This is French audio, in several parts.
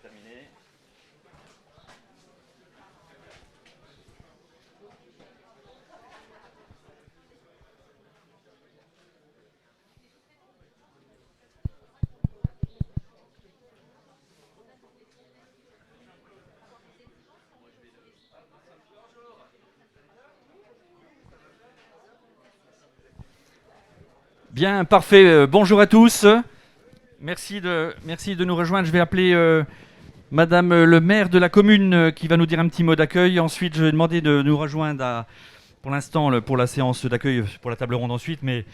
terminé. Bien, parfait. Bonjour à tous. Merci de nous rejoindre. Je vais appeler Madame le maire de la commune qui va nous dire un petit mot d'accueil. Ensuite, je vais demander de nous rejoindre pour l'instant pour la séance d'accueil, pour la table ronde ensuite. Mais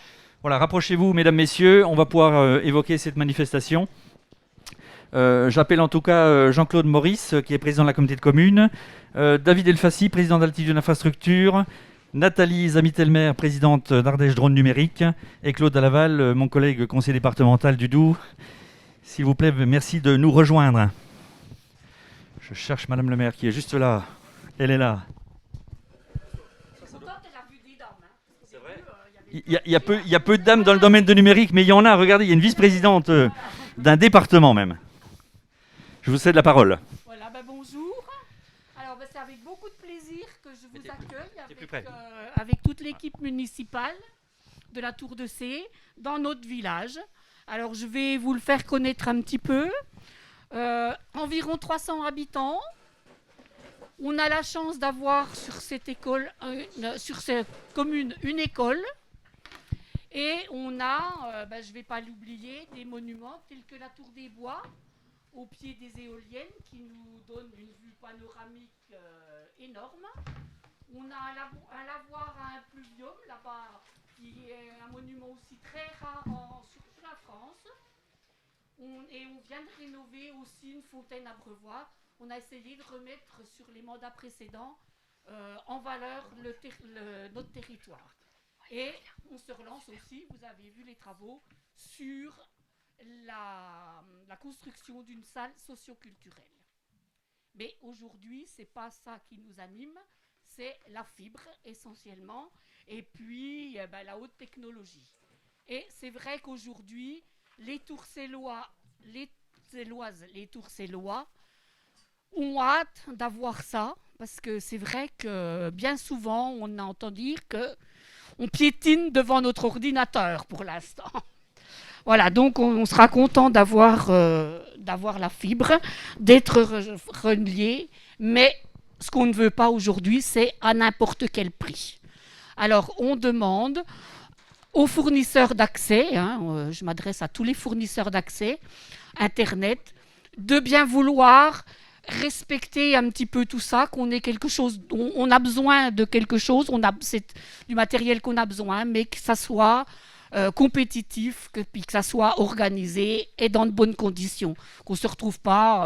voilà, rapprochez-vous, mesdames, messieurs. On va pouvoir évoquer cette manifestation. J'appelle en tout cas Jean-Claude Maurice, qui est président de la communauté de communes, David Elfassi, président d'Altitude Infrastructure, Nathalie Zamitelmer, présidente d'Ardèche Drone Numérique, et Claude Dalaval, mon collègue conseiller départemental du Doubs. S'il vous plaît, merci de nous rejoindre. Je cherche Madame le maire qui est juste là. Elle est là. C'est vrai. Il y a peu de dames dans le domaine de numérique, mais il y en a. Regardez, il y a une vice-présidente d'un département même. Je vous cède la parole. Voilà, bonjour. Alors, c'est avec beaucoup de plaisir que je vous accueille avec toute l'équipe municipale de la Tour de C dans notre village. Alors, je vais vous le faire connaître un petit peu. Environ 300 habitants. On a la chance d'avoir sur cette commune une école. Et on a, je ne vais pas l'oublier, des monuments tels que la Tour des Bois, au pied des éoliennes, qui nous donne une vue panoramique énorme. On a un lavoir à un pluvium, là-bas, qui est un monument aussi très rare sur toute la France. Et on vient de rénover aussi une fontaine à Brevois. On a essayé de remettre sur les mandats précédents en valeur notre territoire. Et on se relance aussi, vous avez vu les travaux, sur la construction d'une salle socioculturelle. Mais aujourd'hui, ce n'est pas ça qui nous anime, c'est la fibre essentiellement, et puis la haute technologie. Et c'est vrai qu'aujourd'hui, les Tourcellois ont hâte d'avoir ça, parce que c'est vrai que bien souvent, on entend dire qu'on piétine devant notre ordinateur pour l'instant. Voilà, donc on sera content d'avoir la fibre, d'être relié, mais ce qu'on ne veut pas aujourd'hui, c'est à n'importe quel prix. Alors, on demande aux fournisseurs d'accès, je m'adresse à tous les fournisseurs d'accès, Internet, de bien vouloir respecter un petit peu tout ça, qu'on ait quelque chose, on a besoin de quelque chose, c'est du matériel qu'on a besoin, mais que ça soit compétitif, puis que ça soit organisé et dans de bonnes conditions, qu'on ne se retrouve pas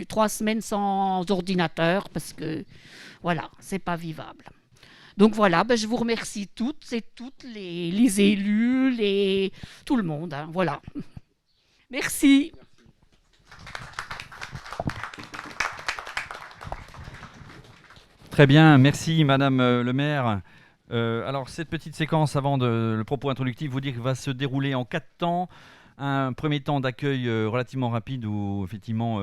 3 semaines sans ordinateur, parce que voilà, c'est pas vivable. Donc voilà, je vous remercie toutes et toutes, les élus, tout le monde. Voilà. Merci. Très bien, merci Madame le maire. Alors cette petite séquence avant le propos introductif, vous dire qu'il va se dérouler en 4 temps. Un premier temps d'accueil relativement rapide où effectivement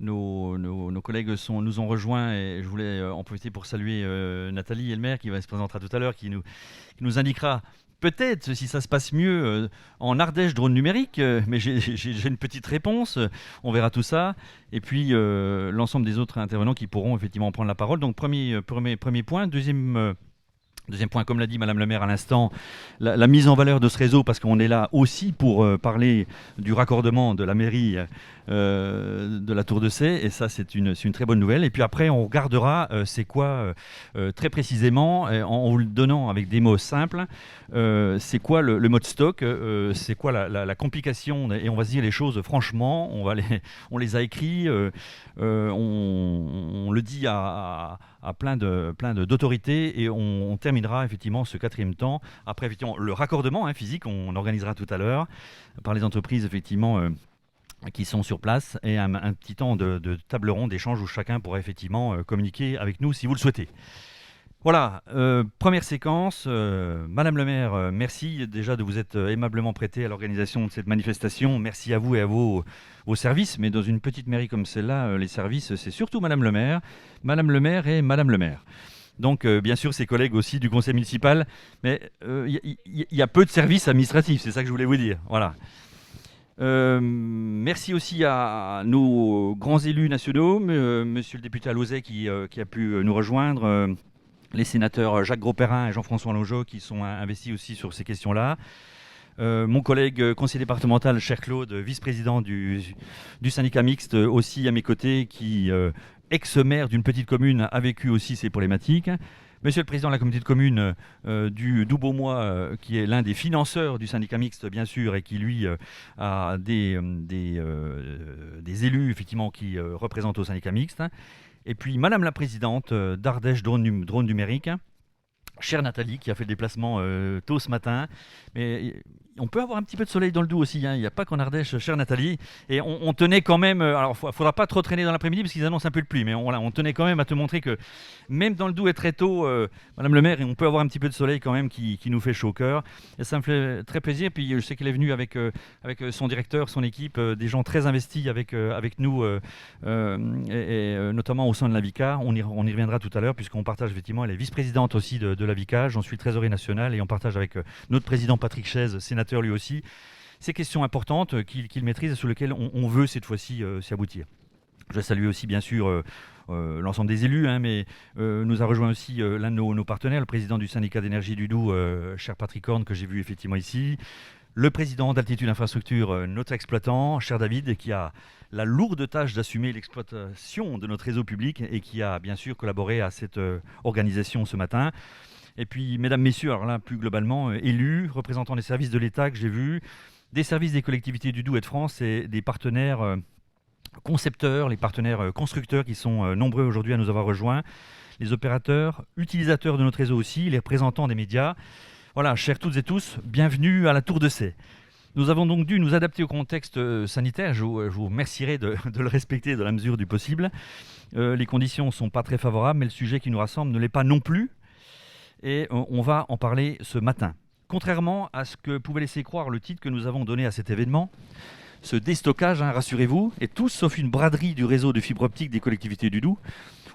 nos collègues nous ont rejoints, et je voulais en profiter pour saluer Nathalie Elmer qui se présentera tout à l'heure, qui nous indiquera peut-être si ça se passe mieux en Ardèche Drone Numérique, mais j'ai une petite réponse, on verra tout ça. Et puis l'ensemble des autres intervenants qui pourront effectivement prendre la parole. Donc premier point. Deuxième point, comme l'a dit Madame le maire à l'instant, la mise en valeur de ce réseau, parce qu'on est là aussi pour parler du raccordement de la mairie de la Tour de C, et ça c'est une très bonne nouvelle. Et puis après on regardera c'est quoi très précisément, en vous le donnant avec des mots simples, c'est quoi le mode stock, c'est quoi la complication, et on va se dire les choses franchement, on les a écrits, on le dit à plein d'autorités, et on terminera effectivement ce 4e temps. Après effectivement le raccordement physique, on organisera tout à l'heure par les entreprises effectivement qui sont sur place, et un petit temps de table ronde, d'échange où chacun pourra effectivement communiquer avec nous si vous le souhaitez. Voilà, première séquence. Madame le maire, merci déjà de vous être aimablement prêtée à l'organisation de cette manifestation. Merci à vous et à vos services. Mais dans une petite mairie comme celle-là, les services, c'est surtout Madame le maire et Madame le maire. Donc, bien sûr, ses collègues aussi du conseil municipal. Mais il y a peu de services administratifs, c'est ça que je voulais vous dire. Voilà. Merci aussi à nos grands élus nationaux, monsieur le député Alauzet qui a pu nous rejoindre, les sénateurs Jacques Grosperrin et Jean-François Longeau qui sont investis aussi sur ces questions-là. Mon collègue conseiller départemental, cher Claude, vice-président du syndicat mixte, aussi à mes côtés, qui, ex-maire d'une petite commune, a vécu aussi ces problématiques. Monsieur le président de la communauté de communes du Doux-Beaumois, qui est l'un des financeurs du syndicat mixte, bien sûr, et qui, lui, a des élus, effectivement, qui représentent au syndicat mixte. Et puis, madame la présidente d'Ardèche Drone Numérique, chère Nathalie, qui a fait le déplacement tôt ce matin. Mais on peut avoir un petit peu de soleil dans le Doubs aussi, hein. Il n'y a pas qu'en Ardèche, chère Nathalie. Et on tenait quand même, alors il ne faudra pas trop traîner dans l'après-midi parce qu'ils annoncent un peu de pluie, mais on tenait quand même à te montrer que même dans le Doubs et très tôt, Madame le maire, on peut avoir un petit peu de soleil quand même qui nous fait chaud au cœur. Et ça me fait très plaisir. Puis je sais qu'elle est venue avec son directeur, son équipe, des gens très investis avec nous, notamment au sein de la VICA. On y reviendra tout à l'heure puisqu'on partage effectivement, elle est vice-présidente aussi de la VICA. J'en suis le trésorier national et on partage avec notre président Patrick Chaise, sénateur lui aussi, ces questions importantes qu'il maîtrise et sur lesquelles on veut cette fois-ci s'y aboutir. Je salue aussi bien sûr l'ensemble des élus, hein, mais nous a rejoint aussi l'un de nos partenaires, le président du syndicat d'énergie du Doubs, cher Patrick Horn, que j'ai vu effectivement ici, le président d'Altitude Infrastructure, notre exploitant, cher David, qui a la lourde tâche d'assumer l'exploitation de notre réseau public et qui a bien sûr collaboré à cette organisation ce matin. Et puis, mesdames, messieurs, alors là, plus globalement, élus, représentants des services de l'État que j'ai vus, des services des collectivités du Doubs et de France et des partenaires concepteurs, les partenaires constructeurs qui sont nombreux aujourd'hui à nous avoir rejoints, les opérateurs, utilisateurs de notre réseau aussi, les représentants des médias. Voilà, chers toutes et tous, bienvenue à la Tour de Sey. Nous avons donc dû nous adapter au contexte sanitaire. Je vous remercierai de le respecter dans la mesure du possible. Les conditions ne sont pas très favorables, mais le sujet qui nous rassemble ne l'est pas non plus. Et on va en parler ce matin. Contrairement à ce que pouvait laisser croire le titre que nous avons donné à cet événement, ce déstockage, hein, rassurez-vous, est tout sauf une braderie du réseau de fibre optique des collectivités du Doubs,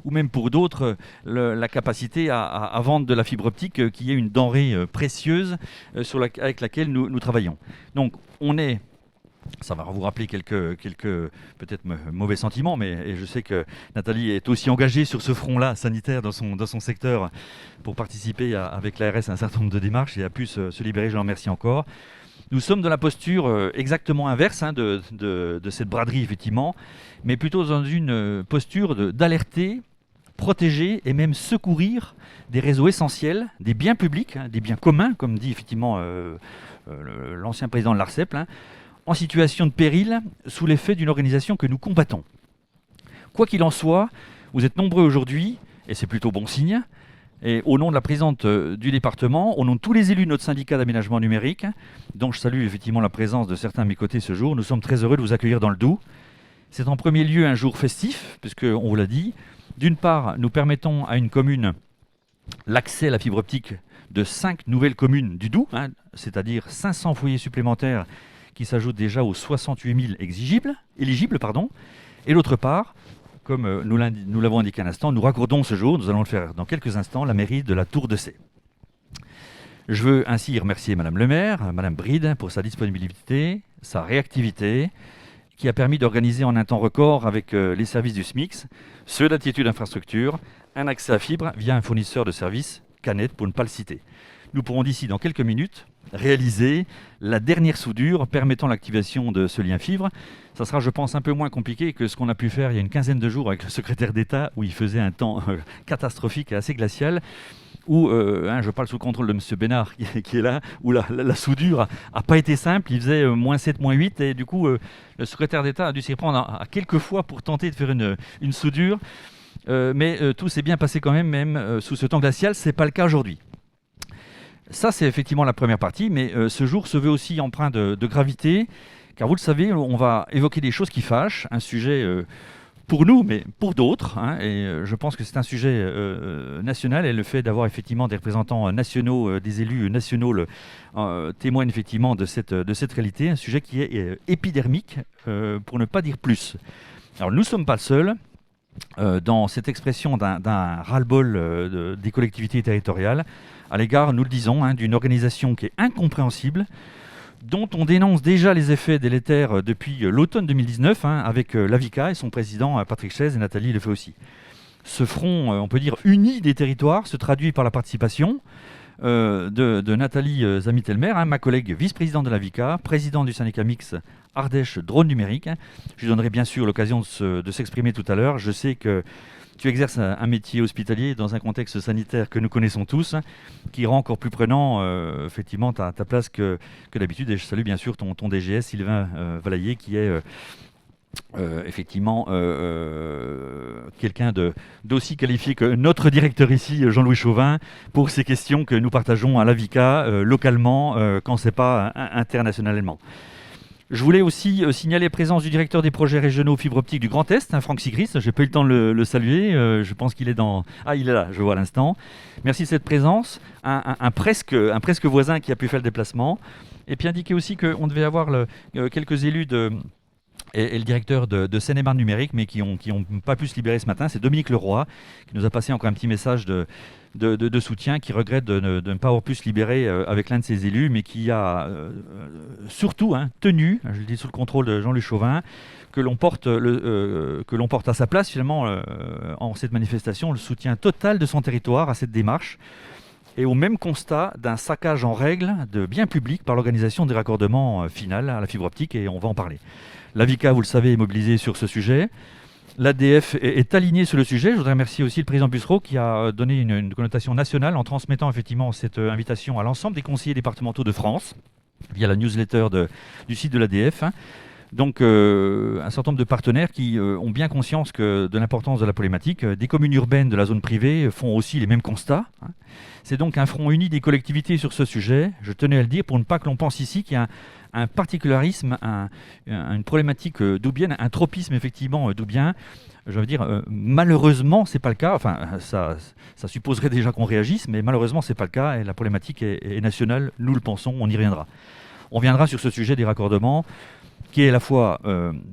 ou même pour d'autres, la capacité à vendre de la fibre optique, qui est une denrée précieuse avec laquelle nous travaillons. Donc, ça va vous rappeler quelques peut-être mauvais sentiments, mais je sais que Nathalie est aussi engagée sur ce front-là sanitaire dans son secteur pour participer avec l'ARS à un certain nombre de démarches et a pu se libérer, je l'en remercie encore. Nous sommes dans la posture exactement inverse, hein, de cette braderie, effectivement, mais plutôt dans une posture d'alerter, protéger et même secourir des réseaux essentiels, des biens publics, hein, des biens communs, comme dit effectivement l'ancien président de l'ARCEP, hein, en situation de péril sous l'effet d'une organisation que nous combattons. Quoi qu'il en soit, vous êtes nombreux aujourd'hui, et c'est plutôt bon signe, et au nom de la présidente du département, au nom de tous les élus de notre syndicat d'aménagement numérique, dont je salue effectivement la présence de certains à mes côtés ce jour, nous sommes très heureux de vous accueillir dans le Doubs. C'est en premier lieu un jour festif, puisqu'on vous l'a dit. D'une part, nous permettons à une commune l'accès à la fibre optique de 5 nouvelles communes du Doubs, hein, c'est-à-dire 500 foyers supplémentaires qui s'ajoutent déjà aux 68 000 éligibles. Et d'autre part, comme nous l'avons indiqué un instant, nous raccordons ce jour, nous allons le faire dans quelques instants, la mairie de la Tour de Sey. Je veux ainsi remercier Madame le maire, Madame Bride, pour sa disponibilité, sa réactivité, qui a permis d'organiser en un temps record avec les services du SMIX, ceux d'Altitude Infrastructure, un accès à fibre via un fournisseur de services, Canet pour ne pas le citer. Nous pourrons d'ici dans quelques minutes réaliser la dernière soudure permettant l'activation de ce lien fibre. Ça sera, je pense, un peu moins compliqué que ce qu'on a pu faire il y a une quinzaine de jours avec le secrétaire d'État, où il faisait un temps catastrophique et assez glacial, où, je parle sous le contrôle de M. Bénard qui est là, où la soudure n'a pas été simple, il faisait -7, -8, et du coup, le secrétaire d'État a dû s'y prendre à quelques fois pour tenter de faire une soudure, mais tout s'est bien passé quand même sous ce temps glacial. Ce n'est pas le cas aujourd'hui. Ça, c'est effectivement la première partie, mais ce jour se veut aussi empreint de gravité, car vous le savez, on va évoquer des choses qui fâchent, un sujet pour nous, mais pour d'autres. Hein, et je pense que c'est un sujet national, et le fait d'avoir effectivement des représentants nationaux, des élus nationaux, témoigne effectivement de cette réalité, un sujet qui est épidermique, pour ne pas dire plus. Alors nous ne sommes pas seuls dans cette expression d'un ras-le-bol des collectivités territoriales à l'égard, nous le disons, hein, d'une organisation qui est incompréhensible, dont on dénonce déjà les effets délétères depuis l'automne 2019, hein, avec l'AVICA et son président Patrick Chaise, et Nathalie le fait aussi. Ce front, on peut dire, uni des territoires se traduit par la participation de Nathalie Zamitelmer, hein, ma collègue vice-présidente de l'AVICA, présidente du syndicat mixte Ardèche Drone Numérique. Je lui donnerai bien sûr l'occasion de s'exprimer tout à l'heure. Je sais que tu exerces un métier hospitalier dans un contexte sanitaire que nous connaissons tous, qui rend encore plus prenant effectivement ta place que d'habitude. Et je salue bien sûr ton DGS, Sylvain Valaillé, qui est effectivement quelqu'un d'aussi qualifié que notre directeur ici, Jean-Louis Chauvin, pour ces questions que nous partageons à l'AVICA, localement, quand ce n'est pas internationalement. Je voulais aussi signaler la présence du directeur des projets régionaux fibre optique du Grand Est, hein, Franck Sigris. Je n'ai pas eu le temps de le saluer. Je pense qu'il est dans... Ah, il est là, je vois à l'instant. Merci de cette présence. Un presque voisin qui a pu faire le déplacement. Et puis indiquer aussi qu'on devait avoir quelques élus et le directeur de Seine-et-Marne Numérique, mais qui ont pas pu se libérer ce matin. C'est Dominique Leroy, qui nous a passé encore un petit message de soutien, qui regrette de ne pas avoir pu se libérer avec l'un de ses élus, mais qui a surtout tenu, je le dis sous le contrôle de Jean-Luc Chauvin, que l'on porte à sa place finalement en cette manifestation le soutien total de son territoire à cette démarche, et au même constat d'un saccage en règle de biens publics par l'organisation des raccordements final à la fibre optique, et on va en parler. L'AVICA, vous le savez, est mobilisé sur ce sujet. L'ADF est aligné sur le sujet. Je voudrais remercier aussi le président Bussereau, qui a donné une connotation nationale en transmettant effectivement cette invitation à l'ensemble des conseillers départementaux de France via la newsletter du site de l'ADF. Donc un certain nombre de partenaires qui ont bien conscience de l'importance de la problématique. Des communes urbaines de la zone privée font aussi les mêmes constats. C'est donc un front uni des collectivités sur ce sujet. Je tenais à le dire pour ne pas que l'on pense ici qu'il y a un particularisme, une problématique doubienne, un tropisme effectivement doubien. Je veux dire, malheureusement, c'est pas le cas. Enfin, ça supposerait déjà qu'on réagisse, mais malheureusement, c'est pas le cas. Et la problématique est nationale. Nous le pensons. On y reviendra. On viendra sur ce sujet des raccordements, qui est à la fois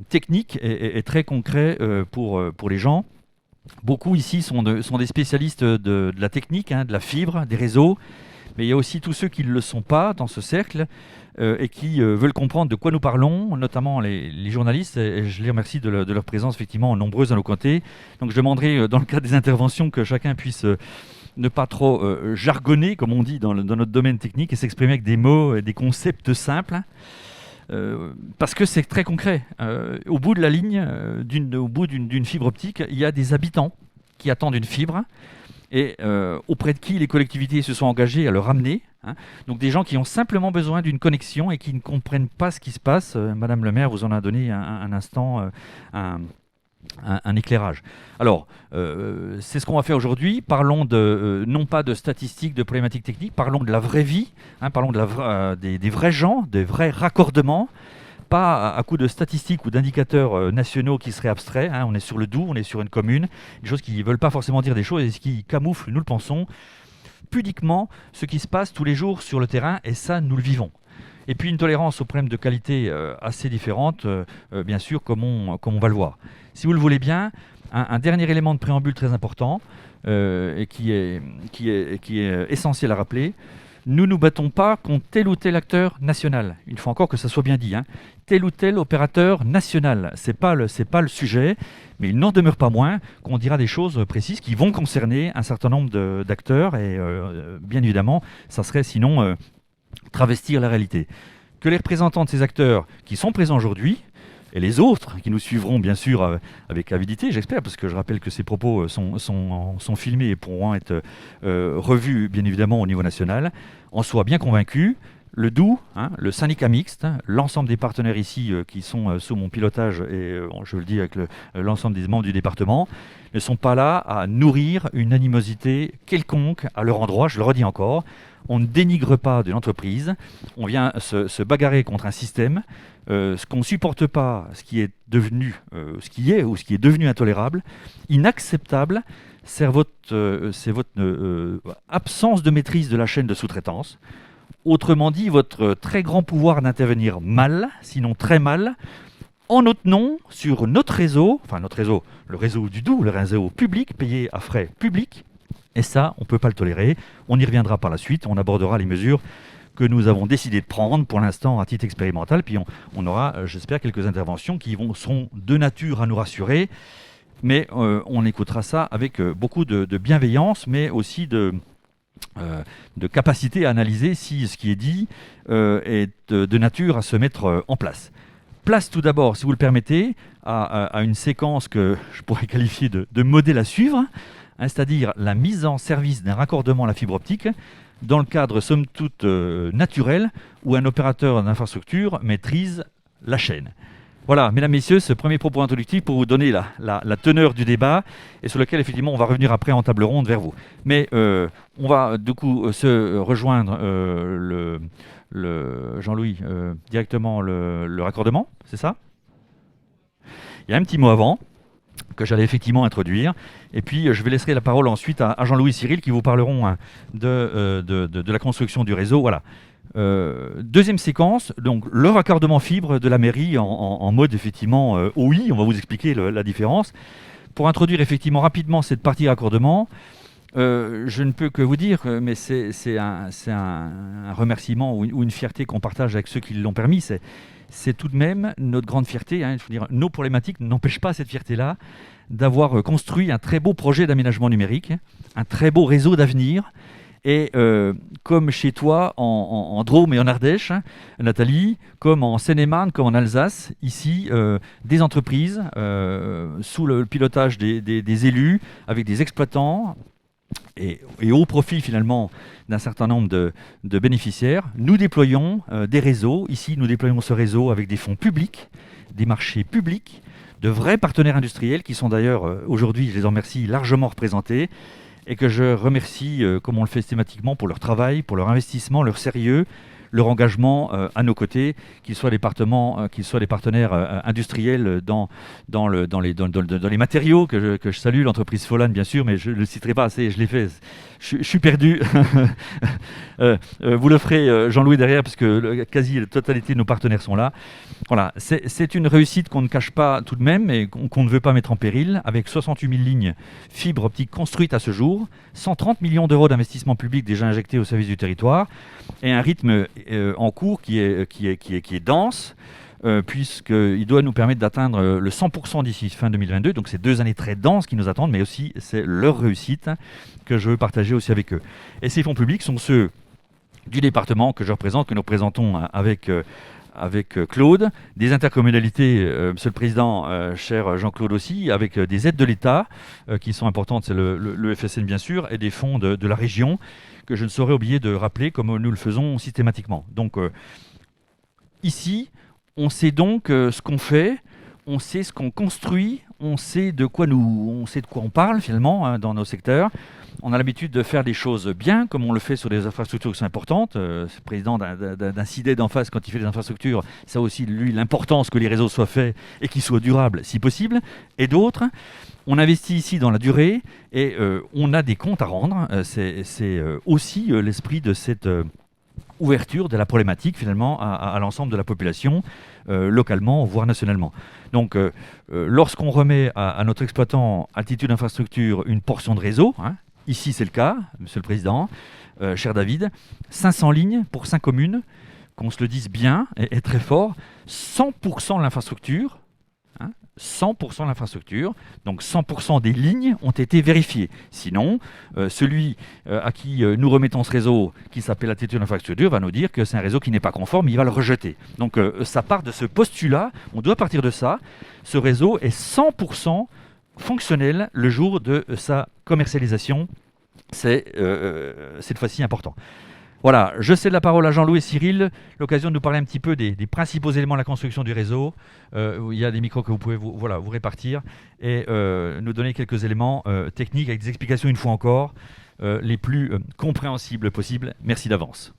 technique et très concret pour les gens. Beaucoup ici sont des spécialistes de la technique, de la fibre, des réseaux, mais il y a aussi tous ceux qui ne le sont pas dans ce cercle et qui veulent comprendre de quoi nous parlons, notamment les journalistes, et je les remercie de leur présence effectivement nombreuse à nos côtés. Donc je demanderai dans le cadre des interventions que chacun puisse ne pas trop jargonner, comme on dit dans notre domaine technique, et s'exprimer avec des mots et des concepts simples. Parce que c'est très concret. Au bout de la ligne, au bout d'une fibre optique, il y a des habitants qui attendent une fibre et auprès de qui les collectivités se sont engagées à le ramener. Donc des gens qui ont simplement besoin d'une connexion et qui ne comprennent pas ce qui se passe. Madame le maire vous en a donné un instant un éclairage. Alors, c'est ce qu'on va faire aujourd'hui. Parlons non pas de statistiques, de problématiques techniques, parlons de la vraie vie, parlons des vrais gens, des vrais raccordements, pas à coup de statistiques ou d'indicateurs nationaux qui seraient abstraits. On est sur le Doubs, on est sur une commune, des choses qui ne veulent pas forcément dire des choses et qui camouflent, nous le pensons, pudiquement ce qui se passe tous les jours sur le terrain, et ça, nous le vivons. Et puis une tolérance aux problèmes de qualité assez différentes, bien sûr, comme on va le voir. Si vous le voulez bien, un dernier élément de préambule très important et qui est essentiel à rappeler. Nous ne nous battons pas contre tel ou tel acteur national. Il faut encore que ça soit bien dit. Tel ou tel opérateur national, c'est pas le sujet, mais il n'en demeure pas moins qu'on dira des choses précises qui vont concerner un certain nombre d'acteurs et bien évidemment, ça serait sinon travestir la réalité. Que les représentants de ces acteurs qui sont présents aujourd'hui, et les autres qui nous suivront bien sûr avec avidité, j'espère, parce que je rappelle que ces propos sont filmés et pourront être revus bien évidemment au niveau national, en soient bien convaincus le Doubs, le syndicat mixte, l'ensemble des partenaires ici qui sont sous mon pilotage, et je le dis avec l'ensemble des membres du département, ne sont pas là à nourrir une animosité quelconque à leur endroit, je le redis encore. On ne dénigre pas de l'entreprise, on vient se bagarrer contre un système. Ce qu'on ne supporte pas, ce qui est devenu, ce qui est devenu intolérable, inacceptable, c'est votre absence de maîtrise de la chaîne de sous-traitance. Autrement dit, votre très grand pouvoir d'intervenir mal, sinon très mal, en notre nom, sur notre réseau, le réseau du Doubs, le réseau public, payé à frais publics. Et ça, on ne peut pas le tolérer. On y reviendra par la suite, on abordera les mesures que nous avons décidé de prendre pour l'instant à titre expérimental, puis on aura, j'espère, quelques interventions qui seront de nature à nous rassurer, mais on écoutera ça avec beaucoup de bienveillance, mais aussi de capacité à analyser si ce qui est dit est de nature à se mettre en place. Place tout d'abord, si vous le permettez, à une séquence que je pourrais qualifier de modèle à suivre, c'est-à-dire la mise en service d'un raccordement à la fibre optique dans le cadre, somme toute, naturel, où un opérateur d'infrastructure maîtrise la chaîne. Voilà, mesdames, messieurs, ce premier propos introductif pour vous donner la teneur du débat, et sur lequel, effectivement, on va revenir après en table ronde vers vous. Mais on va, du coup, se rejoindre, Jean-Louis, directement le raccordement, c'est ça? Il y a un petit mot avant que j'allais effectivement introduire, et puis je vais laisser la parole ensuite à Jean-Louis et Cyril qui vous parleront de la construction du réseau. Voilà. Deuxième séquence, donc le raccordement fibre de la mairie en mode effectivement OI, on va vous expliquer la différence. Pour introduire effectivement rapidement cette partie raccordement, je ne peux que vous dire, mais c'est un remerciement ou une fierté qu'on partage avec ceux qui l'ont permis. C'est tout de même notre grande fierté. Je veux dire, nos problématiques n'empêchent pas cette fierté-là d'avoir construit un très beau projet d'aménagement numérique, un très beau réseau d'avenir. Et comme chez toi en Drôme et en Ardèche, Nathalie, comme en Seine-et-Marne, comme en Alsace, ici, des entreprises sous le pilotage des élus, avec des exploitants, et au profit finalement d'un certain nombre de bénéficiaires, nous déployons des réseaux. Ici, nous déployons ce réseau avec des fonds publics, des marchés publics, de vrais partenaires industriels qui sont d'ailleurs aujourd'hui, je les en remercie, largement représentés, et que je remercie, comme on le fait systématiquement, pour leur travail, pour leur investissement, leur sérieux, leur engagement à nos côtés, qu'ils soient des partenaires industriels dans les matériaux, que je salue, l'entreprise Folan bien sûr, mais je ne le citerai pas assez, je l'ai fait, je suis perdu. Vous le ferez, Jean-Louis, derrière, parce que quasi la totalité de nos partenaires sont là. Voilà, c'est une réussite qu'on ne cache pas tout de même et qu'on ne veut pas mettre en péril, avec 68 000 lignes fibre optique construites à ce jour, 130 millions d'euros d'investissement public déjà injectés au service du territoire, et un rythme en cours qui est dense, puisqu'il doit nous permettre d'atteindre le 100% d'ici fin 2022. Donc c'est 2 années très denses qui nous attendent, mais aussi c'est leur réussite que je veux partager aussi avec eux. Et ces fonds publics sont ceux du département que je représente, que nous représentons avec Claude, des intercommunalités, Monsieur le Président, cher Jean-Claude aussi, avec des aides de l'État qui sont importantes, c'est le FSN bien sûr, et des fonds de la région, que je ne saurais oublier de rappeler comme nous le faisons systématiquement. Donc ici, on sait donc ce qu'on fait, on sait ce qu'on construit, on sait de quoi on parle finalement dans nos secteurs. On a l'habitude de faire des choses bien, comme on le fait sur des infrastructures qui sont importantes. Le président d'un CIDED d'en face, quand il fait des infrastructures, ça a aussi, lui, l'importance que les réseaux soient faits et qu'ils soient durables, si possible. Et d'autres, on investit ici dans la durée et on a des comptes à rendre. C'est aussi l'esprit de cette ouverture de la problématique, finalement, à l'ensemble de la population, localement, voire nationalement. Donc, lorsqu'on remet à notre exploitant Altitude Infrastructure une portion de réseau, ici, c'est le cas, Monsieur le Président, cher David, 500 lignes pour 5 communes, qu'on se le dise bien et très fort, 100% de l'infrastructure, 100% de l'infrastructure, donc 100% des lignes ont été vérifiées. Sinon, celui à qui nous remettons ce réseau, qui s'appelle Altitude Infrastructure, va nous dire que c'est un réseau qui n'est pas conforme, il va le rejeter. Donc ça part de ce postulat, on doit partir de ça, ce réseau est 100% fonctionnel le jour de sa commercialisation, c'est cette fois-ci important. Voilà, je cède la parole à Jean-Louis et Cyril, l'occasion de nous parler un petit peu des principaux éléments de la construction du réseau. Il y a des micros que vous pouvez vous répartir et nous donner quelques éléments techniques avec des explications une fois encore les plus compréhensibles possibles. Merci d'avance.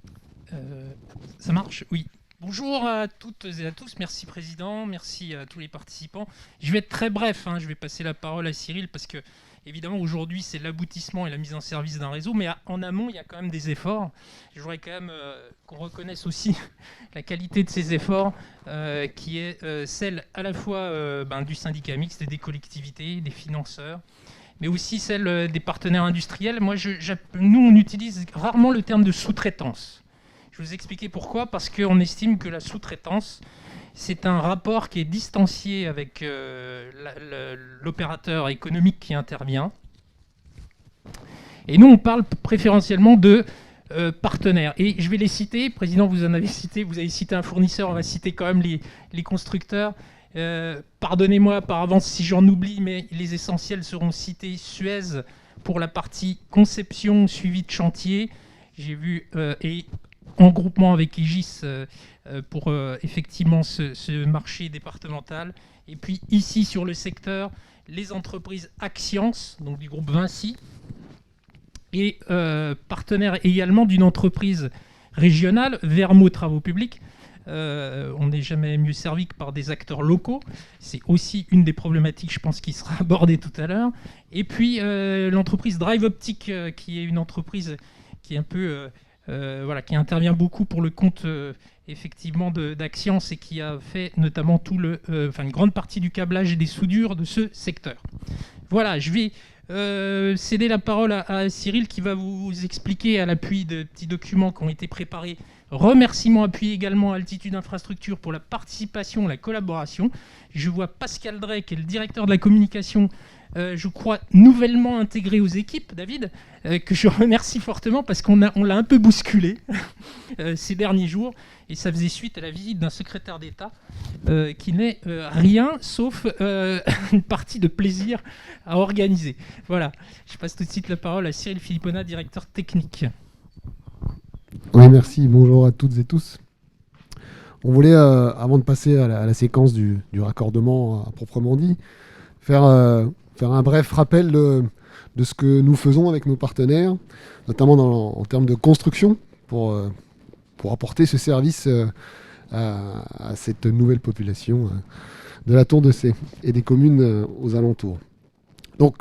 Ça marche? Oui. Bonjour à toutes et à tous. Merci Président, merci à tous les participants. Je vais être très bref, hein. Je vais passer la parole à Cyril parce que évidemment aujourd'hui c'est l'aboutissement et la mise en service d'un réseau, mais en amont il y a quand même des efforts. Je voudrais quand même qu'on reconnaisse aussi la qualité de ces efforts qui est celle à la fois du syndicat mixte et des collectivités, des financeurs, mais aussi celle des partenaires industriels. Nous on utilise rarement le terme de sous-traitance. Je vais vous expliquer pourquoi. Parce qu'on estime que la sous-traitance, c'est un rapport qui est distancié avec l'opérateur économique qui intervient. Et nous, on parle préférentiellement de partenaires. Et je vais les citer. Président, vous en avez cité. Vous avez cité un fournisseur. On va citer quand même les constructeurs. Pardonnez-moi par avance si j'en oublie, mais les essentiels seront cités. Suez pour la partie conception, suivi de chantier. J'ai vu... et en groupement avec Aegis pour effectivement ce marché départemental. Et puis ici sur le secteur, les entreprises Axians, donc du groupe Vinci, et partenaire également d'une entreprise régionale, Vermo Travaux Publics. On n'est jamais mieux servi que par des acteurs locaux. C'est aussi une des problématiques, je pense, qui sera abordée tout à l'heure. Et puis l'entreprise Drive Optic, qui est une entreprise qui est un peu... qui intervient beaucoup pour le compte effectivement d'Axians et qui a fait notamment une grande partie du câblage et des soudures de ce secteur. Voilà, je vais céder la parole à Cyril qui va vous expliquer à l'appui de petits documents qui ont été préparés. Remerciements appuyés également à Altitude Infrastructure pour la participation, la collaboration. Je vois Pascal Drey, qui est le directeur de la communication, je crois, nouvellement intégré aux équipes, David, que je remercie fortement parce qu'on l'a un peu bousculé ces derniers jours. Et ça faisait suite à la visite d'un secrétaire d'État qui n'est rien sauf une partie de plaisir à organiser. Voilà, je passe tout de suite la parole à Cyril Philippona, directeur technique. Oui, merci. Bonjour à toutes et tous. On voulait, avant de passer à la séquence du raccordement à proprement dit, faire un bref rappel de ce que nous faisons avec nos partenaires, notamment en termes de construction, pour apporter ce service à cette nouvelle population de la Tour de Sées et des communes aux alentours. Donc,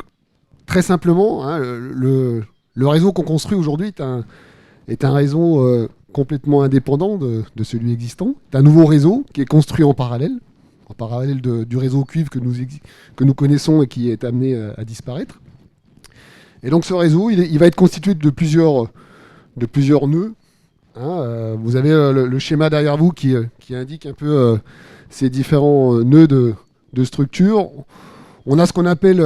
très simplement, hein, le réseau qu'on construit aujourd'hui est un réseau complètement indépendant de celui existant. C'est un nouveau réseau qui est construit en parallèle du réseau cuivre que nous connaissons et qui est amené à disparaître. Et donc ce réseau, il va être constitué de plusieurs nœuds. Hein, vous avez le schéma derrière vous qui indique un peu ces différents nœuds de structure. On a ce qu'on appelle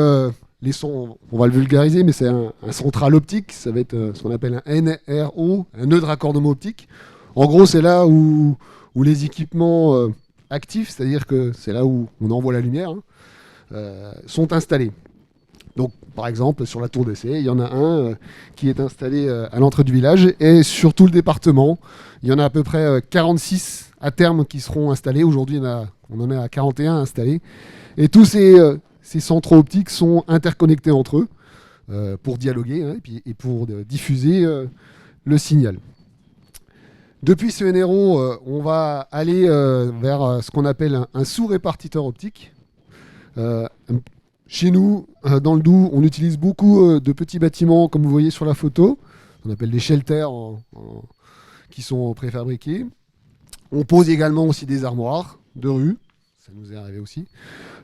on va le vulgariser, mais c'est un central optique. Ça va être ce qu'on appelle un NRO, un nœud de raccordement optique. En gros, c'est là où les équipements actifs, c'est-à-dire que c'est là où on envoie la lumière, sont installés. Donc, par exemple, sur la Tour de Sées, il y en a un qui est installé à l'entrée du village, et sur tout le département, il y en a à peu près 46 à terme qui seront installés. Aujourd'hui, on en est à 41 installés. Et tous ces centraux optiques sont interconnectés entre eux pour dialoguer, hein, et pour diffuser le signal. Depuis ce NRO, on va aller vers ce qu'on appelle un sous-répartiteur optique. Chez nous, dans le Doubs, on utilise beaucoup de petits bâtiments, comme vous voyez sur la photo. On appelle des shelters qui sont préfabriqués. On pose également aussi des armoires de rue. Ça nous est arrivé aussi.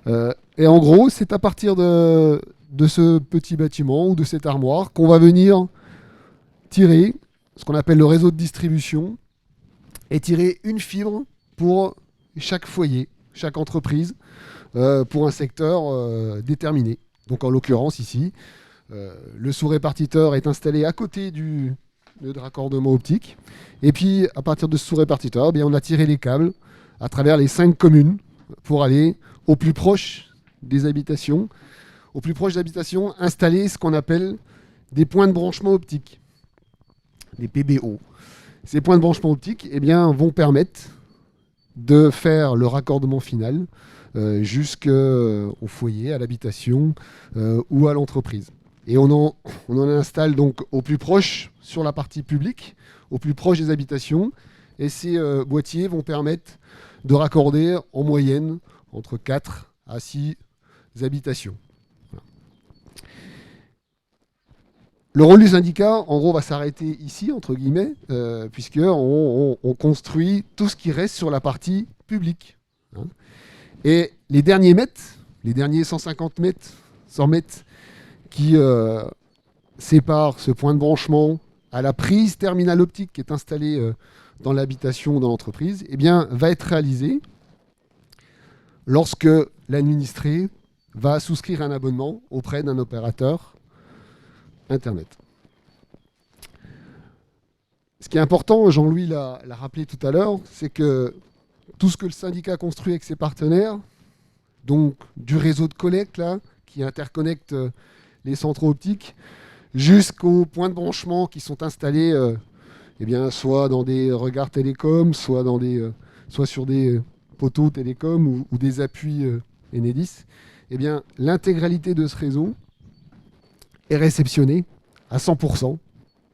Et en gros, c'est à partir de ce petit bâtiment ou de cette armoire qu'on va venir tirer ce qu'on appelle le réseau de distribution et tirer une fibre pour chaque foyer, chaque entreprise, pour un secteur déterminé. Donc en l'occurrence ici, le sous-répartiteur est installé à côté du nœud de raccordement optique. Et puis à partir de ce sous-répartiteur, on a tiré les câbles à travers les 5 communes pour aller au plus proche des habitations, installer ce qu'on appelle des points de branchement optique. des PBO. Ces points de branchement optique vont permettre de faire le raccordement final jusqu'au foyer, à l'habitation ou à l'entreprise. Et on en installe donc au plus proche sur la partie publique, au plus proche des habitations. Et ces boîtiers vont permettre de raccorder en moyenne entre 4 à 6 habitations. Voilà. Le rôle du syndicat, en gros, va s'arrêter ici, entre guillemets, puisqu'on construit tout ce qui reste sur la partie publique. Hein. Et les derniers mètres, les derniers 150 mètres, 100 mètres, qui séparent ce point de branchement à la prise terminale optique qui est installée dans l'habitation ou dans l'entreprise, va être réalisé lorsque l'administré va souscrire un abonnement auprès d'un opérateur Internet. Ce qui est important, Jean-Louis l'a rappelé tout à l'heure, c'est que tout ce que le syndicat construit avec ses partenaires, donc du réseau de collecte là, qui interconnecte les centraux optiques, jusqu'aux points de branchement qui sont installés soit dans des regards télécoms, soit sur des poteaux télécoms ou des appuis Enedis, l'intégralité de ce réseau est réceptionnée à 100%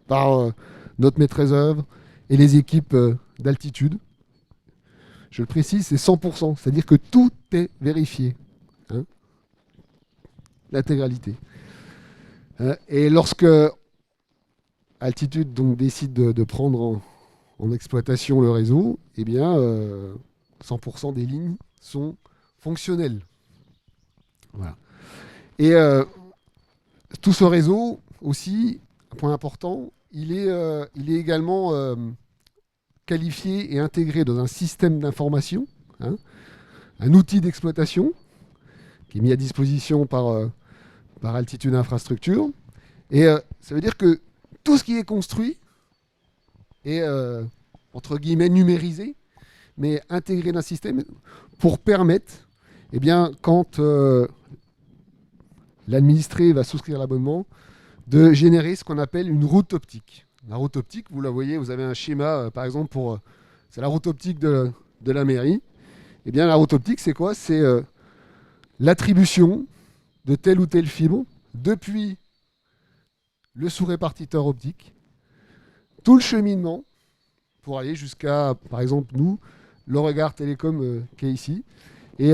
par notre maîtrise œuvre et les équipes d'altitude. Je le précise, c'est 100%, c'est-à-dire que tout est vérifié. Hein, l'intégralité. Et lorsque Altitude donc, décide de prendre en exploitation le réseau, 100% des lignes sont fonctionnelles. Voilà. Et tout ce réseau aussi, un point important, il est également qualifié et intégré dans un système d'information, hein, un outil d'exploitation qui est mis à disposition par Altitude Infrastructure. Et ça veut dire que tout ce qui est construit est, entre guillemets, numérisé, mais intégré dans un système pour permettre, quand l'administré va souscrire l'abonnement, de générer ce qu'on appelle une route optique. La route optique, vous la voyez, vous avez un schéma, par exemple, c'est la route optique de la mairie. La route optique, c'est quoi ? C'est l'attribution de telle ou telle fibre depuis le sous-répartiteur optique, tout le cheminement pour aller jusqu'à, par exemple, nous, le regard télécom qui est ici. Et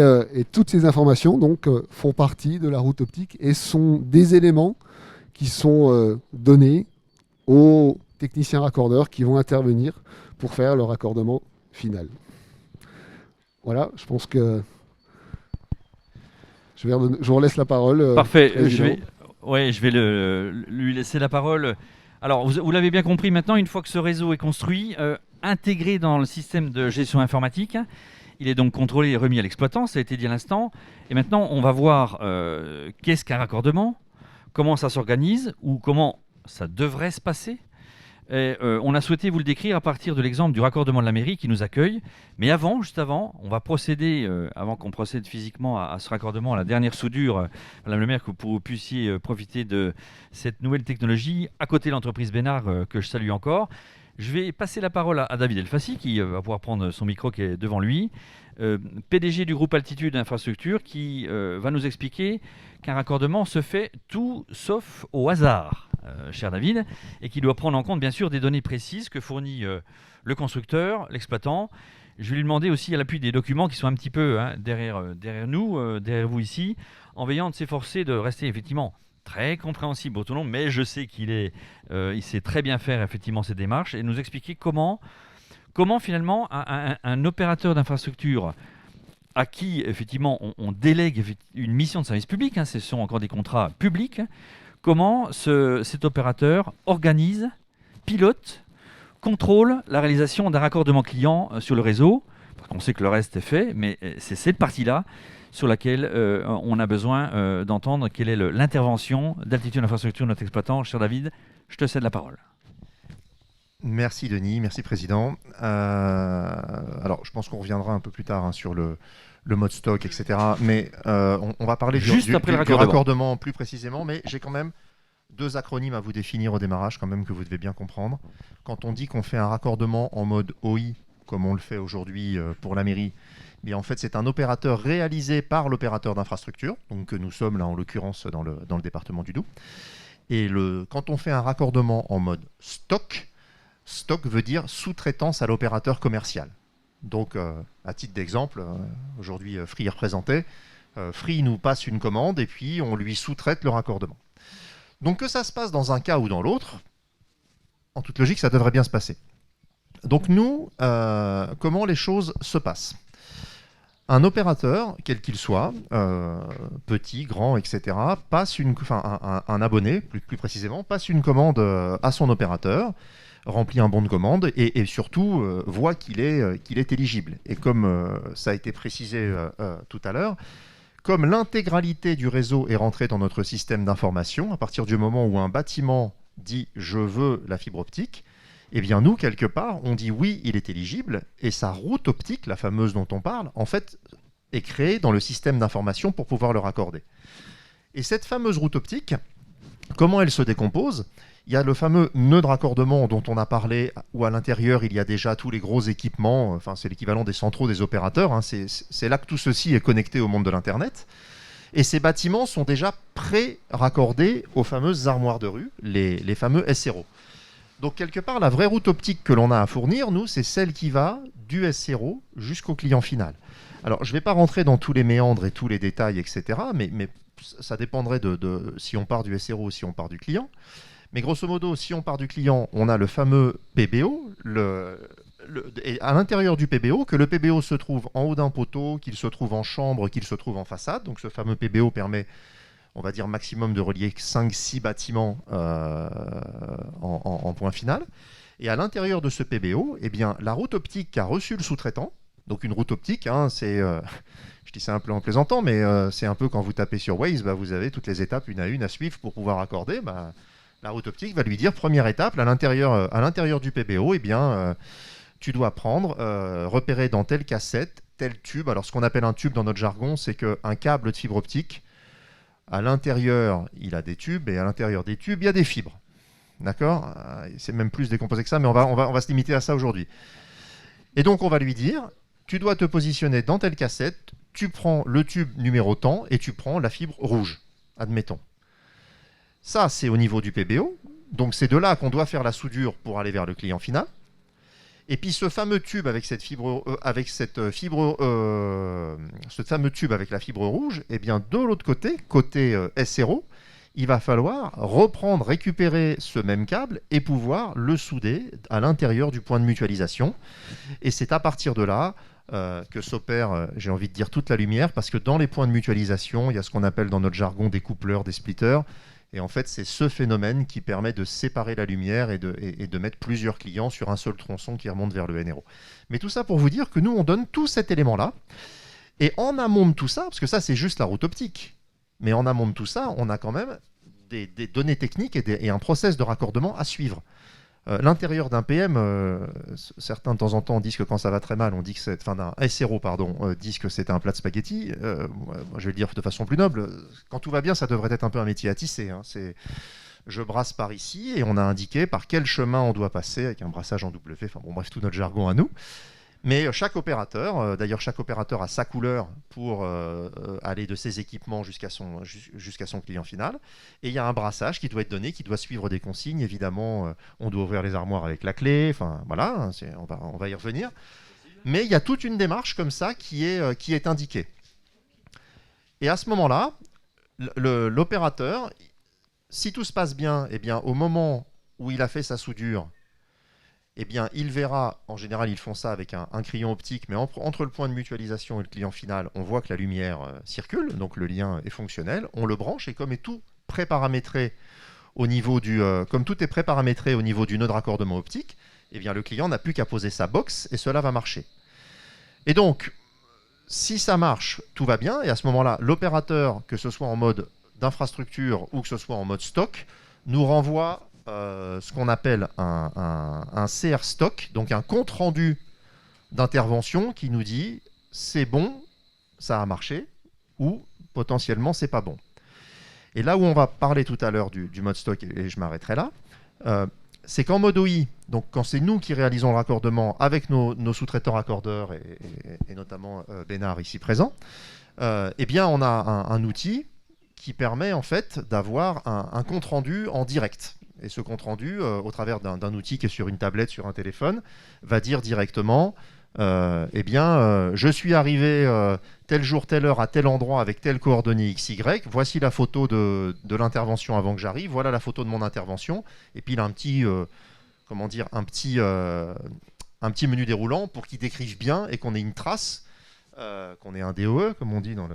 toutes ces informations donc, font partie de la route optique et sont des éléments qui sont donnés aux techniciens raccordeurs qui vont intervenir pour faire le raccordement final. Voilà, je pense que je vous relaisse la parole. Parfait, je vais lui laisser la parole. Alors, vous l'avez bien compris maintenant, une fois que ce réseau est construit, intégré dans le système de gestion informatique, il est donc contrôlé et remis à l'exploitant, ça a été dit à l'instant. Et maintenant, on va voir qu'est-ce qu'un raccordement, comment ça s'organise ou comment ça devrait se passer. Et, on a souhaité vous le décrire à partir de l'exemple du raccordement de la mairie qui nous accueille. Mais juste avant, on va procéder, avant qu'on procède physiquement à ce raccordement, à la dernière soudure, Madame le maire, que vous puissiez profiter de cette nouvelle technologie à côté de l'entreprise Bénard, que je salue encore. Je vais passer la parole à David Elfassi, qui va pouvoir prendre son micro qui est devant lui, PDG du groupe Altitude Infrastructure, qui va nous expliquer qu'un raccordement se fait tout sauf au hasard, cher David, et qui doit prendre en compte bien sûr des données précises que fournit le constructeur, l'exploitant. Je vais lui demander aussi à l'appui des documents qui sont un petit peu derrière nous, derrière vous ici, en veillant de s'efforcer de rester effectivement très compréhensible pour tout le monde, mais je sais il sait très bien faire effectivement ces démarches et nous expliquer comment finalement un opérateur d'infrastructure à qui effectivement on délègue une mission de service public, ce sont encore des contrats publics, comment cet opérateur organise, pilote, contrôle la réalisation d'un raccordement client sur le réseau, parce qu'on sait que le reste est fait, mais c'est cette partie-là sur laquelle on a besoin d'entendre quelle est l'intervention d'Altitude Infrastructure, notre exploitant. Cher David, je te cède la parole. Merci Denis, merci Président. Alors, je pense qu'on reviendra un peu plus tard sur le mode stock, etc. Mais on va parler juste après le du raccordement plus précisément, mais j'ai quand même 2 acronymes à vous définir au démarrage quand même que vous devez bien comprendre. Quand on dit qu'on fait un raccordement en mode OI, comme on le fait aujourd'hui pour la mairie, eh bien, en fait c'est un opérateur réalisé par l'opérateur d'infrastructure, donc que nous sommes là en l'occurrence dans le département du Doubs. Et quand on fait un raccordement en mode stock veut dire sous-traitance à l'opérateur commercial. Donc à titre d'exemple, aujourd'hui Free est représenté, Free nous passe une commande et puis on lui sous-traite le raccordement. Donc que ça se passe dans un cas ou dans l'autre, en toute logique, ça devrait bien se passer. Donc nous, comment les choses se passent ? Un opérateur, quel qu'il soit, petit, grand, etc., un abonné, plus précisément, passe une commande à son opérateur, remplit un bon de commande et surtout voit qu'il est éligible. Et comme ça a été précisé tout à l'heure, comme l'intégralité du réseau est rentrée dans notre système d'information, à partir du moment où un bâtiment dit « je veux la fibre optique », eh bien nous, quelque part, on dit « oui, il est éligible » et sa route optique, la fameuse dont on parle, en fait, est créée dans le système d'information pour pouvoir le raccorder. Et cette fameuse route optique, comment elle se décompose ? Il y a le fameux nœud de raccordement dont on a parlé, où à l'intérieur, il y a déjà tous les gros équipements, enfin c'est l'équivalent des centraux des opérateurs, hein, c'est là que tout ceci est connecté au monde de l'Internet. Et ces bâtiments sont déjà pré-raccordés aux fameuses armoires de rue, les fameux SRO. Donc quelque part, la vraie route optique que l'on a à fournir, nous, c'est celle qui va du SRO jusqu'au client final. Alors je ne vais pas rentrer dans tous les méandres et tous les détails, etc., mais ça dépendrait de si on part du SRO ou si on part du client. Mais grosso modo, si on part du client, on a le fameux PBO, et à l'intérieur du PBO, que le PBO se trouve en haut d'un poteau, qu'il se trouve en chambre, qu'il se trouve en façade. Donc ce fameux PBO permet, on va dire, maximum de relier 5-6 bâtiments en point final. Et à l'intérieur de ce PBO, eh bien, la route optique qu'a reçu le sous-traitant, donc une route optique, hein, c'est... je dis ça un peu en plaisantant, mais c'est un peu quand vous tapez sur Waze, vous avez toutes les étapes une à une à suivre pour pouvoir accorder. La route optique va lui dire, première étape, à l'intérieur du PBO, eh bien, tu dois prendre, repérer dans telle cassette, tel tube. Alors, ce qu'on appelle un tube dans notre jargon, c'est qu'un câble de fibre optique, à l'intérieur, il a des tubes, et à l'intérieur des tubes, il y a des fibres. D'accord ? C'est même plus décomposé que ça, mais on va se limiter à ça aujourd'hui. Et donc, on va lui dire, tu dois te positionner dans telle cassette, tu prends le tube numéro tant, et tu prends la fibre rouge, admettons. Ça, c'est au niveau du PBO. Donc, c'est de là qu'on doit faire la soudure pour aller vers le client final. Et puis, ce fameux tube avec ce fameux tube avec la fibre rouge, eh bien, de l'autre côté, SRO, il va falloir récupérer ce même câble et pouvoir le souder à l'intérieur du point de mutualisation. Et c'est à partir de là que s'opère, j'ai envie de dire, toute la lumière, parce que dans les points de mutualisation, il y a ce qu'on appelle dans notre jargon des coupleurs, des splitters. Et en fait, c'est ce phénomène qui permet de séparer la lumière et de mettre plusieurs clients sur un seul tronçon qui remonte vers le NRO. Mais tout ça pour vous dire que nous, on donne tout cet élément-là. Et en amont de tout ça, parce que ça, c'est juste la route optique, mais en amont de tout ça, on a quand même des données techniques et un process de raccordement à suivre. L'intérieur d'un PM, certains de temps en temps disent que quand ça va très mal, on dit que c'est, enfin d'un SRO pardon, disent que c'est un plat de spaghettis. Moi, je vais le dire de façon plus noble. Quand tout va bien, ça devrait être un peu un métier à tisser. Hein. C'est, je brasse par ici et on a indiqué par quel chemin on doit passer avec un brassage en W. Enfin bon, bref, tout notre jargon à nous. Mais chaque opérateur, d'ailleurs chaque opérateur a sa couleur pour aller de ses équipements jusqu'à son client final. Et il y a un brassage qui doit être donné, qui doit suivre des consignes. Évidemment, on doit ouvrir les armoires avec la clé. Enfin voilà, on va y revenir. Mais il y a toute une démarche comme ça qui est indiquée. Et à ce moment-là, l'opérateur, si tout se passe bien, eh bien, au moment où il a fait sa soudure, eh bien, il verra, en général, ils font ça avec un crayon optique, mais entre le point de mutualisation et le client final, on voit que la lumière circule, donc le lien est fonctionnel, on le branche, et comme tout est préparamétré au niveau du nœud de raccordement optique, eh bien, le client n'a plus qu'à poser sa box, et cela va marcher. Et donc, si ça marche, tout va bien, et à ce moment-là, l'opérateur, que ce soit en mode d'infrastructure ou que ce soit en mode stock, nous renvoie ce qu'on appelle un CR stock, donc un compte rendu d'intervention qui nous dit c'est bon, ça a marché, ou potentiellement c'est pas bon. Et là où on va parler tout à l'heure du mode stock, et je m'arrêterai là, c'est qu'en mode OI, donc quand c'est nous qui réalisons le raccordement avec nos sous-traitants raccordeurs et notamment Bénard ici présent, eh bien on a un outil qui permet en fait d'avoir un compte rendu en direct. Et ce compte rendu, au travers d'un outil qui est sur une tablette, sur un téléphone, va dire directement je suis arrivé tel jour, telle heure, à tel endroit, avec telle coordonnée XY, voici la photo de l'intervention avant que j'arrive, voilà la photo de mon intervention, et puis il a un petit menu déroulant pour qu'il décrive bien et qu'on ait une trace, qu'on ait un DOE, comme on dit dans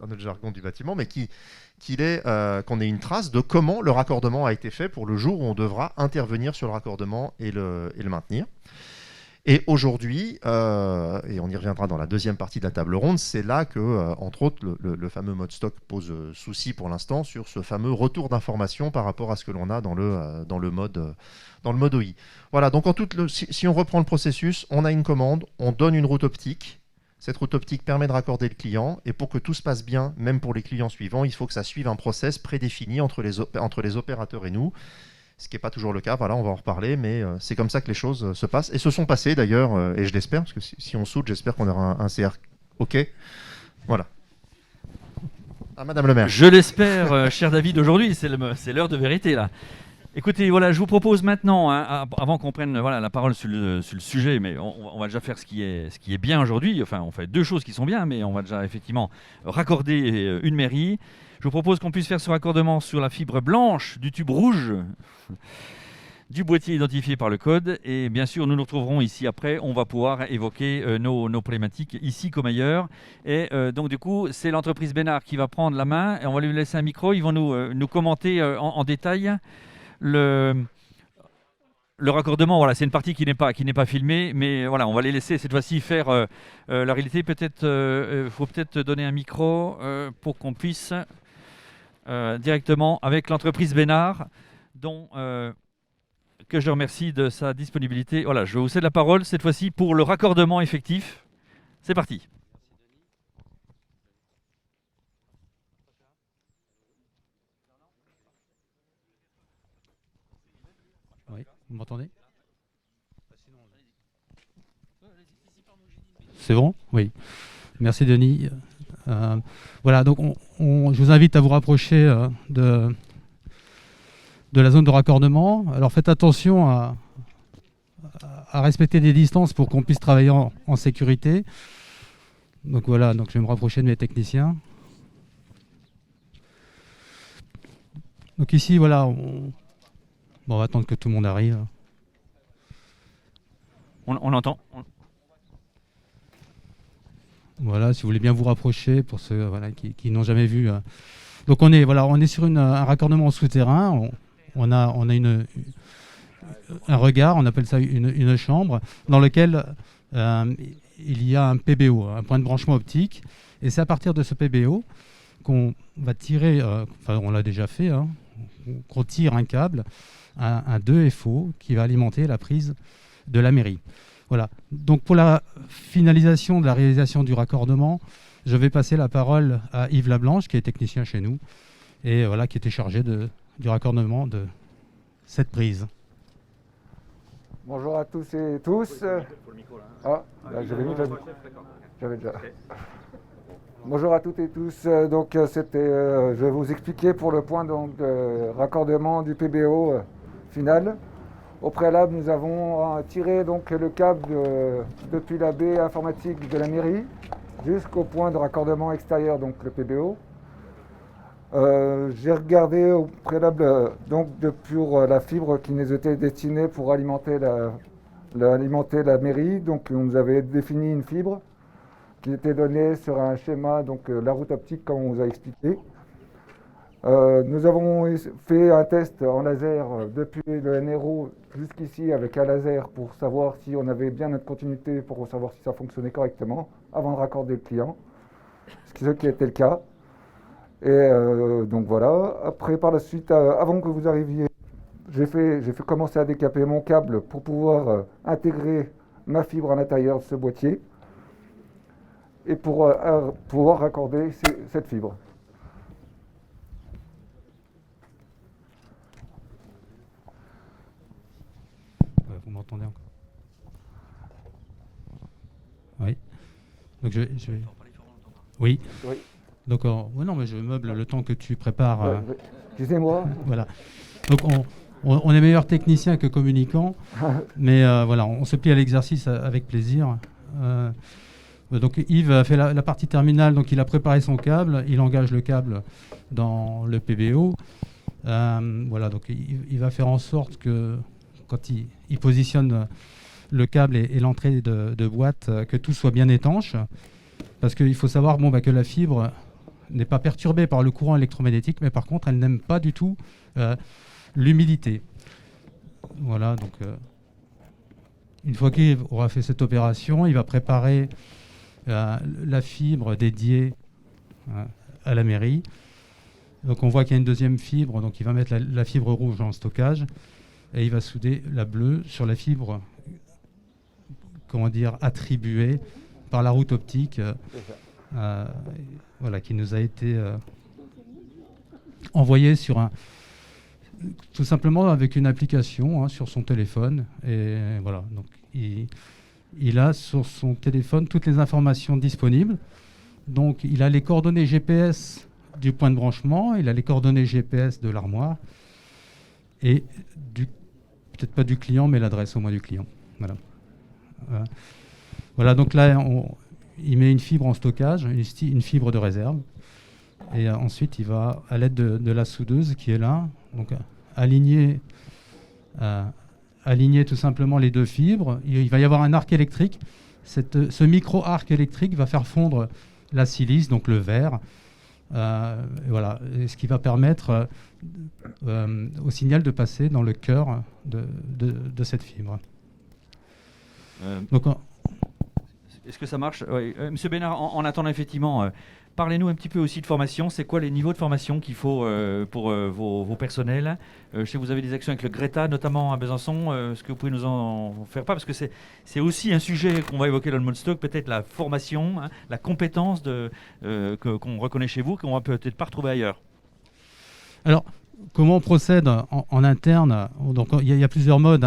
notre jargon du bâtiment, mais qu'on ait une trace de comment le raccordement a été fait pour le jour où on devra intervenir sur le raccordement et le maintenir. Et aujourd'hui, et on y reviendra dans la deuxième partie de la table ronde, c'est là que, entre autres, le fameux mode stock pose souci pour l'instant sur ce fameux retour d'information par rapport à ce que l'on a dans le mode OI. Voilà, donc si on reprend le processus, on a une commande, on donne une route optique. Cette route optique permet de raccorder le client, et pour que tout se passe bien, même pour les clients suivants, il faut que ça suive un process prédéfini entre les opérateurs et nous. Ce qui n'est pas toujours le cas, voilà, on va en reparler, mais c'est comme ça que les choses se passent. Et se sont passées d'ailleurs, et je l'espère, parce que si on saute, j'espère qu'on aura un CR OK. Voilà. Ah, Madame le maire. Je l'espère, cher David, aujourd'hui, c'est l'heure de vérité là. Écoutez, voilà, je vous propose maintenant, avant qu'on prenne la parole sur le sujet, mais on va déjà faire ce qui est bien aujourd'hui. Enfin, on fait deux choses qui sont bien, mais on va déjà effectivement raccorder une mairie. Je vous propose qu'on puisse faire ce raccordement sur la fibre blanche du tube rouge du boîtier identifié par le code. Et bien sûr, nous nous retrouverons ici après. On va pouvoir évoquer nos problématiques ici comme ailleurs. Et donc, du coup, c'est l'entreprise Bénard qui va prendre la main et on va lui laisser un micro. Ils vont nous commenter en détail le raccordement. Voilà, c'est une partie qui n'est pas filmée, mais voilà, on va les laisser cette fois-ci faire la réalité. Peut-être, faut peut-être donner un micro pour qu'on puisse directement avec l'entreprise Bénard, dont que je remercie de sa disponibilité. Voilà, je vous cède la parole cette fois-ci pour le raccordement effectif. C'est parti. Oui, vous m'entendez? C'est bon? Oui. Merci Denis. Voilà, donc je vous invite à vous rapprocher de la zone de raccordement. Alors faites attention à respecter des distances pour qu'on puisse travailler en sécurité. Donc voilà, donc je vais me rapprocher de mes techniciens. Donc ici, voilà, on va attendre que tout le monde arrive. On entend. Voilà, si vous voulez bien vous rapprocher pour ceux qui n'ont jamais vu. Donc on est sur un raccordement souterrain. On a un regard, on appelle ça une chambre, dans lequel il y a un PBO, un point de branchement optique. Et c'est à partir de ce PBO qu'on va tirer, on l'a déjà fait, qu'on tire un câble, un 2 FO, qui va alimenter la prise de la mairie. Voilà. Donc pour la finalisation de la réalisation du raccordement, je vais passer la parole à Yves Lablanche, qui est technicien chez nous, et voilà, qui était chargé du raccordement de cette prise. Bonjour à tous et tous. J'avais déjà. Bonjour à toutes et tous. Donc je vais vous expliquer pour le point de raccordement du PBO final. Au préalable, nous avons tiré donc le câble depuis la baie informatique de la mairie jusqu'au point de raccordement extérieur, donc le PBO. J'ai regardé au préalable pour la fibre qui nous était destinée pour alimenter la mairie. Donc on nous avait défini une fibre qui était donnée sur un schéma, donc la route optique comme on vous a expliqué. Nous avons fait un test en laser depuis le NRO jusqu'ici avec un laser pour savoir si on avait bien notre continuité, pour savoir si ça fonctionnait correctement avant de raccorder le client, ce qui était le cas. Et donc voilà, après par la suite, avant que vous arriviez, j'ai fait commencer à décaper mon câble pour pouvoir intégrer ma fibre à l'intérieur de ce boîtier et pour pouvoir raccorder cette fibre. vous m'entendez encore? Oui. Donc je vais... Oui. Oui. Donc ouais, non, mais je meuble le temps que tu prépares. Ouais. Excusez-moi. Voilà. Donc on est meilleur technicien que communicant, mais voilà, on se plie à l'exercice avec plaisir. Donc Yves a fait la partie terminale, donc il a préparé son câble, il engage le câble dans le PBO. Voilà, donc il va faire en sorte que quand il positionne le câble et l'entrée de boîte, que tout soit bien étanche, parce qu'il faut savoir que la fibre n'est pas perturbée par le courant électromagnétique, mais par contre elle n'aime pas du tout l'humidité. Voilà, donc une fois qu'il aura fait cette opération, il va préparer la fibre dédiée à la mairie. Donc on voit qu'il y a une deuxième fibre, donc il va mettre la fibre rouge en stockage et il va souder la bleue sur la fibre, attribuée par la route optique, voilà, qui nous a été envoyée tout simplement avec une application sur son téléphone. Et voilà, donc il a sur son téléphone toutes les informations disponibles. Donc il a les coordonnées GPS du point de branchement, il a les coordonnées GPS de l'armoire et peut-être pas du client, mais l'adresse au moins du client. Voilà. Voilà, donc là il met une fibre en stockage, une fibre de réserve, et ensuite il va, à l'aide de la soudeuse qui est là, donc aligner tout simplement les deux fibres. Il va y avoir un arc électrique. Ce micro-arc électrique va faire fondre la silice, donc le verre. Voilà, ce qui va permettre au signal de passer dans le cœur de cette fibre. Donc, est-ce que ça marche? Oui. Monsieur Bénard, en attendant effectivement, parlez-nous un petit peu aussi de formation. C'est quoi les niveaux de formation qu'il faut pour vos personnels? Je sais que vous avez des actions avec le Greta, notamment à Besançon. Est-ce que vous pouvez nous en faire part? Parce que c'est aussi un sujet qu'on va évoquer dans le Modestock, peut-être la formation, la compétence qu'on reconnaît chez vous, qu'on va peut-être pas retrouver ailleurs. Alors, comment on procède en interne? Donc, il y a plusieurs modes.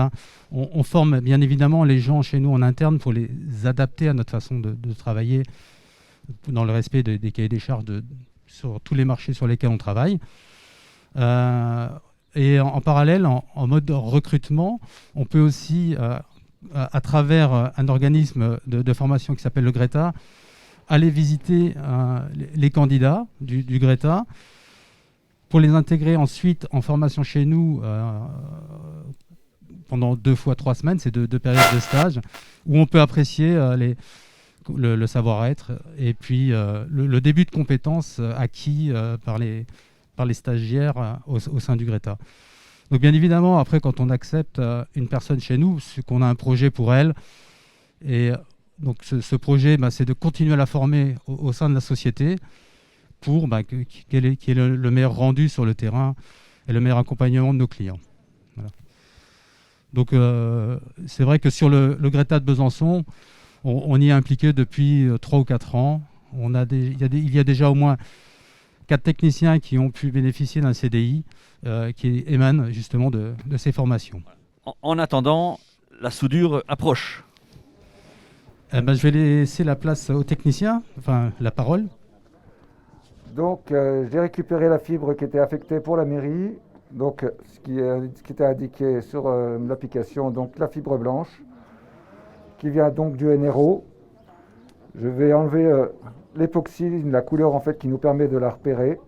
On forme bien évidemment les gens chez nous en interne pour les adapter à notre façon de travailler, dans le respect des cahiers des charges sur tous les marchés sur lesquels on travaille. Et en parallèle, en mode recrutement, on peut aussi, à travers un organisme de formation qui s'appelle le Greta, aller visiter les candidats du Greta pour les intégrer ensuite en formation chez nous pendant 2 fois 3 semaines, c'est deux périodes de stage, où on peut apprécier le savoir-être et puis le début de compétences acquis par les stagiaires au sein du Greta. Donc bien évidemment, après, quand on accepte une personne chez nous, c'est qu'on a un projet pour elle. Et donc ce projet, c'est de continuer à la former au sein de la société pour qu'elle ait le meilleur rendu sur le terrain et le meilleur accompagnement de nos clients. Voilà. Donc c'est vrai que sur le Greta de Besançon, on y est impliqué depuis 3 ou 4 ans. Il y a déjà au moins 4 techniciens qui ont pu bénéficier d'un CDI qui émane justement de ces formations. En attendant, la soudure approche. Je vais laisser la place aux techniciens, enfin la parole. Donc j'ai récupéré la fibre qui était affectée pour la mairie, donc ce qui était indiqué sur l'application, donc la fibre blanche, qui vient donc du NRO. Je vais enlever l'époxy, la couleur en fait qui nous permet de la repérer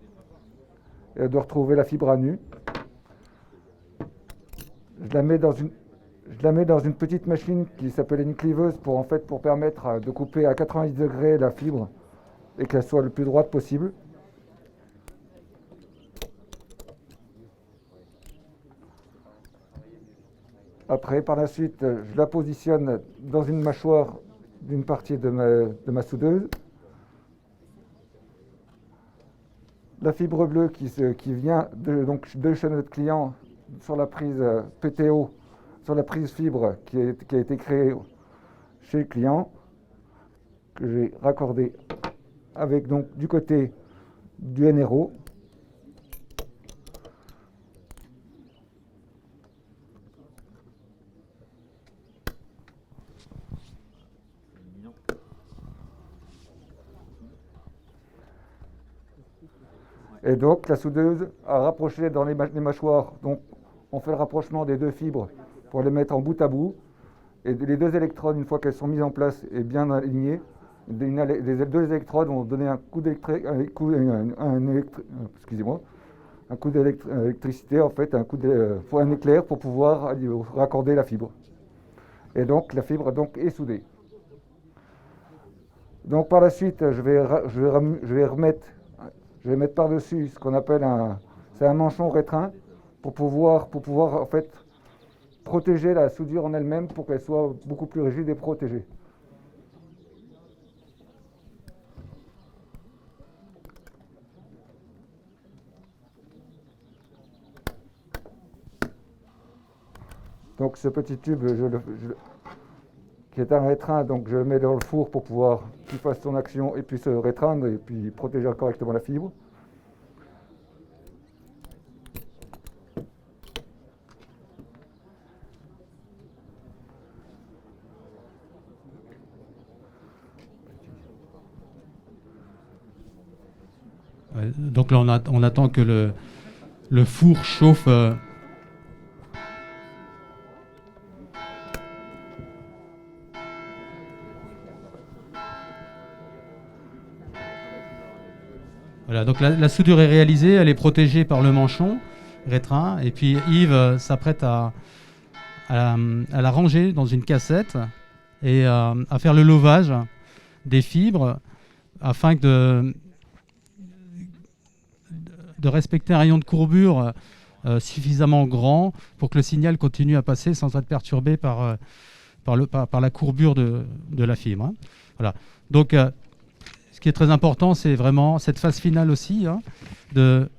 et de retrouver la fibre à nu. Je la mets dans une petite machine qui s'appelle une cliveuse pour permettre de couper à 90 degrés la fibre et qu'elle soit le plus droite possible. Après, par la suite, je la positionne dans une mâchoire d'une partie de ma soudeuse. La fibre bleue qui vient de chez notre client sur la prise PTO, sur la prise fibre qui a été créée chez le client, que j'ai raccordé avec donc du côté du NRO. Et donc la soudeuse a rapproché dans les mâchoires. Donc on fait le rapprochement des deux fibres pour les mettre en bout à bout. Et les deux électrodes, une fois qu'elles sont mises en place et bien alignées, les deux électrodes vont donner un coup d'électricité, en fait, un éclair pour pouvoir raccorder la fibre. Et donc la fibre est soudée. Donc par la suite, je vais mettre par-dessus ce qu'on appelle un manchon rétreint pour pouvoir en fait protéger la soudure en elle-même pour qu'elle soit beaucoup plus rigide et protégée. Donc ce petit tube qui est un rétreint, donc je le mets dans le four pour pouvoir qu'il fasse son action et puis se rétreindre et puis protéger correctement la fibre. Ouais, donc là, on attend que le four chauffe. Voilà, donc la soudure est réalisée, elle est protégée par le manchon rétreint, et puis Yves s'apprête à la ranger dans une cassette et à faire le lovage des fibres afin de respecter un rayon de courbure suffisamment grand pour que le signal continue à passer sans être perturbé par la courbure de la fibre. Hein. Voilà. Donc, ce qui est très important, c'est vraiment cette phase finale aussi, hein, de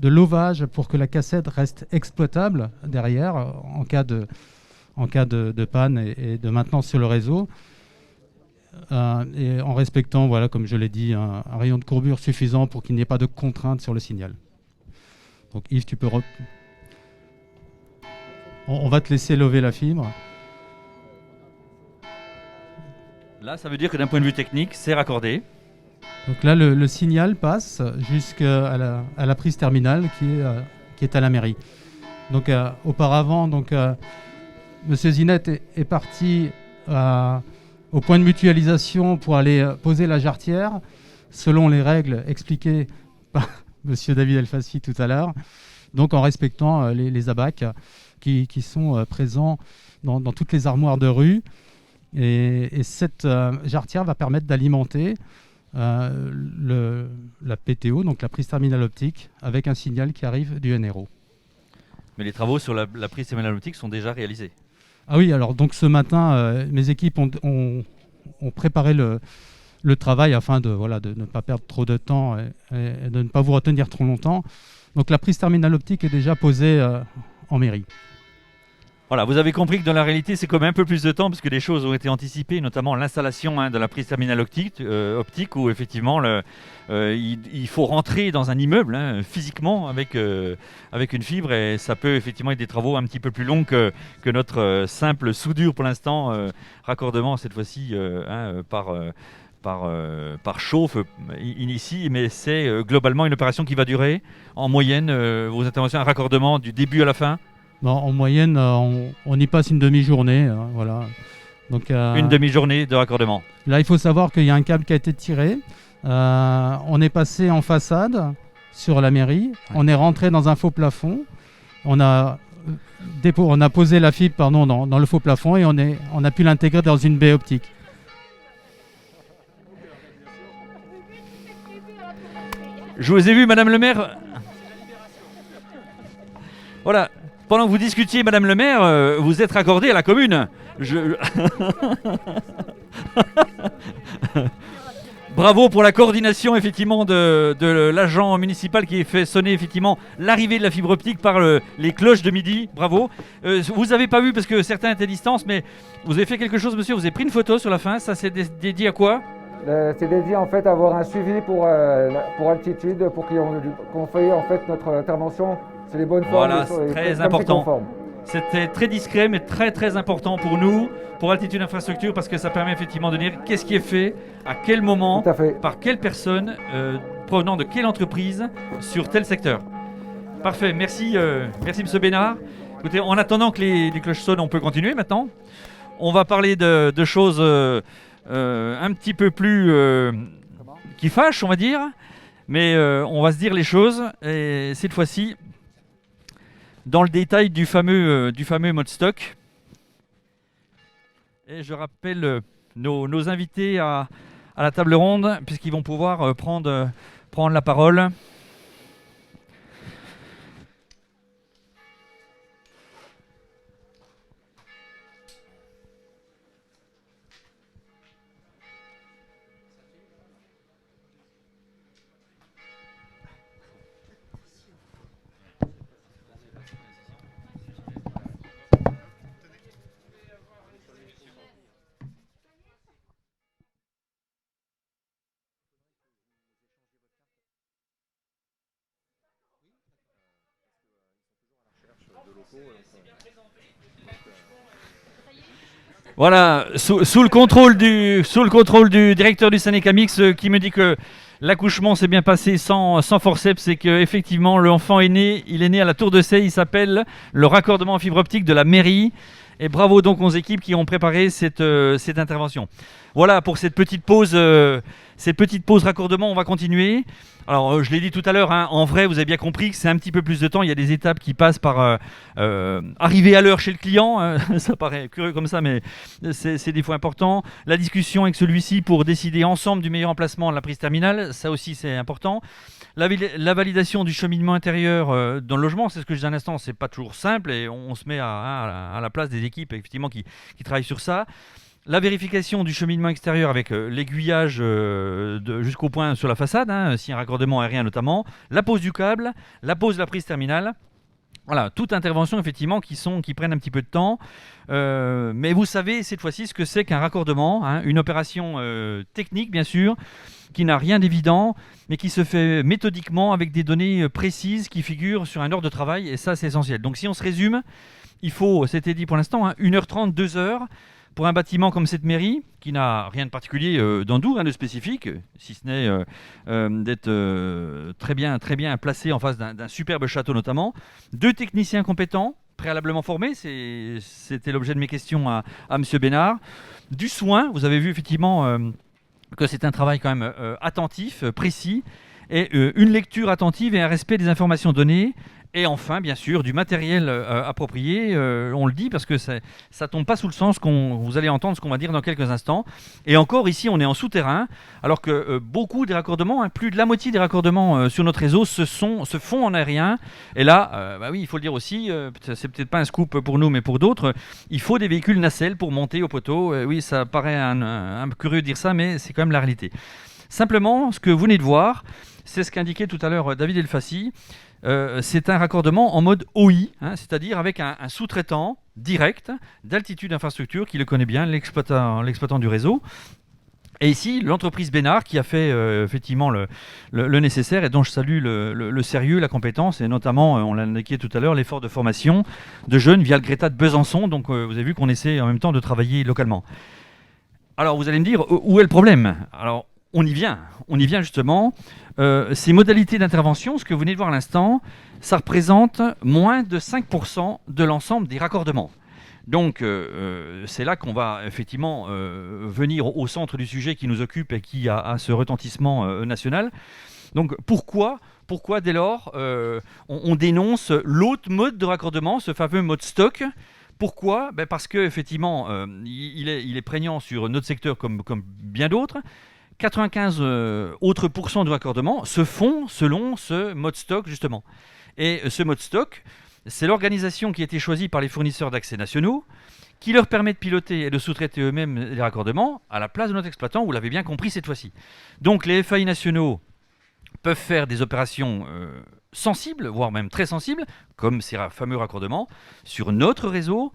lovage pour que la cassette reste exploitable derrière en cas de panne et de maintenance sur le réseau. Et en respectant, voilà, comme je l'ai dit, un rayon de courbure suffisant pour qu'il n'y ait pas de contrainte sur le signal. Donc Yves, tu peux... On va te laisser lever la fibre. Là, ça veut dire que d'un point de vue technique, c'est raccordé. Donc là, le signal passe jusqu'à la prise terminale qui est à la mairie. Donc auparavant, Monsieur Zinette est parti au point de mutualisation pour aller poser la jarretière, selon les règles expliquées par Monsieur David Elfassi tout à l'heure, donc en respectant les abacs qui sont présents dans toutes les armoires de rue. Et cette jarretière va permettre d'alimenter la PTO, donc la prise terminale optique, avec un signal qui arrive du NRO. Mais les travaux sur la prise terminale optique sont déjà réalisés. Ah oui, alors donc ce matin, mes équipes ont préparé le travail afin de ne pas perdre trop de temps et de ne pas vous retenir trop longtemps. Donc la prise terminale optique est déjà posée en mairie. Voilà, vous avez compris que dans la réalité, c'est quand même un peu plus de temps parce que des choses ont été anticipées, notamment l'installation de la prise terminale optique où effectivement il faut rentrer dans un immeuble physiquement avec une fibre et ça peut effectivement être des travaux un petit peu plus longs que notre simple soudure pour l'instant, raccordement cette fois-ci par chauffe ici, mais c'est globalement une opération qui va durer en moyenne vos interventions, un raccordement du début à la fin. Non, en moyenne, on y passe une demi-journée. Voilà. Donc, une demi-journée de raccordement. Là, il faut savoir qu'il y a un câble qui a été tiré. On est passé en façade sur la mairie. Ouais. On est rentré dans un faux plafond. On a posé la fibre dans le faux plafond et on a pu l'intégrer dans une baie optique. Je vous ai vu, Madame le maire. Voilà. Pendant que vous discutiez, Madame le maire, vous êtes raccordé à la commune. Bravo pour la coordination effectivement de l'agent municipal qui fait sonner effectivement l'arrivée de la fibre optique par les cloches de midi. Bravo. Vous n'avez pas vu parce que certains étaient à distance, mais vous avez fait quelque chose, monsieur. Vous avez pris une photo sur la fin. Ça, c'est dédié à quoi ? C'est dédié en fait à avoir un suivi pour altitude, pour qu'on fasse en fait notre intervention. C'est les bonnes formes. Voilà, c'est très important. C'était très discret, mais très très important pour nous, pour Altitude Infrastructure, parce que ça permet effectivement de dire qu'est-ce qui est fait, à quel moment, par quelle personne, provenant de quelle entreprise sur tel secteur. Parfait, merci Monsieur Bénard. Écoutez, en attendant que les cloches sonnent, on peut continuer maintenant. On va parler de choses un petit peu plus qui fâchent, on va dire. Mais on va se dire les choses, et cette fois-ci, dans le détail du fameux mode stock. Et je rappelle nos invités à la table ronde, puisqu'ils vont pouvoir prendre la parole. Voilà, sous le contrôle du directeur du Sénécamix qui me dit que l'accouchement s'est bien passé sans forceps, et qu'effectivement l'enfant est né, il est né à la Tour de Sey, il s'appelle le raccordement en fibre optique de la mairie. Et bravo donc aux équipes qui ont préparé cette intervention. Voilà pour cette petite pause raccordement, on va continuer. Alors je l'ai dit tout à l'heure, en vrai vous avez bien compris que c'est un petit peu plus de temps, il y a des étapes qui passent par arriver à l'heure chez le client, ça paraît curieux comme ça mais c'est des fois important. La discussion avec celui-ci pour décider ensemble du meilleur emplacement de la prise terminale, ça aussi c'est important. La validation du cheminement intérieur dans le logement, c'est ce que je disais un instant, c'est pas toujours simple et on se met à la place des équipes effectivement qui travaillent sur ça. La vérification du cheminement extérieur avec l'aiguillage jusqu'au point sur la façade, si un raccordement aérien notamment, la pose du câble, la pose de la prise terminale. Voilà, toute intervention effectivement qui prennent un petit peu de temps. Mais vous savez cette fois-ci ce que c'est qu'un raccordement, une opération technique bien sûr, qui n'a rien d'évident, mais qui se fait méthodiquement avec des données précises qui figurent sur un ordre de travail, et ça c'est essentiel. Donc si on se résume, il faut, c'était dit pour l'instant, 1h30, 2h, pour un bâtiment comme cette mairie, qui n'a rien de particulier rien de spécifique, si ce n'est d'être très bien placé en face d'un superbe château notamment, 2 techniciens compétents, préalablement formés, c'était l'objet de mes questions à M. Bénard, du soin, vous avez vu effectivement que c'est un travail quand même attentif, précis, et une lecture attentive et un respect des informations données. Et enfin, bien sûr, du matériel approprié, on le dit parce que ça ne tombe pas sous le sens vous allez entendre ce qu'on va dire dans quelques instants. Et encore, ici, on est en souterrain, alors que beaucoup des raccordements, plus de la moitié des raccordements sur notre réseau se font en aérien. Et là, oui, il faut le dire aussi, c'est peut-être pas un scoop pour nous, mais pour d'autres, il faut des véhicules nacelles pour monter au poteau. Oui, ça paraît un peu curieux de dire ça, mais c'est quand même la réalité. Simplement, ce que vous venez de voir, c'est ce qu'indiquait tout à l'heure David Elfassi. C'est un raccordement en mode OI, c'est-à-dire avec un sous-traitant direct d'altitude infrastructure qui le connaît bien, l'exploitant du réseau. Et ici, l'entreprise Bénard qui a fait effectivement le nécessaire et dont je salue le sérieux, la compétence et notamment, on l'a indiqué tout à l'heure, l'effort de formation de jeunes via le Greta de Besançon. Donc vous avez vu qu'on essaie en même temps de travailler localement. Alors vous allez me dire, où est le problème ? Alors on y vient justement. Ces modalités d'intervention, ce que vous venez de voir à l'instant, ça représente moins de 5% de l'ensemble des raccordements. Donc c'est là qu'on va effectivement venir au centre du sujet qui nous occupe et qui a ce retentissement national. Donc pourquoi dès lors on dénonce l'autre mode de raccordement, ce fameux mode stock ? Pourquoi ? Parce qu'effectivement il est prégnant sur notre secteur comme bien d'autres. 95 autres % de raccordement se font selon ce mode stock justement. Et ce mode stock, c'est l'organisation qui a été choisie par les fournisseurs d'accès nationaux qui leur permet de piloter et de sous-traiter eux-mêmes les raccordements à la place de notre exploitant, vous l'avez bien compris cette fois-ci. Donc les FAI nationaux peuvent faire des opérations sensibles, voire même très sensibles, comme ces fameux raccordements, sur notre réseau.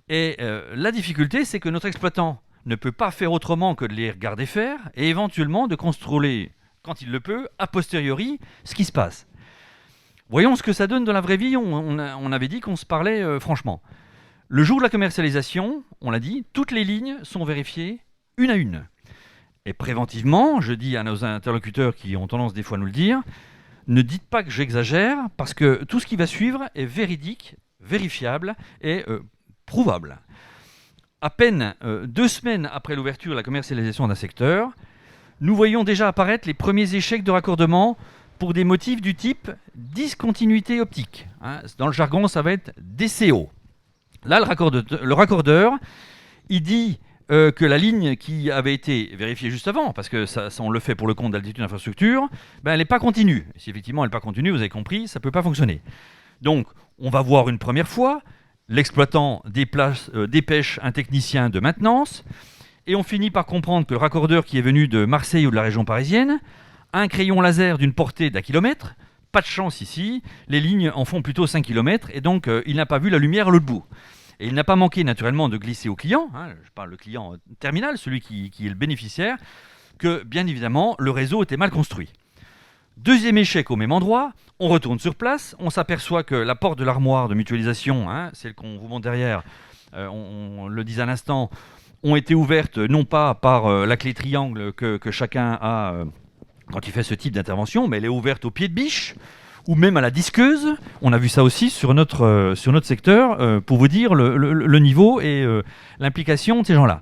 Et la difficulté, c'est que notre exploitant ne peut pas faire autrement que de les regarder faire et éventuellement de contrôler, quand il le peut, a posteriori, ce qui se passe. Voyons ce que ça donne dans la vraie vie. On avait dit qu'on se parlait franchement. Le jour de la commercialisation, on l'a dit, toutes les lignes sont vérifiées une à une. Et préventivement, je dis à nos interlocuteurs qui ont tendance des fois à nous le dire, ne dites pas que j'exagère, parce que tout ce qui va suivre est véridique, vérifiable et prouvable. À peine 2 semaines après l'ouverture et la commercialisation d'un secteur, nous voyons déjà apparaître les premiers échecs de raccordement pour des motifs du type discontinuité optique. Dans le jargon, ça va être DCO. Là, le raccordeur, il dit que la ligne qui avait été vérifiée juste avant, parce que ça on le fait pour le compte d'Altitude Infrastructure, elle n'est pas continue. Si effectivement elle n'est pas continue, vous avez compris, ça ne peut pas fonctionner. Donc, on va voir une première fois, l'exploitant dépêche un technicien de maintenance, et on finit par comprendre que le raccordeur qui est venu de Marseille ou de la région parisienne a un crayon laser d'une portée d'1 kilomètre. Pas de chance ici, les lignes en font plutôt 5 km, et donc il n'a pas vu la lumière à l'autre bout. Et il n'a pas manqué naturellement de glisser au client, je parle le client terminal, celui qui est le bénéficiaire, que bien évidemment le réseau était mal construit. Deuxième échec au même endroit, on retourne sur place, on s'aperçoit que la porte de l'armoire de mutualisation, celle qu'on vous montre derrière, on le disait à l'instant, ont été ouvertes non pas par la clé triangle que chacun a quand il fait ce type d'intervention, mais elle est ouverte au pied de biche, ou même à la disqueuse. On a vu ça aussi sur notre secteur, pour vous dire le niveau et l'implication de ces gens-là.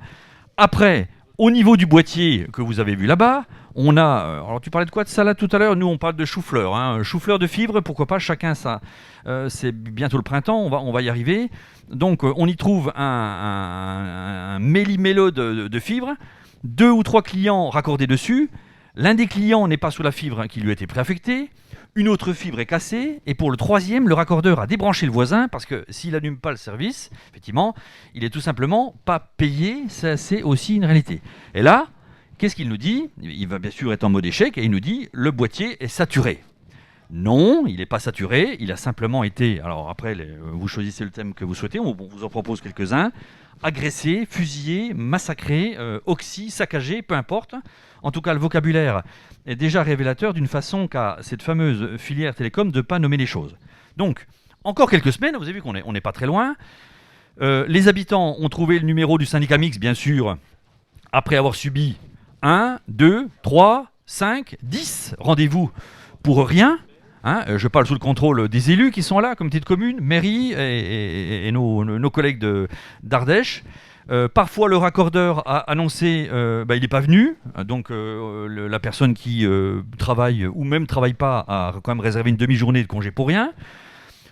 Après, au niveau du boîtier que vous avez vu là-bas, on a... alors tu parlais de quoi de salade tout à l'heure? Nous on parle de chou-fleur. Chou-fleur de fibres, pourquoi pas, chacun ça. C'est bientôt le printemps, on va y arriver. Donc on y trouve un méli-mélo de fibres, 2 ou 3 clients raccordés dessus. L'un des clients n'est pas sous la fibre qui lui a été préaffectée. Une autre fibre est cassée, et pour le troisième, le raccordeur a débranché le voisin, parce que s'il n'allume pas le service, effectivement, il est tout simplement pas payé, ça c'est aussi une réalité. Et là, qu'est-ce qu'il nous dit? Il va bien sûr être en mode échec, et il nous dit, le boîtier est saturé. Non, il n'est pas saturé, il a simplement été, alors après, vous choisissez le thème que vous souhaitez, on vous en propose quelques-uns, agressé, fusillé, massacré, oxy, saccagé, peu importe. En tout cas, le vocabulaire est déjà révélateur d'une façon qu'a cette fameuse filière télécom de ne pas nommer les choses. Donc, encore quelques semaines, vous avez vu qu'on n'est pas très loin. Les habitants ont trouvé le numéro du syndicat mixte, bien sûr, après avoir subi 1, 2, 3, 5, 10 rendez-vous pour rien. Je parle sous le contrôle des élus qui sont là, comité de commune, mairie et nos collègues d'Ardèche. Parfois, le raccordeur a annoncé il n'est pas venu, donc la personne qui travaille ou même travaille pas a quand même réservé une demi-journée de congé pour rien.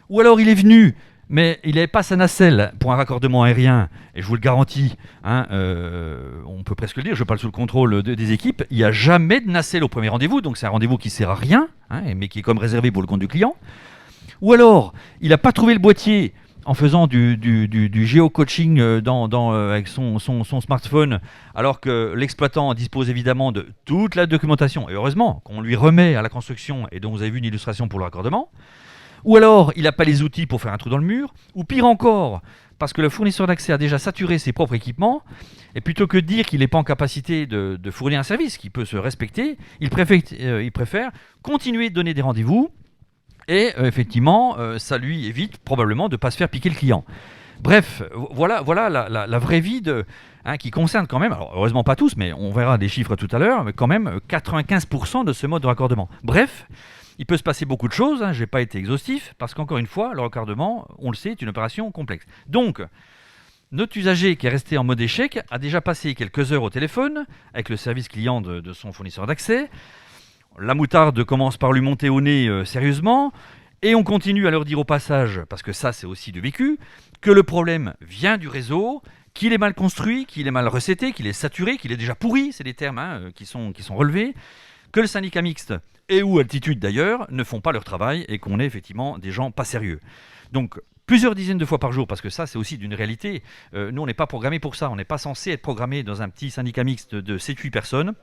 Ou alors il est venu, mais il n'avait pas sa nacelle pour un raccordement aérien, et je vous le garantis, on peut presque le dire, je parle sous le contrôle des équipes, il n'y a jamais de nacelle au premier rendez-vous, donc c'est un rendez-vous qui ne sert à rien, mais qui est comme réservé pour le compte du client. Ou alors, il n'a pas trouvé le boîtier en faisant du géo-coaching avec son smartphone, alors que l'exploitant dispose évidemment de toute la documentation, et heureusement qu'on lui remet à la construction, et dont vous avez vu une illustration pour le raccordement. Ou alors, il n'a pas les outils pour faire un trou dans le mur, ou pire encore, parce que le fournisseur d'accès a déjà saturé ses propres équipements, et plutôt que de dire qu'il n'est pas en capacité de fournir un service qui peut se respecter, il préfère continuer de donner des rendez-vous, et effectivement, ça lui évite probablement de ne pas se faire piquer le client. Bref, voilà la vraie vie qui concerne quand même, alors heureusement pas tous, mais on verra des chiffres tout à l'heure, mais quand même 95% de ce mode de raccordement. Bref, il peut se passer beaucoup de choses, je n'ai pas été exhaustif, parce qu'encore une fois, le raccordement, on le sait, est une opération complexe. Donc, notre usager qui est resté en mode échec a déjà passé quelques heures au téléphone avec le service client de son fournisseur d'accès. La moutarde commence par lui monter au nez sérieusement, et on continue à leur dire au passage, parce que ça c'est aussi du vécu, que le problème vient du réseau, qu'il est mal construit, qu'il est mal recetté, qu'il est saturé, qu'il est déjà pourri, c'est des termes qui sont relevés, que le syndicat mixte et ou Altitude d'ailleurs ne font pas leur travail et qu'on est effectivement des gens pas sérieux. Donc plusieurs dizaines de fois par jour, parce que ça c'est aussi d'une réalité, nous on n'est pas programmé pour ça, on n'est pas censé être programmé dans un petit syndicat mixte de 7-8 personnes,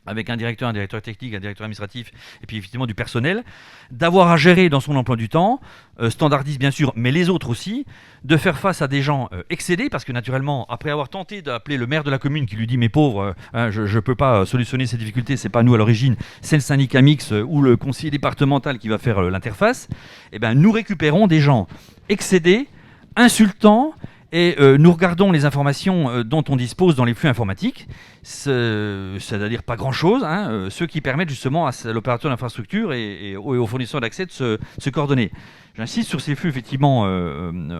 avec un directeur technique, un directeur administratif, et puis effectivement du personnel, d'avoir à gérer dans son emploi du temps, standardiste bien sûr, mais les autres aussi, de faire face à des gens excédés, parce que naturellement, après avoir tenté d'appeler le maire de la commune qui lui dit « mais pauvre, je ne peux pas solutionner ces difficultés, c'est pas nous à l'origine, c'est le syndicat mixte ou le conseiller départemental qui va faire l'interface », eh ben, nous récupérons des gens excédés, insultants, Et nous regardons les informations dont on dispose dans les flux informatiques, c'est-à-dire pas grand-chose, ceux qui permettent justement à l'opérateur d'infrastructure et aux fournisseurs d'accès de se coordonner. J'insiste sur ces flux effectivement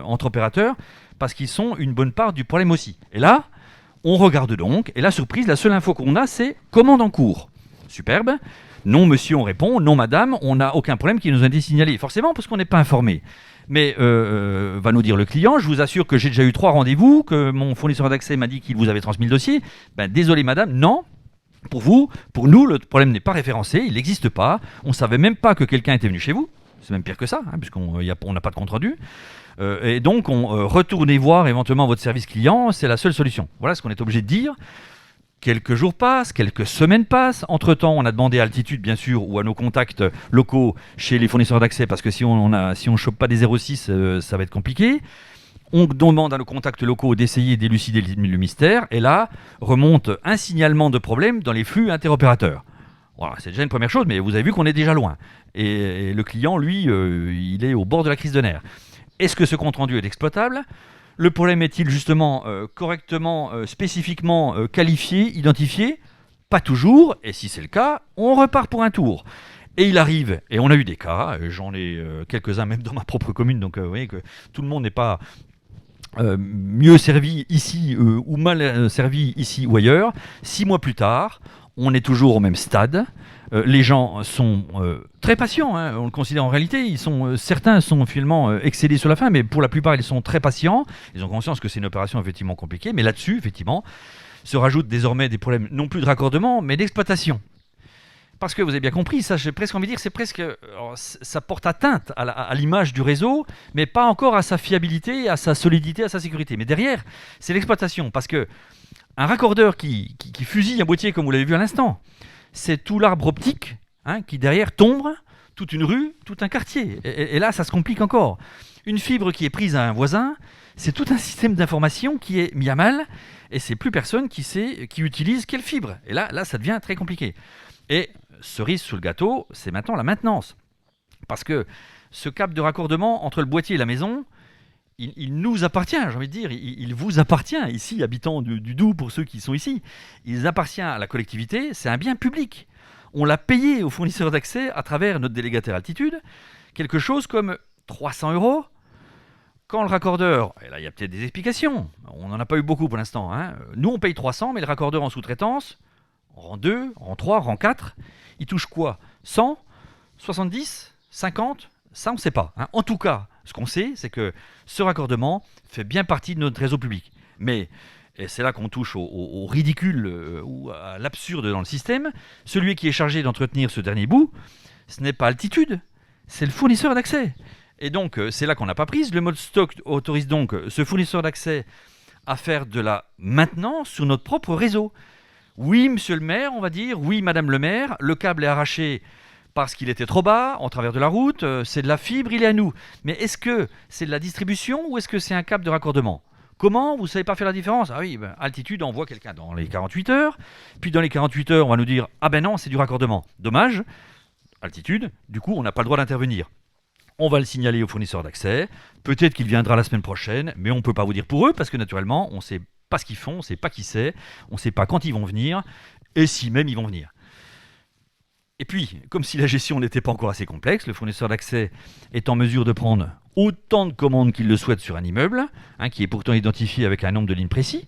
entre opérateurs parce qu'ils sont une bonne part du problème aussi. Et là, on regarde donc, et la surprise, la seule info qu'on a, c'est commande en cours. Superbe. Non monsieur, on répond, non madame, on n'a aucun problème qui nous a été signalé. Forcément parce qu'on n'est pas informé. Mais va nous dire le client, je vous assure que j'ai déjà eu 3 rendez-vous, que mon fournisseur d'accès m'a dit qu'il vous avait transmis le dossier. Désolé madame, non. Pour nous, le problème n'est pas référencé, il n'existe pas. On ne savait même pas que quelqu'un était venu chez vous. C'est même pire que ça, puisqu'on n'a pas de compte-rendu. Et donc, retournez voir éventuellement votre service client, c'est la seule solution. Voilà ce qu'on est obligé de dire. Quelques jours passent, quelques semaines passent. Entre-temps, on a demandé à Altitude, bien sûr, ou à nos contacts locaux chez les fournisseurs d'accès, parce que si on ne chope pas des 06, ça va être compliqué. On demande à nos contacts locaux d'essayer d'élucider le mystère. Et là, remonte un signalement de problème dans les flux interopérateurs. Voilà, c'est déjà une première chose, mais vous avez vu qu'on est déjà loin. Et le client, lui, il est au bord de la crise de nerfs. Est-ce que ce compte-rendu est exploitable ? Le problème est-il justement correctement, spécifiquement qualifié, identifié ? Pas toujours, et si c'est le cas, on repart pour un tour. Et il arrive, et on a eu des cas, j'en ai quelques-uns même dans ma propre commune, donc vous voyez que tout le monde n'est pas mieux servi ici ou mal servi ici ou ailleurs. 6 mois plus tard, on est toujours au même stade. Les gens sont très patients, on le considère en réalité. Certains sont finalement excédés sur la fin, mais pour la plupart, ils sont très patients. Ils ont conscience que c'est une opération effectivement compliquée. Mais là-dessus, effectivement, se rajoutent désormais des problèmes non plus de raccordement, mais d'exploitation. Parce que vous avez bien compris, ça, j'ai presque envie de dire, ça porte atteinte à l'image du réseau, mais pas encore à sa fiabilité, à sa solidité, à sa sécurité. Mais derrière, c'est l'exploitation. Parce que un raccordeur qui fusille un boîtier, comme vous l'avez vu à l'instant, c'est tout l'arbre optique qui derrière tombe, toute une rue, tout un quartier. Et là, ça se complique encore. Une fibre qui est prise à un voisin, c'est tout un système d'information qui est mis à mal, et c'est plus personne qui sait qui utilise quelle fibre. Et là, ça devient très compliqué. Et cerise sous le gâteau, c'est maintenant la maintenance. Parce que ce câble de raccordement entre le boîtier et la maison, il nous appartient, j'ai envie de dire, il vous appartient, ici, habitants du Doubs, pour ceux qui sont ici. Il appartient à la collectivité, c'est un bien public. On l'a payé aux fournisseurs d'accès à travers notre délégataire Altitude, quelque chose comme 300 €. Quand le raccordeur, et là il y a peut-être des explications, on n'en a pas eu beaucoup pour l'instant, nous on paye 300, mais le raccordeur en sous-traitance, rang 2, rang 3, rang 4, il touche quoi ? 100 ? 70 ? 50 ? Ça on ne sait pas. En tout cas, ce qu'on sait, c'est que ce raccordement fait bien partie de notre réseau public. Mais, et c'est là qu'on touche au ridicule ou à l'absurde dans le système, celui qui est chargé d'entretenir ce dernier bout, ce n'est pas Altitude, c'est le fournisseur d'accès. Et donc, c'est là qu'on n'a pas prise. Le mode stock autorise donc ce fournisseur d'accès à faire de la maintenance sur notre propre réseau. Oui, monsieur le maire, on va dire, oui, madame le maire, le câble est arraché parce qu'il était trop bas, en travers de la route, c'est de la fibre, il est à nous. Mais est-ce que c'est de la distribution ou est-ce que c'est un câble de raccordement ? Comment ? Vous ne savez pas faire la différence ? Ah oui, Altitude envoie quelqu'un dans les 48 heures, puis dans les 48 heures, on va nous dire « Ah ben non, c'est du raccordement ». Dommage, Altitude, du coup, on n'a pas le droit d'intervenir. On va le signaler au fournisseur d'accès, peut-être qu'il viendra la semaine prochaine, mais on ne peut pas vous dire pour eux, parce que naturellement, on ne sait pas ce qu'ils font, on ne sait pas qui c'est, on ne sait pas quand ils vont venir, et si même ils vont venir. Et puis, comme si la gestion n'était pas encore assez complexe, le fournisseur d'accès est en mesure de prendre autant de commandes qu'il le souhaite sur un immeuble, qui est pourtant identifié avec un nombre de lignes précis.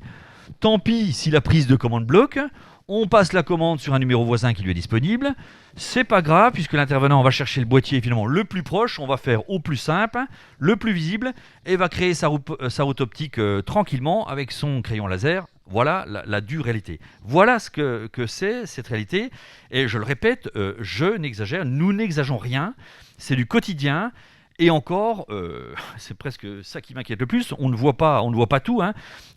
Tant pis si la prise de commande bloque, on passe la commande sur un numéro voisin qui lui est disponible. C'est pas grave, puisque l'intervenant va chercher le boîtier finalement le plus proche, on va faire au plus simple, le plus visible, et va créer sa route optique tranquillement avec son crayon laser. Voilà la dure réalité. Voilà ce que c'est cette réalité. Et je le répète, je n'exagère, nous n'exagérons rien. C'est du quotidien. Et encore, c'est presque ça qui m'inquiète le plus. On ne voit pas tout.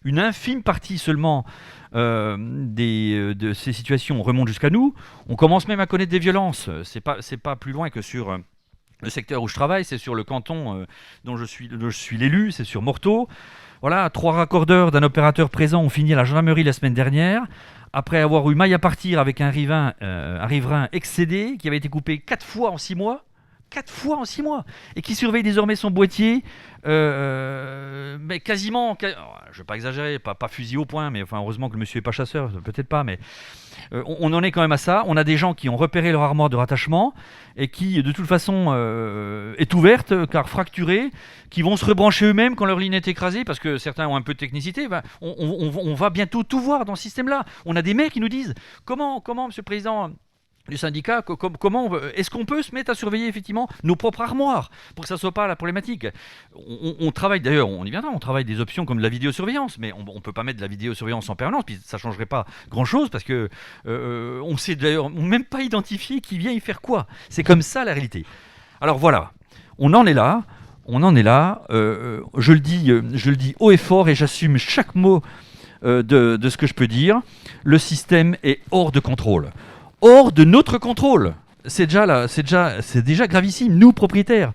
Une infime partie seulement de ces situations remonte jusqu'à nous. On commence même à connaître des violences. C'est pas plus loin que sur le secteur où je travaille. C'est sur le canton dont je suis l'élu. C'est sur Morteau. Voilà, 3 raccordeurs d'un opérateur présent ont fini à la gendarmerie la semaine dernière, après avoir eu maille à partir avec un riverain excédé, qui avait été coupé 4 fois en 6 mois, 4 fois en 6 mois, et qui surveille désormais son boîtier, mais quasiment, je ne vais pas exagérer, pas fusil au poing, mais enfin, heureusement que le monsieur n'est pas chasseur, peut-être pas, mais on en est quand même à ça. On a des gens qui ont repéré leur armoire de rattachement et qui, de toute façon, est ouverte, car fracturée, qui vont se rebrancher eux-mêmes quand leur ligne est écrasée, parce que certains ont un peu de technicité. On va bientôt tout voir dans ce système-là. On a des maires qui nous disent comment, monsieur le président du syndicat, comment est-ce qu'on peut se mettre à surveiller effectivement nos propres armoires pour que ça ne soit pas la problématique. On travaille d'ailleurs, on y viendra, on travaille des options comme de la vidéosurveillance, mais on ne peut pas mettre de la vidéosurveillance en permanence, puis ça ne changerait pas grand-chose parce que on sait d'ailleurs même pas identifier qui vient y faire quoi. C'est comme ça la réalité. Alors voilà, on en est là. Je le dis haut et fort et j'assume chaque mot de ce que je peux dire. Le système est hors de contrôle. Hors de notre contrôle. C'est déjà gravissime, nous propriétaires.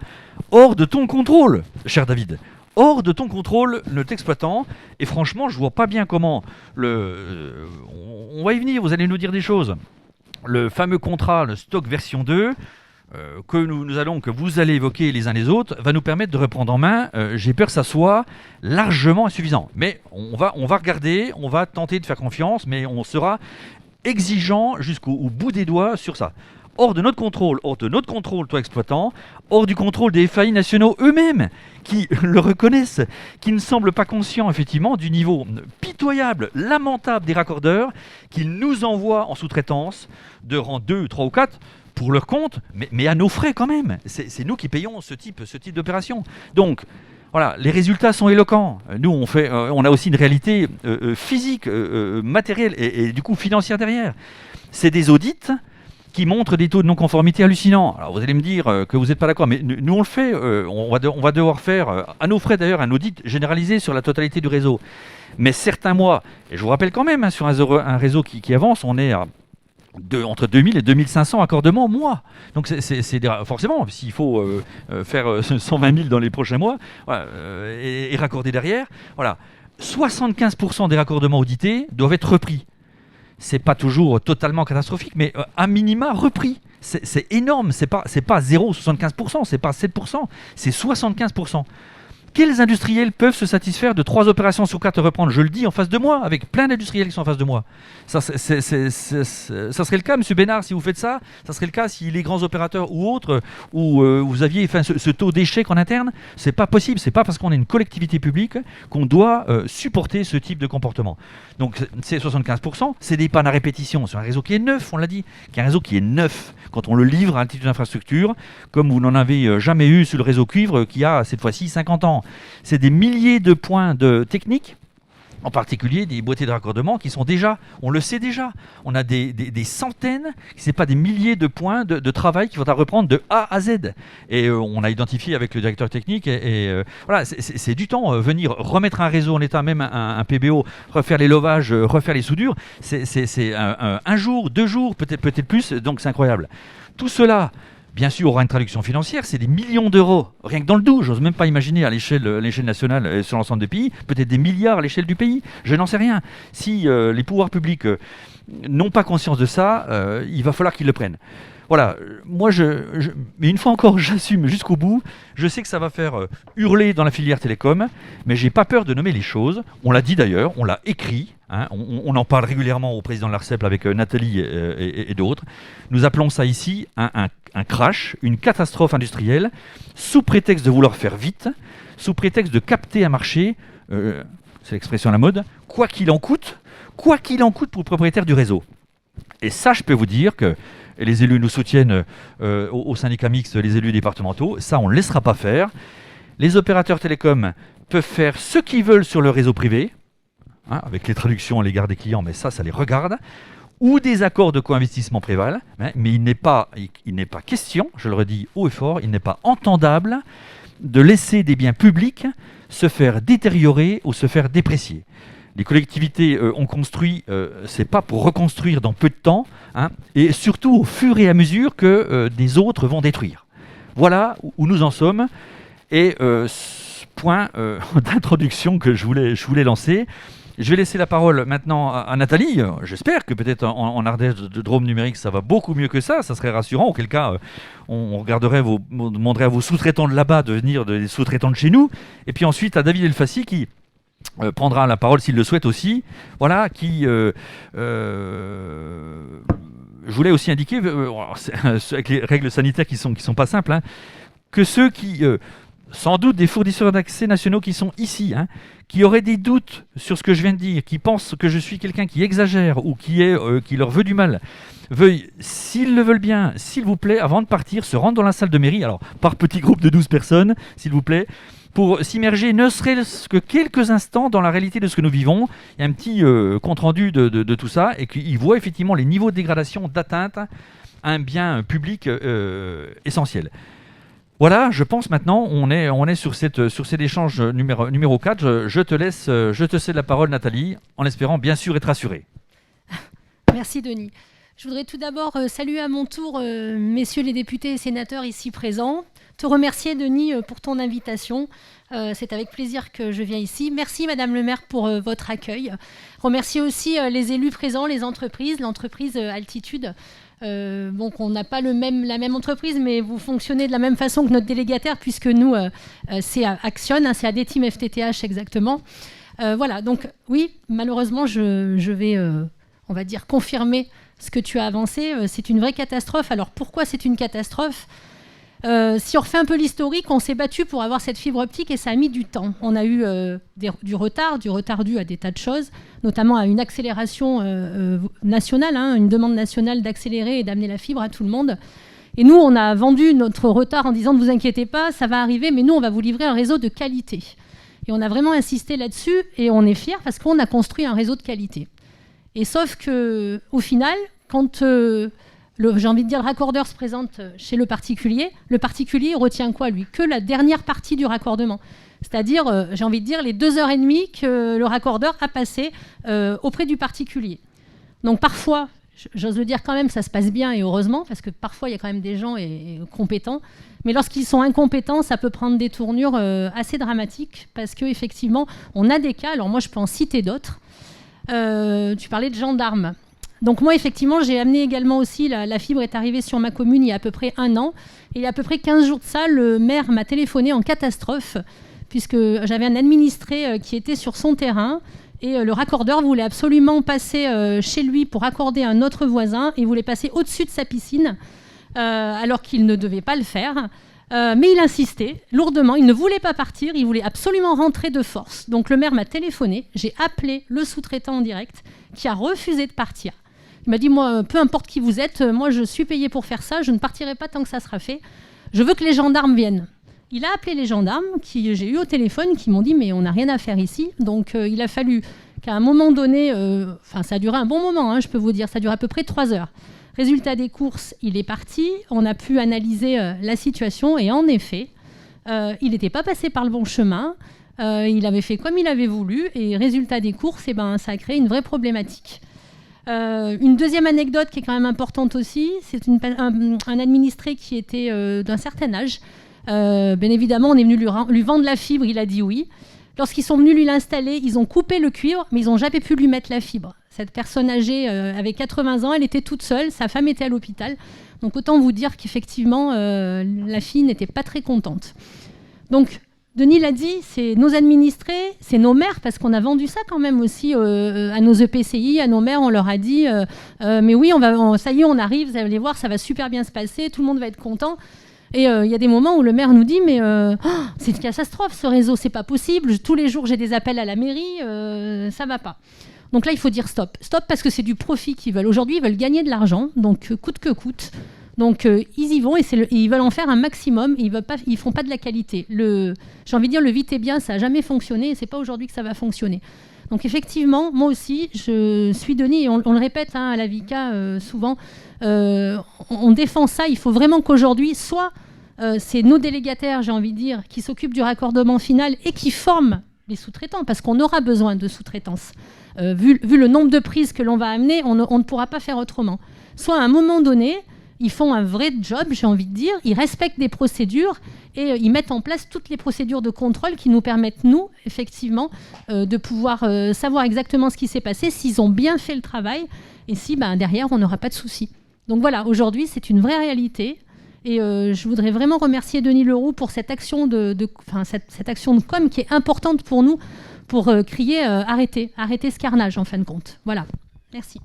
Hors de ton contrôle, cher David. Hors de ton contrôle, notre exploitant. Et franchement, je vois pas bien comment on va y venir, vous allez nous dire des choses. Le fameux contrat, le stock version 2, que vous allez évoquer les uns les autres, va nous permettre de reprendre en main. J'ai peur que ça soit largement insuffisant. Mais on va regarder, on va tenter de faire confiance, mais on sera exigeant jusqu'au bout des doigts sur ça. Hors de notre contrôle, toi exploitant, hors du contrôle des FAI nationaux eux-mêmes, qui le reconnaissent, qui ne semblent pas conscients effectivement du niveau pitoyable, lamentable des raccordeurs, qu'ils nous envoient en sous-traitance de rang 2, 3 ou 4, pour leur compte, mais à nos frais quand même. C'est nous qui payons ce type d'opération. Donc, voilà, les résultats sont éloquents. Nous, on a aussi une réalité physique, matérielle et du coup financière derrière. C'est des audits qui montrent des taux de non-conformité hallucinants. Alors vous allez me dire que vous n'êtes pas d'accord, mais nous on le fait. On va devoir faire, à nos frais d'ailleurs, un audit généralisé sur la totalité du réseau. Mais certains mois, et je vous rappelle quand même, sur un réseau qui avance, on est entre 2000 et 2500 raccordements au mois. Donc forcément, s'il faut faire 120 000 dans les prochains mois et raccorder derrière, voilà, 75% des raccordements audités doivent être repris. C'est pas toujours totalement catastrophique, mais à minima repris. C'est énorme, c'est pas 0,75%, c'est pas 7%, c'est 75%. Quels industriels peuvent se satisfaire de 3 opérations sur 4 à reprendre? Je le dis en face de moi, avec plein d'industriels qui sont en face de moi. Ça serait le cas, M. Bénard, si vous faites ça. Ça serait le cas si les grands opérateurs ou autres, où vous aviez ce taux d'échec en interne. C'est pas possible. C'est pas parce qu'on est une collectivité publique qu'on doit supporter ce type de comportement. Donc c'est 75%. C'est des pannes à répétition sur un réseau qui est neuf, on l'a dit, qui est un réseau qui est neuf. Quand on le livre à un titre d'infrastructure, comme vous n'en avez jamais eu sur le réseau cuivre qui a cette fois-ci 50 ans. C'est des milliers de points de technique, en particulier des boîtiers de raccordement qui sont déjà, on le sait déjà, on a des centaines, ce n'est pas des milliers de points de travail qu'il faudra reprendre de A à Z. Et on a identifié avec le directeur technique, voilà, c'est du temps. Venir remettre un réseau en état, même un PBO, refaire les lovages, refaire les soudures, c'est un jour, 2 jours, peut-être plus, donc c'est incroyable. Tout cela, bien sûr, aura une traduction financière, c'est des millions d'euros, rien que dans le Doubs, j'ose même pas imaginer à l'échelle nationale sur l'ensemble du pays, peut-être des milliards à l'échelle du pays, je n'en sais rien. Si les pouvoirs publics n'ont pas conscience de ça, il va falloir qu'ils le prennent. Voilà, moi, mais une fois encore, j'assume jusqu'au bout. Je sais que ça va faire hurler dans la filière télécom, mais j'ai pas peur de nommer les choses. On l'a dit d'ailleurs, on l'a écrit, hein, on en parle régulièrement au président de l'ARCEP avec Nathalie et d'autres. Nous appelons ça ici un crash, une catastrophe industrielle, sous prétexte de vouloir faire vite, sous prétexte de capter un marché, c'est l'expression à la mode, quoi qu'il en coûte pour le propriétaire du réseau. Et ça, je peux vous dire que et les élus nous soutiennent au syndicat mixte, les élus départementaux, ça on ne laissera pas faire. Les opérateurs télécoms peuvent faire ce qu'ils veulent sur le réseau privé, hein, avec les traductions à l'égard des clients, mais ça les regarde, ou des accords de co-investissement prévalent, hein, mais il n'est pas question, je le redis haut et fort, il n'est pas entendable de laisser des biens publics se faire détériorer ou se faire déprécier. Les collectivités ont construit, c'est pas pour reconstruire dans peu de temps, hein, et surtout au fur et à mesure que des autres vont détruire. Voilà où nous en sommes. Et ce point d'introduction que je voulais lancer, Je vais laisser la parole maintenant à Nathalie. J'espère que peut-être en Ardèche de Drôme numérique, ça va beaucoup mieux que ça. Ça serait rassurant. Auquel cas, on demanderait à vos sous-traitants de là-bas de venir, des sous-traitants de chez nous. Et puis ensuite à David Elfassi qui prendra la parole s'il le souhaite aussi. Voilà, je voulais aussi indiquer, avec les règles sanitaires qui sont pas simples, hein, que ceux qui, sans doute des fournisseurs d'accès nationaux qui sont ici, hein, qui auraient des doutes sur ce que je viens de dire, qui pensent que je suis quelqu'un qui exagère ou qui leur veut du mal, veuillent, s'ils le veulent bien, s'il vous plaît, avant de partir, se rendre dans la salle de mairie, alors par petit groupe de 12 personnes, s'il vous plaît, pour s'immerger ne serait-ce que quelques instants dans la réalité de ce que nous vivons. Il y a un petit compte-rendu de tout ça, et qu'ils voient effectivement les niveaux de dégradation, d'atteinte à un bien public essentiel. Voilà, je pense maintenant, on est sur cet échange numéro 4. Je te cède la parole, Nathalie, en espérant bien sûr être rassurée. Merci, Denis. Je voudrais tout d'abord saluer à mon tour messieurs les députés et sénateurs ici présents. Te remercier, Denis, pour ton invitation. C'est avec plaisir que je viens ici. Merci, Madame le maire, pour votre accueil. Remercier aussi les élus présents, les entreprises, l'entreprise Altitude. On n'a pas la même entreprise, mais vous fonctionnez de la même façon que notre délégataire, puisque nous, c'est Action, hein, c'est Adeteam FTTH exactement. Voilà, donc oui, malheureusement, je vais, on va dire, confirmer ce que tu as avancé. C'est une vraie catastrophe. Alors pourquoi c'est une catastrophe ? Si on refait un peu l'historique, on s'est battu pour avoir cette fibre optique et ça a mis du temps. On a eu du retard dû à des tas de choses, notamment à une accélération nationale, hein, une demande nationale d'accélérer et d'amener la fibre à tout le monde. Et nous, on a vendu notre retard en disant ne vous inquiétez pas, ça va arriver, mais nous, on va vous livrer un réseau de qualité. Et on a vraiment insisté là-dessus et on est fiers parce qu'on a construit un réseau de qualité. Et sauf qu'au final, quand j'ai envie de dire, le raccordeur se présente chez le particulier il retient quoi, lui ? Que la dernière partie du raccordement. C'est-à-dire, j'ai envie de dire, les 2h30 que le raccordeur a passé auprès du particulier. Donc parfois, j'ose le dire quand même, ça se passe bien et heureusement, parce que parfois, il y a quand même des gens compétents. Mais lorsqu'ils sont incompétents, ça peut prendre des tournures assez dramatiques, parce qu'effectivement, on a des cas, alors moi, je peux en citer d'autres. Tu parlais de gendarmes. Donc moi, effectivement, j'ai amené également aussi, la fibre est arrivée sur ma commune il y a à peu près 1 an. Et il y a à peu près 15 jours de ça, le maire m'a téléphoné en catastrophe, puisque j'avais un administré qui était sur son terrain. Et le raccordeur voulait absolument passer chez lui pour raccorder un autre voisin. Et voulait passer au-dessus de sa piscine, alors qu'il ne devait pas le faire. Mais il insistait lourdement, il ne voulait pas partir, il voulait absolument rentrer de force. Donc le maire m'a téléphoné, j'ai appelé le sous-traitant en direct, qui a refusé de partir. Il m'a dit, moi, peu importe qui vous êtes, moi je suis payé pour faire ça, je ne partirai pas tant que ça sera fait. Je veux que les gendarmes viennent. Il a appelé les gendarmes, j'ai eu au téléphone, qui m'ont dit, mais on n'a rien à faire ici. Donc il a fallu qu'à un moment donné, ça a duré un bon moment, hein, je peux vous dire, ça a duré à peu près 3 heures. Résultat des courses, il est parti, on a pu analyser la situation et en effet, il n'était pas passé par le bon chemin, il avait fait comme il avait voulu et résultat des courses, ça a créé une vraie problématique. Une deuxième anecdote qui est quand même importante aussi, c'est un administré qui était d'un certain âge. Bien évidemment, on est venu lui vendre la fibre, il a dit oui. Lorsqu'ils sont venus lui l'installer, ils ont coupé le cuivre, mais ils n'ont jamais pu lui mettre la fibre. Cette personne âgée avait 80 ans, elle était toute seule, sa femme était à l'hôpital. Donc autant vous dire qu'effectivement, la fille n'était pas très contente. Donc, Denis l'a dit, c'est nos administrés, c'est nos maires, parce qu'on a vendu ça quand même aussi à nos EPCI, à nos maires, on leur a dit mais oui, ça y est, on arrive, vous allez voir, ça va super bien se passer, tout le monde va être content. Et il y a des moments où le maire nous dit mais c'est une catastrophe ce réseau, c'est pas possible, tous les jours j'ai des appels à la mairie, ça va pas. Donc là il faut dire stop parce que c'est du profit qu'ils veulent. Aujourd'hui ils veulent gagner de l'argent, donc coûte que coûte. Donc ils y vont et ils veulent en faire un maximum, et ils font pas de la qualité. J'ai envie de dire le vite et bien ça a jamais fonctionné et c'est pas aujourd'hui que ça va fonctionner. Donc effectivement, moi aussi, je suis Denis, et on le répète à la VICA souvent, on défend ça, il faut vraiment qu'aujourd'hui, soit c'est nos délégataires, j'ai envie de dire, qui s'occupent du raccordement final et qui forment les sous-traitants, parce qu'on aura besoin de sous-traitance. Vu le nombre de prises que l'on va amener, on ne pourra pas faire autrement. Soit à un moment donné, ils font un vrai job, j'ai envie de dire. Ils respectent des procédures et ils mettent en place toutes les procédures de contrôle qui nous permettent, nous, effectivement, de pouvoir savoir exactement ce qui s'est passé, s'ils ont bien fait le travail et si derrière, on n'aura pas de soucis. Donc voilà, aujourd'hui, c'est une vraie réalité. Et je voudrais vraiment remercier Denis Leroux pour cette action cette action de com qui est importante pour nous, pour crier arrêtez ce carnage, en fin de compte. Voilà, merci.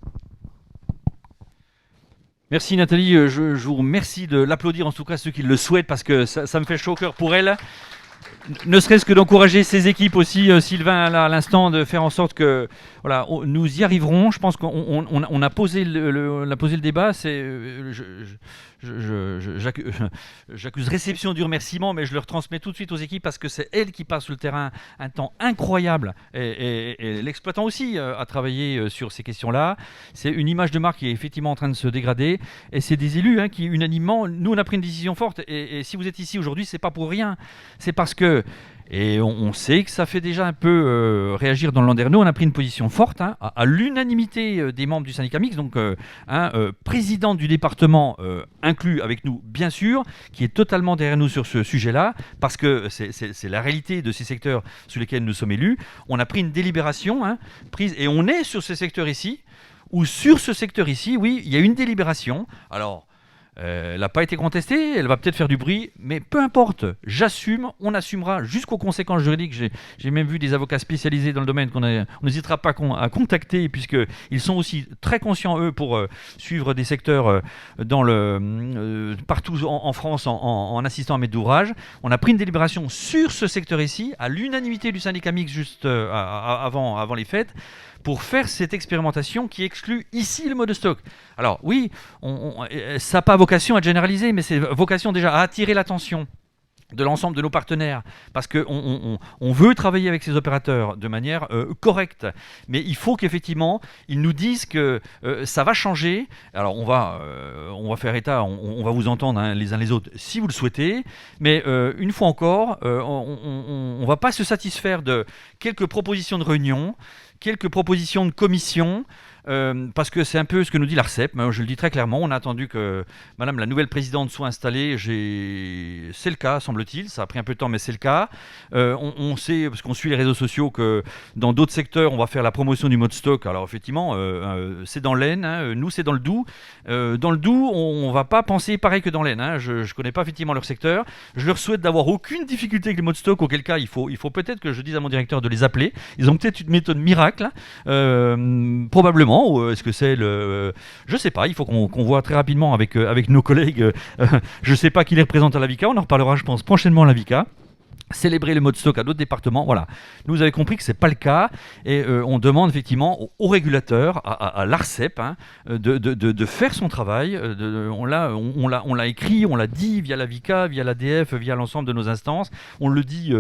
Merci Nathalie, je vous remercie de l'applaudir, en tout cas ceux qui le souhaitent, parce que ça me fait chaud au cœur pour elle. Ne serait-ce que d'encourager ses équipes aussi, Sylvain à l'instant, de faire en sorte que voilà, nous y arriverons. Je pense qu'on a posé le débat. J'accuse réception du remerciement, mais je le retransmets tout de suite aux équipes parce que c'est elles qui passent sur le terrain un temps incroyable et l'exploitant aussi a travaillé sur ces questions-là. C'est une image de marque qui est effectivement en train de se dégrader et c'est des élus qui unanimement, nous on a pris une décision forte et si vous êtes ici aujourd'hui, c'est pas pour rien, c'est parce que et on sait que ça fait déjà un peu réagir dans le Landerneau. On a pris une position forte à l'unanimité des membres du syndicat mixte, donc président du département inclus avec nous, bien sûr, qui est totalement derrière nous sur ce sujet-là, parce que c'est la réalité de ces secteurs sur lesquels nous sommes élus. On a pris une délibération prise, et on est sur ce secteur ici, ou sur ce secteur ici, oui, il y a une délibération. Alors, elle n'a pas été contestée, elle va peut-être faire du bruit, mais peu importe, j'assume, on assumera jusqu'aux conséquences juridiques. J'ai même vu des avocats spécialisés dans le domaine qu'on n'hésitera pas à contacter, puisqu'ils sont aussi très conscients, eux, pour suivre des secteurs partout en France en assistant à maître d'ouvrage. On a pris une délibération sur ce secteur ici, à l'unanimité du syndicat mixte juste avant les fêtes, pour faire cette expérimentation qui exclut ici le mode stock. Alors oui, ça n'a pas vocation à généraliser, mais c'est vocation déjà à attirer l'attention de l'ensemble de nos partenaires, parce qu'on veut travailler avec ces opérateurs de manière correcte, mais il faut qu'effectivement ils nous disent que ça va changer. Alors on va faire état, on va vous entendre les uns les autres si vous le souhaitez, mais une fois encore, on ne va pas se satisfaire de quelques propositions de réunion, quelques propositions de commission, parce que c'est un peu ce que nous dit l'ARCEP. Je le dis très clairement, on a attendu que Madame la nouvelle présidente soit installée. C'est le cas, semble-t-il. Ça a pris un peu de temps, mais c'est le cas. On sait, parce qu'on suit les réseaux sociaux, que dans d'autres secteurs, on va faire la promotion du mode stock. Alors effectivement, c'est dans l'Aisne, nous c'est dans le Doubs. Dans le Doubs, on ne va pas penser pareil que dans l'Aisne. Je ne connais pas effectivement leur secteur. Je leur souhaite d'avoir aucune difficulté avec le mode stock, auquel cas il faut peut-être que je dise à mon directeur de les appeler. Ils ont peut-être une méthode miracle, probablement. Ou est-ce que c'est le... Je sais pas, il faut qu'on voit très rapidement avec nos collègues. Je sais pas qui les représente à l'AVICA, on en reparlera je pense prochainement à l'AVICA. Célébrer le mode stock à d'autres départements, voilà. Nous, vous avez compris que ce n'est pas le cas et on demande effectivement au régulateur, à l'ARCEP, de faire son travail. On l'a écrit, on l'a dit via l'AVICA, via l'ADF, via l'ensemble de nos instances. On le dit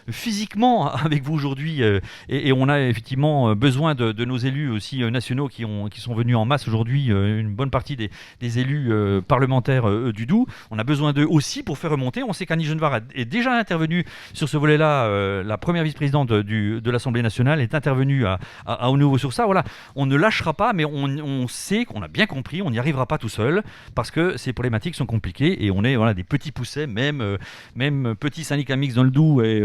physiquement avec vous aujourd'hui et on a effectivement besoin de nos élus aussi nationaux qui sont venus en masse aujourd'hui, une bonne partie des élus parlementaires du Doubs. On a besoin d'eux aussi pour faire remonter. On sait qu'Annie Genevard est déjà intervenue sur ce volet-là. La première vice-présidente de l'Assemblée nationale est intervenue à nouveau sur ça. Voilà, on ne lâchera pas, mais on sait qu'on a bien compris, on n'y arrivera pas tout seul, parce que ces problématiques sont compliquées et on est des petits poussets, même petits syndicats mixtes dans le Doubs et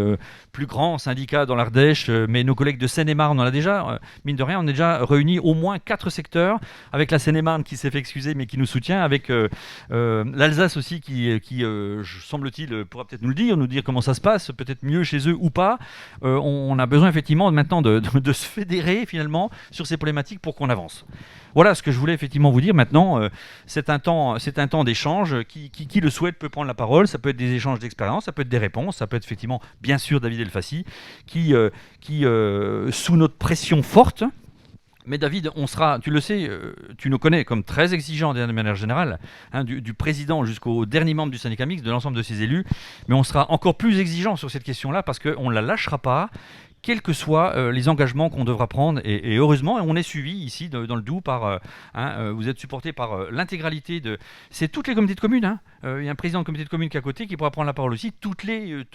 plus grands syndicats dans l'Ardèche, mais nos collègues de Seine-et-Marne, on a déjà, mine de rien, on est déjà réunis au moins 4 secteurs, avec la Seine-et-Marne qui s'est fait excuser mais qui nous soutient, avec l'Alsace aussi qui semble-t-il, pourra peut-être nous dire comment ça se passe, peut-être mieux chez eux ou pas. On a besoin effectivement maintenant de se fédérer finalement sur ces problématiques pour qu'on avance. Voilà ce que je voulais effectivement vous dire. Maintenant, c'est un temps d'échange. Qui le souhaite peut prendre la parole. Ça peut être des échanges d'expérience, ça peut être des réponses, ça peut être effectivement, bien sûr, David Elfassi, qui sous notre pression forte. Mais David, on sera, tu le sais, tu nous connais comme très exigeant de manière générale, du président jusqu'au dernier membre du syndicat mixte, de l'ensemble de ses élus, mais on sera encore plus exigeant sur cette question-là parce qu'on ne la lâchera pas, quels que soient les engagements qu'on devra prendre. Et heureusement, on est suivi ici dans le Doubs par, vous êtes supporté par l'intégralité de... C'est toutes les communautés de communes. Il y a un président de comité de communes qui est à côté qui pourra prendre la parole aussi. Toutes les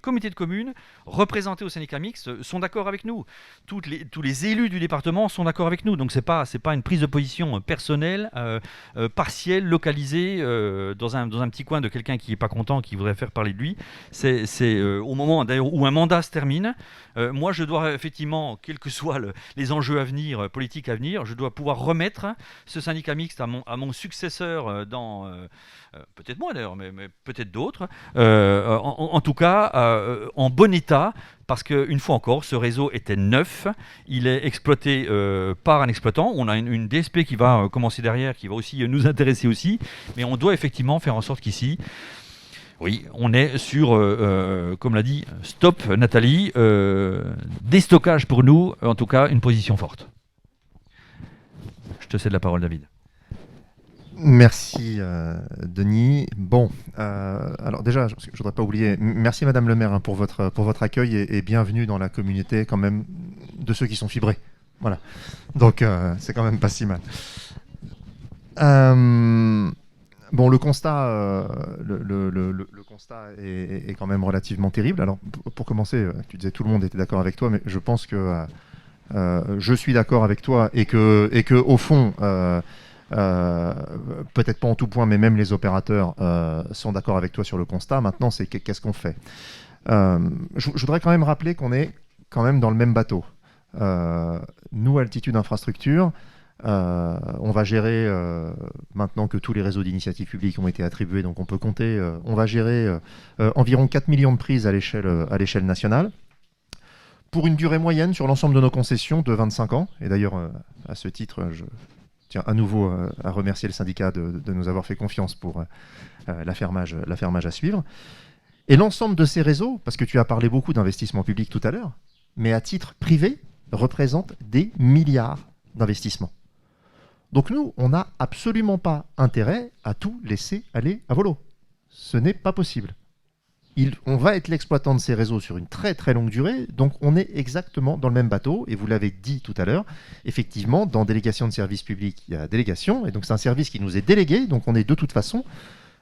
comités de communes représentés au syndicat mixte sont d'accord avec nous. Tous les élus du département sont d'accord avec nous. Donc c'est pas une prise de position personnelle, partielle, localisée dans un petit coin de quelqu'un qui n'est pas content, qui voudrait faire parler de lui. C'est au moment d'ailleurs où un mandat se termine. Moi, je dois effectivement, quels que soient les enjeux à venir, politiques à venir, je dois pouvoir remettre ce syndicat mixte à mon successeur dans... peut-être moi d'ailleurs, mais peut-être d'autres, en tout cas en bon état, parce qu'une fois encore, ce réseau était neuf, il est exploité par un exploitant, on a une DSP qui va commencer derrière, qui va aussi nous intéresser aussi, mais on doit effectivement faire en sorte qu'ici, oui, on est sur, comme l'a dit Stop Nathalie, déstockage pour nous, en tout cas une position forte. Je te cède la parole, David. Merci Denis. Bon, alors déjà, je ne voudrais pas oublier, merci Madame le maire pour votre accueil et bienvenue dans la communauté quand même de ceux qui sont fibrés. Voilà, donc c'est quand même pas si mal. Bon, le constat, le constat est quand même relativement terrible. Alors pour commencer, tu disais tout le monde était d'accord avec toi, mais je pense que je suis d'accord avec toi et que au fond... peut-être pas en tout point, mais même les opérateurs sont d'accord avec toi sur le constat. Maintenant, c'est qu'est-ce qu'on fait. Je voudrais quand même rappeler qu'on est quand même dans le même bateau. Nous, Altitude Infrastructure, on va gérer, maintenant que tous les réseaux d'initiative publique ont été attribués, donc on peut compter, on va gérer environ 4 millions de prises à l'échelle nationale, pour une durée moyenne sur l'ensemble de nos concessions de 25 ans. Et d'ailleurs, à ce titre, je tiens à nouveau à remercier le syndicat de nous avoir fait confiance pour l'affermage à suivre. Et l'ensemble de ces réseaux, parce que tu as parlé beaucoup d'investissements publics tout à l'heure, mais à titre privé, représente des milliards d'investissements. Donc nous, on n'a absolument pas intérêt à tout laisser aller à volo. Ce n'est pas possible. On va être l'exploitant de ces réseaux sur une très très longue durée, donc on est exactement dans le même bateau, et vous l'avez dit tout à l'heure, effectivement, dans délégation de service public, il y a délégation, et donc c'est un service qui nous est délégué, donc on est de toute façon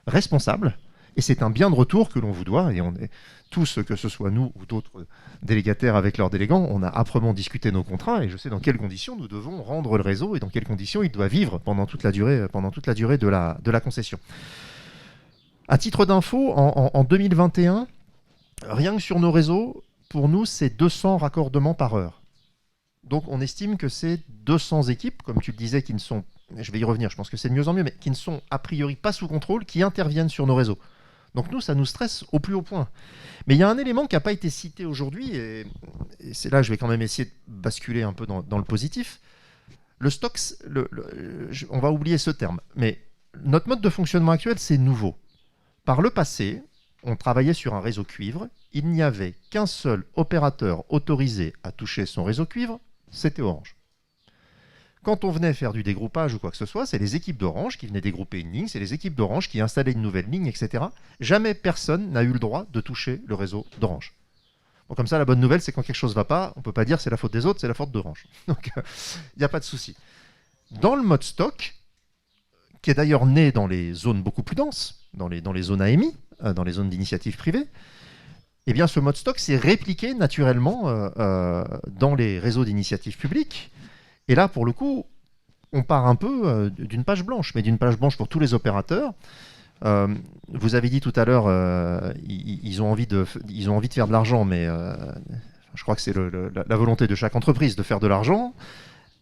responsable, et c'est un bien de retour que l'on vous doit, et on est tous, que ce soit nous ou d'autres délégataires avec leurs délégants, on a âprement discuté nos contrats, et je sais dans quelles conditions nous devons rendre le réseau, et dans quelles conditions il doit vivre pendant toute la durée de la concession. À titre d'info, en 2021, rien que sur nos réseaux, pour nous, c'est 200 raccordements par heure. Donc on estime que c'est 200 équipes, comme tu le disais, qui ne sont, je vais y revenir, je pense que c'est de mieux en mieux, mais qui ne sont a priori pas sous contrôle, qui interviennent sur nos réseaux. Donc nous, ça nous stresse au plus haut point. Mais il y a un élément qui n'a pas été cité aujourd'hui, et c'est là que je vais quand même essayer de basculer un peu dans le positif. Le stock, on va oublier ce terme, mais notre mode de fonctionnement actuel, c'est nouveau. Par le passé, on travaillait sur un réseau cuivre. Il n'y avait qu'un seul opérateur autorisé à toucher son réseau cuivre, c'était Orange. Quand on venait faire du dégroupage ou quoi que ce soit, c'est les équipes d'Orange qui venaient dégrouper une ligne, c'est les équipes d'Orange qui installaient une nouvelle ligne, etc. Jamais personne n'a eu le droit de toucher le réseau d'Orange. Bon, comme ça, la bonne nouvelle, c'est quand quelque chose ne va pas, on ne peut pas dire c'est la faute des autres, c'est la faute d'Orange. Donc, il n'y a pas de souci. Dans le mode stock, qui est d'ailleurs né dans les zones beaucoup plus denses, dans les zones AMI, dans les zones d'initiative privée, eh bien ce mode stock s'est répliqué naturellement dans les réseaux d'initiative publique. Et là, pour le coup, on part un peu d'une page blanche, mais d'une page blanche pour tous les opérateurs. Vous avez dit tout à l'heure, ils ont envie de faire de l'argent, mais je crois que c'est la volonté de chaque entreprise de faire de l'argent.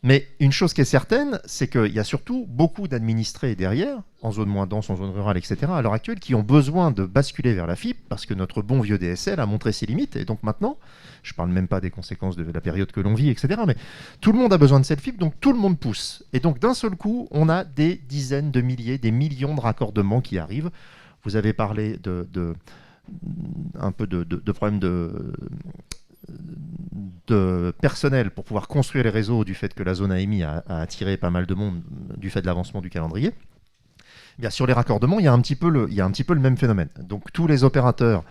Mais une chose qui est certaine, c'est qu'il y a surtout beaucoup d'administrés derrière, en zone moins dense, en zone rurale, etc., à l'heure actuelle, qui ont besoin de basculer vers la fibre, parce que notre bon vieux DSL a montré ses limites. Et donc maintenant, je ne parle même pas des conséquences de la période que l'on vit, etc., mais tout le monde a besoin de cette fibre, donc tout le monde pousse. Et donc d'un seul coup, on a des dizaines de milliers, des millions de raccordements qui arrivent. Vous avez parlé un peu de problèmes de personnel pour pouvoir construire les réseaux du fait que la zone AMI a attiré pas mal de monde du fait de l'avancement du calendrier. Eh bien, sur les raccordements, il y a un petit peu le même phénomène. Donc tous les opérateurs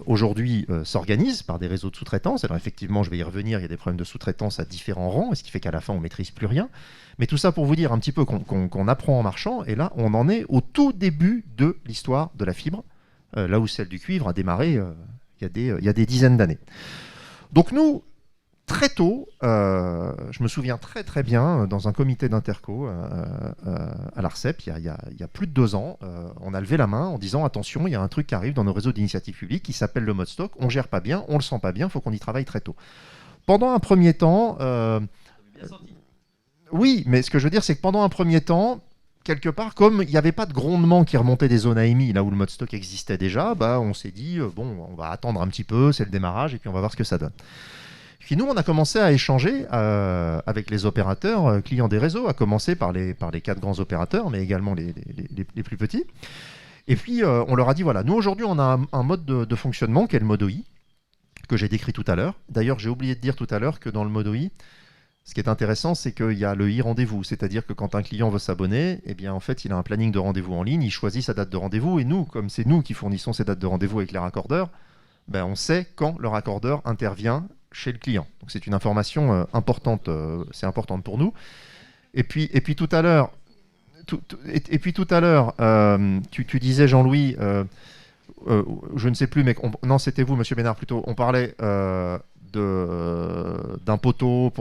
aujourd'hui s'organisent par des réseaux de sous-traitance. Alors effectivement, je vais y revenir, il y a des problèmes de sous-traitance à différents rangs, ce qui fait qu'à la fin, on ne maîtrise plus rien. Mais tout ça pour vous dire un petit peu qu'on apprend en marchant, et là, on en est au tout début de l'histoire de la fibre, là où celle du cuivre a démarré il y a des dizaines d'années. Donc nous, très tôt, je me souviens très très bien, dans un comité d'interco à l'ARCEP, il y a plus de 2 ans, on a levé la main en disant attention, il y a un truc qui arrive dans nos réseaux d'initiative publique qui s'appelle le mode stock, on ne gère pas bien, on ne le sent pas bien, il faut qu'on y travaille très tôt. Pendant un premier temps... oui, mais ce que je veux dire, c'est que pendant un premier temps, quelque part, comme il n'y avait pas de grondement qui remontait des zones AMI, là où le mode stock existait déjà, on s'est dit, bon, on va attendre un petit peu, c'est le démarrage, et puis on va voir ce que ça donne. Puis nous, on a commencé à échanger avec les opérateurs clients des réseaux, à commencer par les 4 grands opérateurs, mais également les plus petits. Et puis, on leur a dit, voilà, nous, aujourd'hui, on a un mode de fonctionnement qui est le mode OI, que j'ai décrit tout à l'heure. D'ailleurs, j'ai oublié de dire tout à l'heure que dans le mode OI, ce qui est intéressant, c'est qu'il y a le e-rendez-vous, c'est-à-dire que quand un client veut s'abonner, eh bien, en fait, il a un planning de rendez-vous en ligne, il choisit sa date de rendez-vous, et nous, comme c'est nous qui fournissons ces dates de rendez-vous avec les raccordeurs, on sait quand le raccordeur intervient chez le client. Donc c'est une information importante, c'est importante pour nous. Et puis tout à l'heure, tu disais, Jean-Louis, je ne sais plus, mais non, c'était vous, Monsieur Bénard, plutôt. On parlait d'un poteau.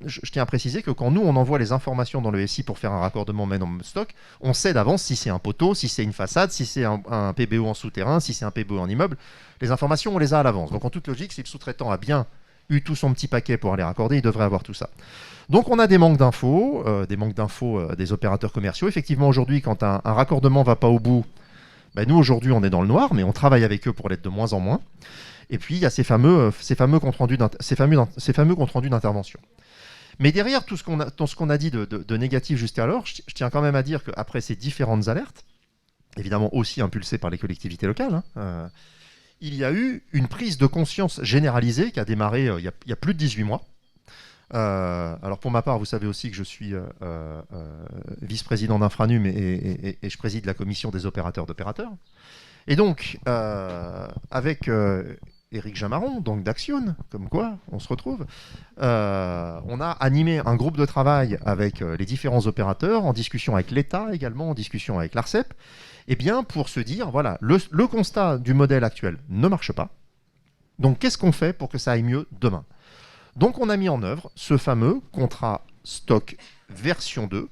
Je tiens à préciser que quand nous, on envoie les informations dans le SI pour faire un raccordement main en stock, on sait d'avance si c'est un poteau, si c'est une façade, si c'est un PBO en souterrain, si c'est un PBO en immeuble. Les informations, on les a à l'avance. Donc en toute logique, si le sous-traitant a bien eu tout son petit paquet pour aller raccorder, il devrait avoir tout ça. Donc on a des manques d'infos, des opérateurs commerciaux. Effectivement, aujourd'hui, quand un raccordement ne va pas au bout, nous, aujourd'hui, on est dans le noir, mais on travaille avec eux pour l'être de moins en moins. Et puis, il y a ces fameux comptes rendus d'intervention. Mais derrière tout ce qu'on a dit de négatif jusqu'alors, je tiens quand même à dire qu'après ces différentes alertes, évidemment aussi impulsées par les collectivités locales, il y a eu une prise de conscience généralisée qui a démarré il y a plus de 18 mois. Alors pour ma part, vous savez aussi que je suis vice-président d'Infranum et je préside la commission des opérateurs d'opérateurs. Et donc, avec Éric Jamaron, donc d'Axione, comme quoi on se retrouve, on a animé un groupe de travail avec les différents opérateurs, en discussion avec l'État également, en discussion avec l'ARCEP, et bien pour se dire, voilà, le constat du modèle actuel ne marche pas, donc qu'est-ce qu'on fait pour que ça aille mieux demain ? Donc on a mis en œuvre ce fameux contrat stock version 2.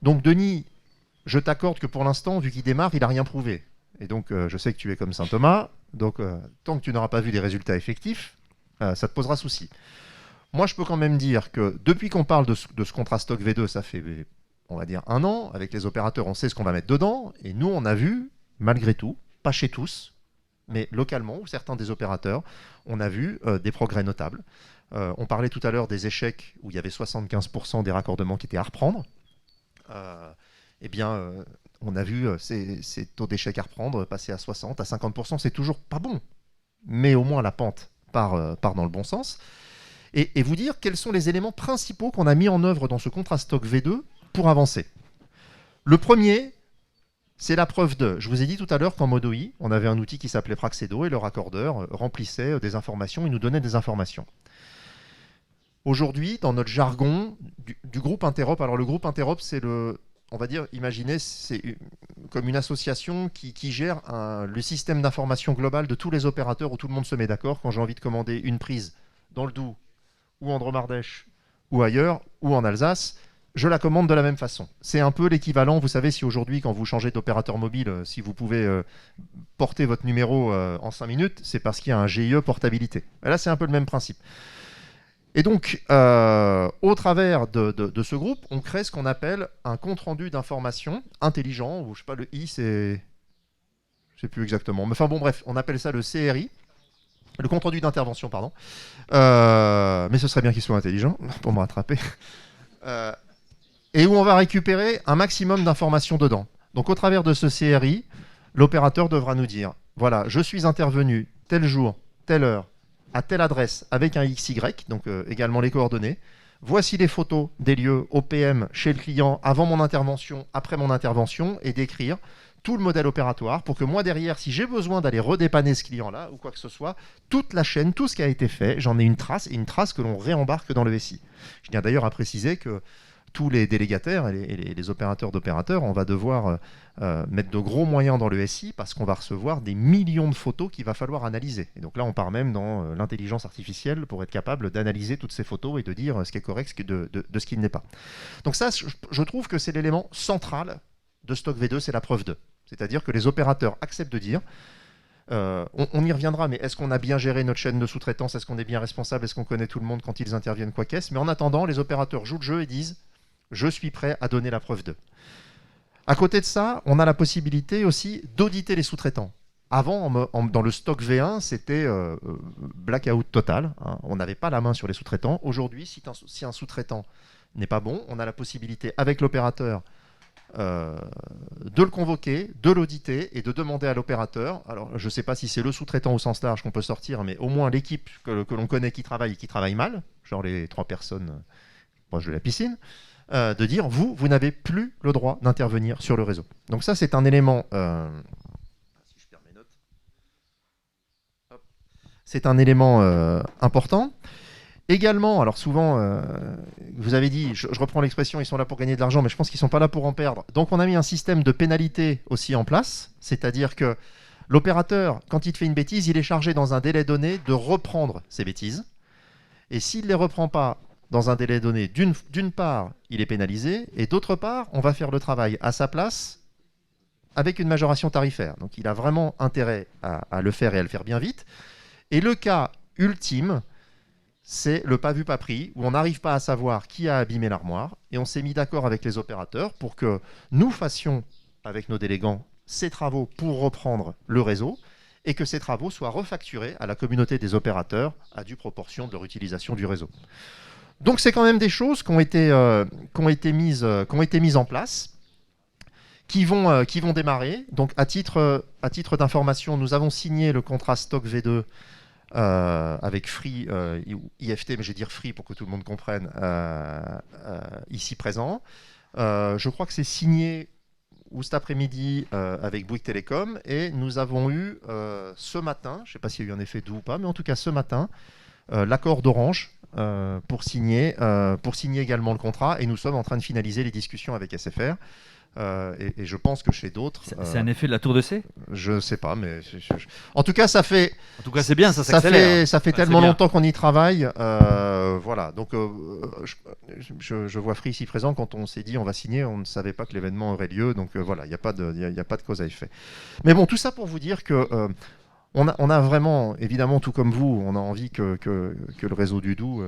Donc Denis, je t'accorde que pour l'instant, vu qu'il démarre, il n'a rien prouvé. Et donc je sais que tu es comme Saint-Thomas, donc tant que tu n'auras pas vu les résultats effectifs, ça te posera souci. Moi je peux quand même dire que depuis qu'on parle de ce contrat stock V2, ça fait, on va dire, 1 an, avec les opérateurs on sait ce qu'on va mettre dedans, et nous on a vu, malgré tout, pas chez tous, mais localement, ou certains des opérateurs, on a vu des progrès notables. On parlait tout à l'heure des échecs où il y avait 75% des raccordements qui étaient à reprendre. On a vu ces taux d'échec à reprendre passer à 60, à 50%. C'est toujours pas bon, mais au moins la pente part dans le bon sens. Et vous dire quels sont les éléments principaux qu'on a mis en œuvre dans ce contrat stock V2 pour avancer. Le premier, c'est la preuve de... Je vous ai dit tout à l'heure qu'en mode OI, on avait un outil qui s'appelait Praxedo et le raccordeur remplissait des informations, il nous donnait des informations. Aujourd'hui, dans notre jargon du groupe Interop, alors le groupe Interop, c'est on va dire, imaginez, c'est comme une association qui gère le système d'information global de tous les opérateurs où tout le monde se met d'accord quand j'ai envie de commander une prise dans le Doubs ou en Drôme-Ardèche ou ailleurs ou en Alsace, je la commande de la même façon. C'est un peu l'équivalent, vous savez, si aujourd'hui, quand vous changez d'opérateur mobile, si vous pouvez porter votre numéro en 5 minutes, c'est parce qu'il y a un GIE portabilité. Et là, c'est un peu le même principe. Et donc, au travers de ce groupe, on crée ce qu'on appelle un compte-rendu d'information intelligent, ou je sais pas, le I, c'est... Je sais plus exactement. Mais enfin bon, bref, on appelle ça le CRI, le compte-rendu d'intervention, pardon. Mais ce serait bien qu'il soit intelligent, pour me rattraper. Et où on va récupérer un maximum d'informations dedans. Donc, au travers de ce CRI, l'opérateur devra nous dire, voilà, je suis intervenu tel jour, telle heure, à telle adresse avec un XY, donc également les coordonnées. Voici les photos des lieux OPM chez le client avant mon intervention, après mon intervention, et décrire tout le modèle opératoire pour que moi derrière, si j'ai besoin d'aller redépanner ce client-là ou quoi que ce soit, toute la chaîne, tout ce qui a été fait, j'en ai une trace et une trace que l'on réembarque dans le SI. Je tiens d'ailleurs à préciser que tous les délégataires et les opérateurs d'opérateurs, on va devoir mettre de gros moyens dans le SI parce qu'on va recevoir des millions de photos qu'il va falloir analyser. Et donc là, on part même dans l'intelligence artificielle pour être capable d'analyser toutes ces photos et de dire ce qui est correct de ce qui ne l'est pas. Donc ça, je trouve que c'est l'élément central de Stock V2, c'est la preuve 2. C'est-à-dire que les opérateurs acceptent de dire, on y reviendra, mais est-ce qu'on a bien géré notre chaîne de sous-traitance? Est-ce qu'on est bien responsable? Est-ce qu'on connaît tout le monde quand ils interviennent, quoi qu'est-ce? Mais en attendant, les opérateurs jouent le jeu et disent, je suis prêt à donner la preuve 2. À côté de ça, on a la possibilité aussi d'auditer les sous-traitants. Avant, dans le stock V1, c'était blackout total. Hein. On n'avait pas la main sur les sous-traitants. Aujourd'hui, si un sous-traitant n'est pas bon, on a la possibilité, avec l'opérateur, de le convoquer, de l'auditer et de demander à l'opérateur, alors je ne sais pas si c'est le sous-traitant au sens large qu'on peut sortir, mais au moins l'équipe que l'on connaît qui travaille mal, genre les 3 personnes proches de la piscine, de dire vous n'avez plus le droit d'intervenir sur le réseau. Donc ça, c'est un élément... si je perds mes notes. Hop. C'est un élément important. Également, alors souvent, vous avez dit, je reprends l'expression, ils sont là pour gagner de l'argent, mais je pense qu'ils ne sont pas là pour en perdre. Donc on a mis un système de pénalité aussi en place, c'est-à-dire que l'opérateur, quand il fait une bêtise, il est chargé dans un délai donné de reprendre ses bêtises. Et s'il ne les reprend pas dans un délai donné, d'une part, il est pénalisé, et d'autre part, on va faire le travail à sa place avec une majoration tarifaire. Donc il a vraiment intérêt à le faire et à le faire bien vite. Et le cas ultime, c'est le pas vu, pas pris, où on n'arrive pas à savoir qui a abîmé l'armoire, et on s'est mis d'accord avec les opérateurs pour que nous fassions, avec nos délégants, ces travaux pour reprendre le réseau, et que ces travaux soient refacturés à la communauté des opérateurs à due proportion de leur utilisation du réseau. Donc c'est quand même des choses qui ont été mises en place, qui vont démarrer. Donc à titre d'information, nous avons signé le contrat Stock V2 avec Free, IFT, mais je vais dire Free pour que tout le monde comprenne, ici présent. Je crois que c'est signé ou cet après-midi avec Bouygues Télécom, et nous avons eu ce matin, je ne sais pas s'il y a eu un effet doux ou pas, mais en tout cas ce matin, l'accord d'Orange pour signer également le contrat, et nous sommes en train de finaliser les discussions avec SFR. Et je pense que chez d'autres... C'est un effet de la tour de C? Je ne sais pas, mais... En tout cas, ça fait... En tout cas, c'est bien, ça s'accélère. Ça fait tellement longtemps qu'on y travaille. Voilà, donc je vois Free ici présent. Quand on s'est dit on va signer, on ne savait pas que l'événement aurait lieu. Donc voilà, il n'y a pas de cause à effet. Mais bon, tout ça pour vous dire que... on a vraiment, évidemment, tout comme vous, on a envie que le réseau du Doubs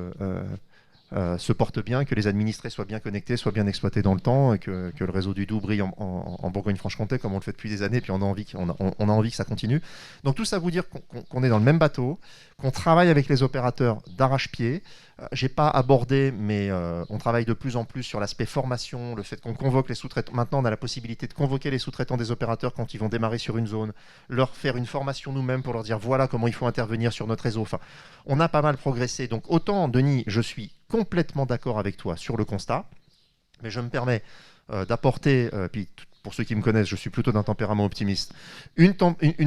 se porte bien, que les administrés soient bien connectés, soient bien exploités dans le temps, et que le réseau du Doubs brille en Bourgogne-Franche-Comté comme on le fait depuis des années, puis on a envie que ça continue. Donc tout ça vous dire qu'on est dans le même bateau, qu'on travaille avec les opérateurs d'arrache-pied. J'ai pas abordé, mais on travaille de plus en plus sur l'aspect formation, le fait qu'on convoque les sous-traitants. Maintenant, on a la possibilité de convoquer les sous-traitants des opérateurs quand ils vont démarrer sur une zone, leur faire une formation nous-mêmes pour leur dire voilà comment il faut intervenir sur notre réseau. Enfin, on a pas mal progressé. Donc autant, Denis, je suis complètement d'accord avec toi sur le constat, mais je me permets d'apporter, puis pour ceux qui me connaissent, je suis plutôt d'un tempérament optimiste, une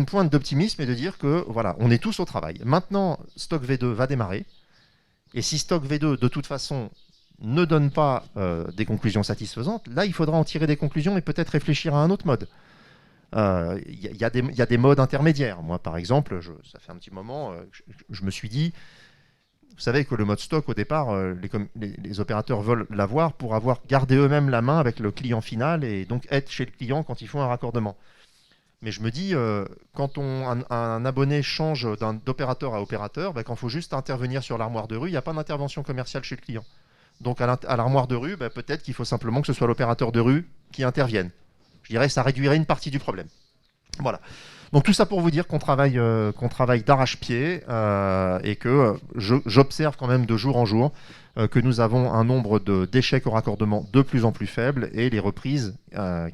pointe d'optimisme, et de dire que voilà, on est tous au travail. Maintenant, Stock V2 va démarrer. Et si Stock V2, de toute façon, ne donne pas des conclusions satisfaisantes, là, il faudra en tirer des conclusions et peut-être réfléchir à un autre mode. Il y a des modes intermédiaires. Moi, par exemple, ça fait un petit moment, je me suis dit, vous savez que le mode stock, au départ, les opérateurs veulent l'avoir pour avoir gardé eux-mêmes la main avec le client final et donc être chez le client quand ils font un raccordement. Mais je me dis, quand un abonné change d'opérateur à opérateur, quand il faut juste intervenir sur l'armoire de rue, il n'y a pas d'intervention commerciale chez le client. Donc à l'armoire de rue, peut-être qu'il faut simplement que ce soit l'opérateur de rue qui intervienne. Je dirais que ça réduirait une partie du problème. Voilà. Donc tout ça pour vous dire qu'on travaille d'arrache-pied et que j'observe quand même de jour en jour que nous avons un nombre d'échecs au raccordement de plus en plus faible et les reprises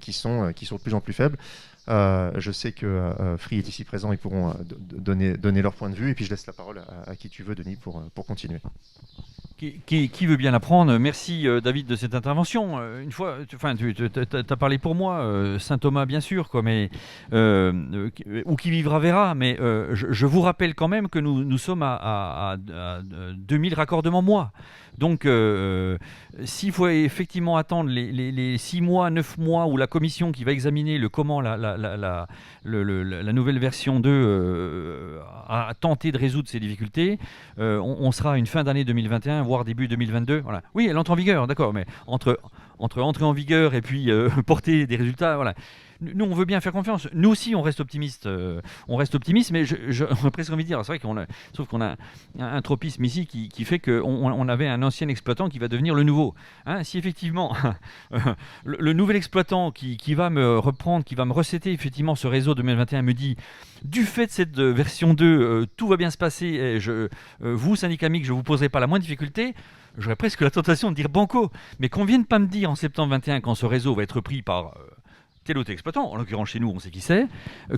qui sont de plus en plus faibles. Je sais que Free est ici présent, ils pourront donner leur point de vue, et puis je laisse la parole à qui tu veux, Denis, pour continuer. Qui veut bien la prendre? Merci David de cette intervention. Une fois, tu as parlé pour moi, Saint Thomas bien sûr, quoi, mais, ou qui vivra verra, mais je vous rappelle quand même que nous sommes à 2000 raccordements mois. Donc s'il faut effectivement attendre les 6 mois, 9 mois où la commission qui va examiner comment la nouvelle version 2 a tenté de résoudre ces difficultés, on sera à une fin d'année 2021, voire début 2022. Voilà. Oui, elle entre en vigueur, d'accord, mais entre entrer en vigueur et puis porter des résultats, voilà. Nous, on veut bien faire confiance. Nous aussi, on reste optimiste. Mais on a presque envie de dire, c'est vrai sauf qu'on a un tropisme ici qui fait qu'on avait un ancien exploitant qui va devenir le nouveau. Hein, si effectivement, le nouvel exploitant qui va me reprendre, qui va me recéter effectivement ce réseau 2021 me dit, du fait de cette version 2, tout va bien se passer, et vous, syndicat mixte, je ne vous poserai pas la moindre difficulté, j'aurais presque la tentation de dire banco. Mais qu'on ne vienne pas me dire en septembre 21, quand ce réseau va être pris par tel autre exploitant, en l'occurrence chez nous, on sait qui c'est,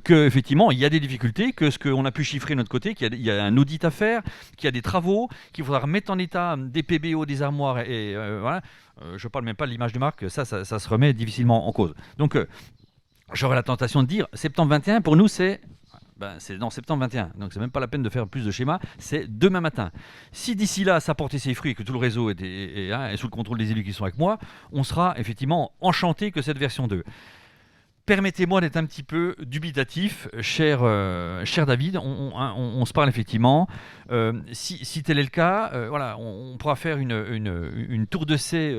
qu'effectivement, il y a des difficultés, que ce qu'on a pu chiffrer de notre côté, qu'il y a un audit à faire, qu'il y a des travaux, qu'il faudra remettre en état des PBO, des armoires, et voilà. Je ne parle même pas de l'image de marque, ça se remet difficilement en cause. Donc, j'aurais la tentation de dire, septembre 21, pour nous, c'est dans septembre 21, donc c'est même pas la peine de faire plus de schémas, c'est demain matin. Si d'ici là ça portait ses fruits et que tout le réseau est sous le contrôle des élus qui sont avec moi, on sera effectivement enchanté que cette version 2. Permettez-moi d'être un petit peu dubitatif, cher David, on se parle effectivement. Si tel est le cas, voilà, on pourra faire une tour d'essai,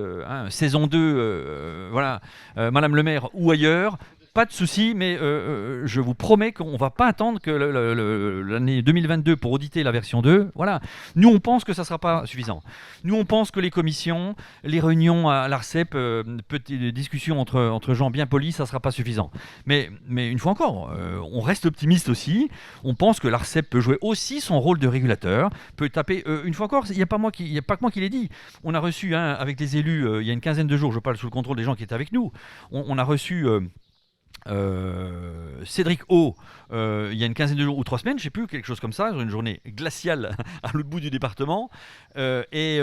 saison 2, voilà, Madame le maire ou ailleurs. Pas de souci, mais je vous promets qu'on ne va pas attendre que l'année 2022 pour auditer la version 2. Voilà. Nous, on pense que ça ne sera pas suffisant. Nous, on pense que les commissions, les réunions à l'ARCEP, des discussions entre gens bien polis, ça ne sera pas suffisant. Mais une fois encore, on reste optimiste aussi. On pense que l'ARCEP peut jouer aussi son rôle de régulateur, peut taper. Une fois encore, il n'y a pas que moi qui l'ai dit. On a reçu, avec les élus, il y a une quinzaine de jours, je parle sous le contrôle des gens qui étaient avec nous, on a reçu... Cédric O, il y a une quinzaine de jours ou 3 semaines, je ne sais plus, quelque chose comme ça, une journée glaciale à l'autre bout du département, et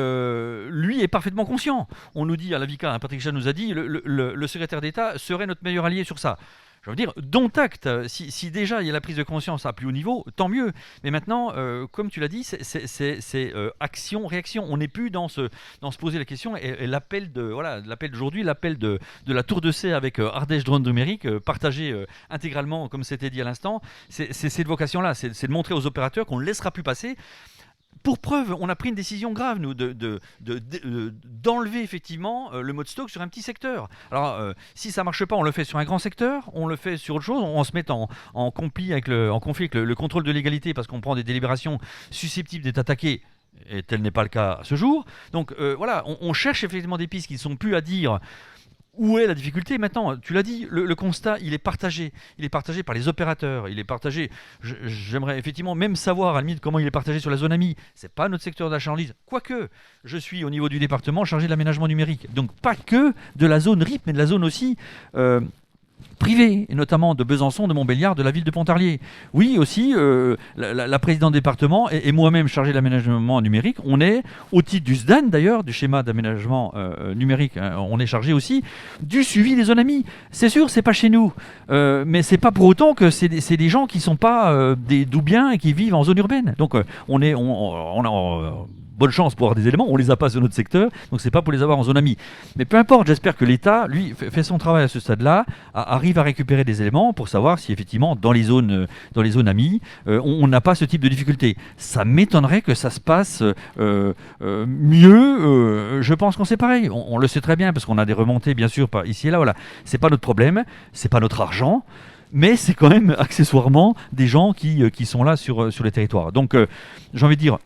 lui est parfaitement conscient. On nous dit, à l'AVICA, Patrick Chat nous a dit, le secrétaire d'État serait notre meilleur allié sur ça. Je veux dire, dont acte, si déjà il y a la prise de conscience à plus haut niveau, tant mieux. Mais maintenant, comme tu l'as dit, c'est action-réaction. On n'est plus dans se poser la question. Et l'appel d'aujourd'hui, l'appel de la tour de C avec Ardèche Drone Numérique, partagé intégralement, comme c'était dit à l'instant, c'est cette vocation-là. C'est de montrer aux opérateurs qu'on ne laissera plus passer. Pour preuve, on a pris une décision grave, nous, d'enlever effectivement le mode stock sur un petit secteur. Alors, si ça ne marche pas, on le fait sur un grand secteur, on le fait sur autre chose, on se met en conflit avec le contrôle de légalité parce qu'on prend des délibérations susceptibles d'être attaquées, et tel n'est pas le cas à ce jour. Donc voilà, on cherche effectivement des pistes qui ne sont plus à dire... Où est la difficulté maintenant? Tu l'as dit, le constat, il est partagé. Il est partagé par les opérateurs. Il est partagé. J'aimerais effectivement même savoir, à la limite, comment il est partagé sur la zone AMI. C'est pas notre secteur d'achat en ligne. Quoique, je suis au niveau du département chargé de l'aménagement numérique. Donc pas que de la zone RIP, mais de la zone aussi... privée, et notamment de Besançon, de Montbéliard, de la ville de Pontarlier. Oui, aussi, la présidente du département et moi-même chargé de l'aménagement numérique, on est, au titre du SDAN d'ailleurs, du schéma d'aménagement numérique, on est chargé aussi du suivi des zones AMI. C'est sûr, c'est pas chez nous, mais c'est pas pour autant que c'est des gens qui sont pas des doubiens et qui vivent en zone urbaine. Donc on a bonne chance pour avoir des éléments, on les a pas sur notre secteur, donc c'est pas pour les avoir en zone AMI. Mais peu importe, j'espère que l'État, lui, fait son travail à ce stade-là, arrive à récupérer des éléments pour savoir si effectivement dans les zones AMI, on n'a pas ce type de difficulté. Ça m'étonnerait que ça se passe mieux. Je pense qu'on sait pareil. On le sait très bien parce qu'on a des remontées bien sûr ici et là. Voilà, c'est pas notre problème, c'est pas notre argent. Mais c'est quand même accessoirement des gens qui sont là sur les territoires. Donc j'ai envie de dire,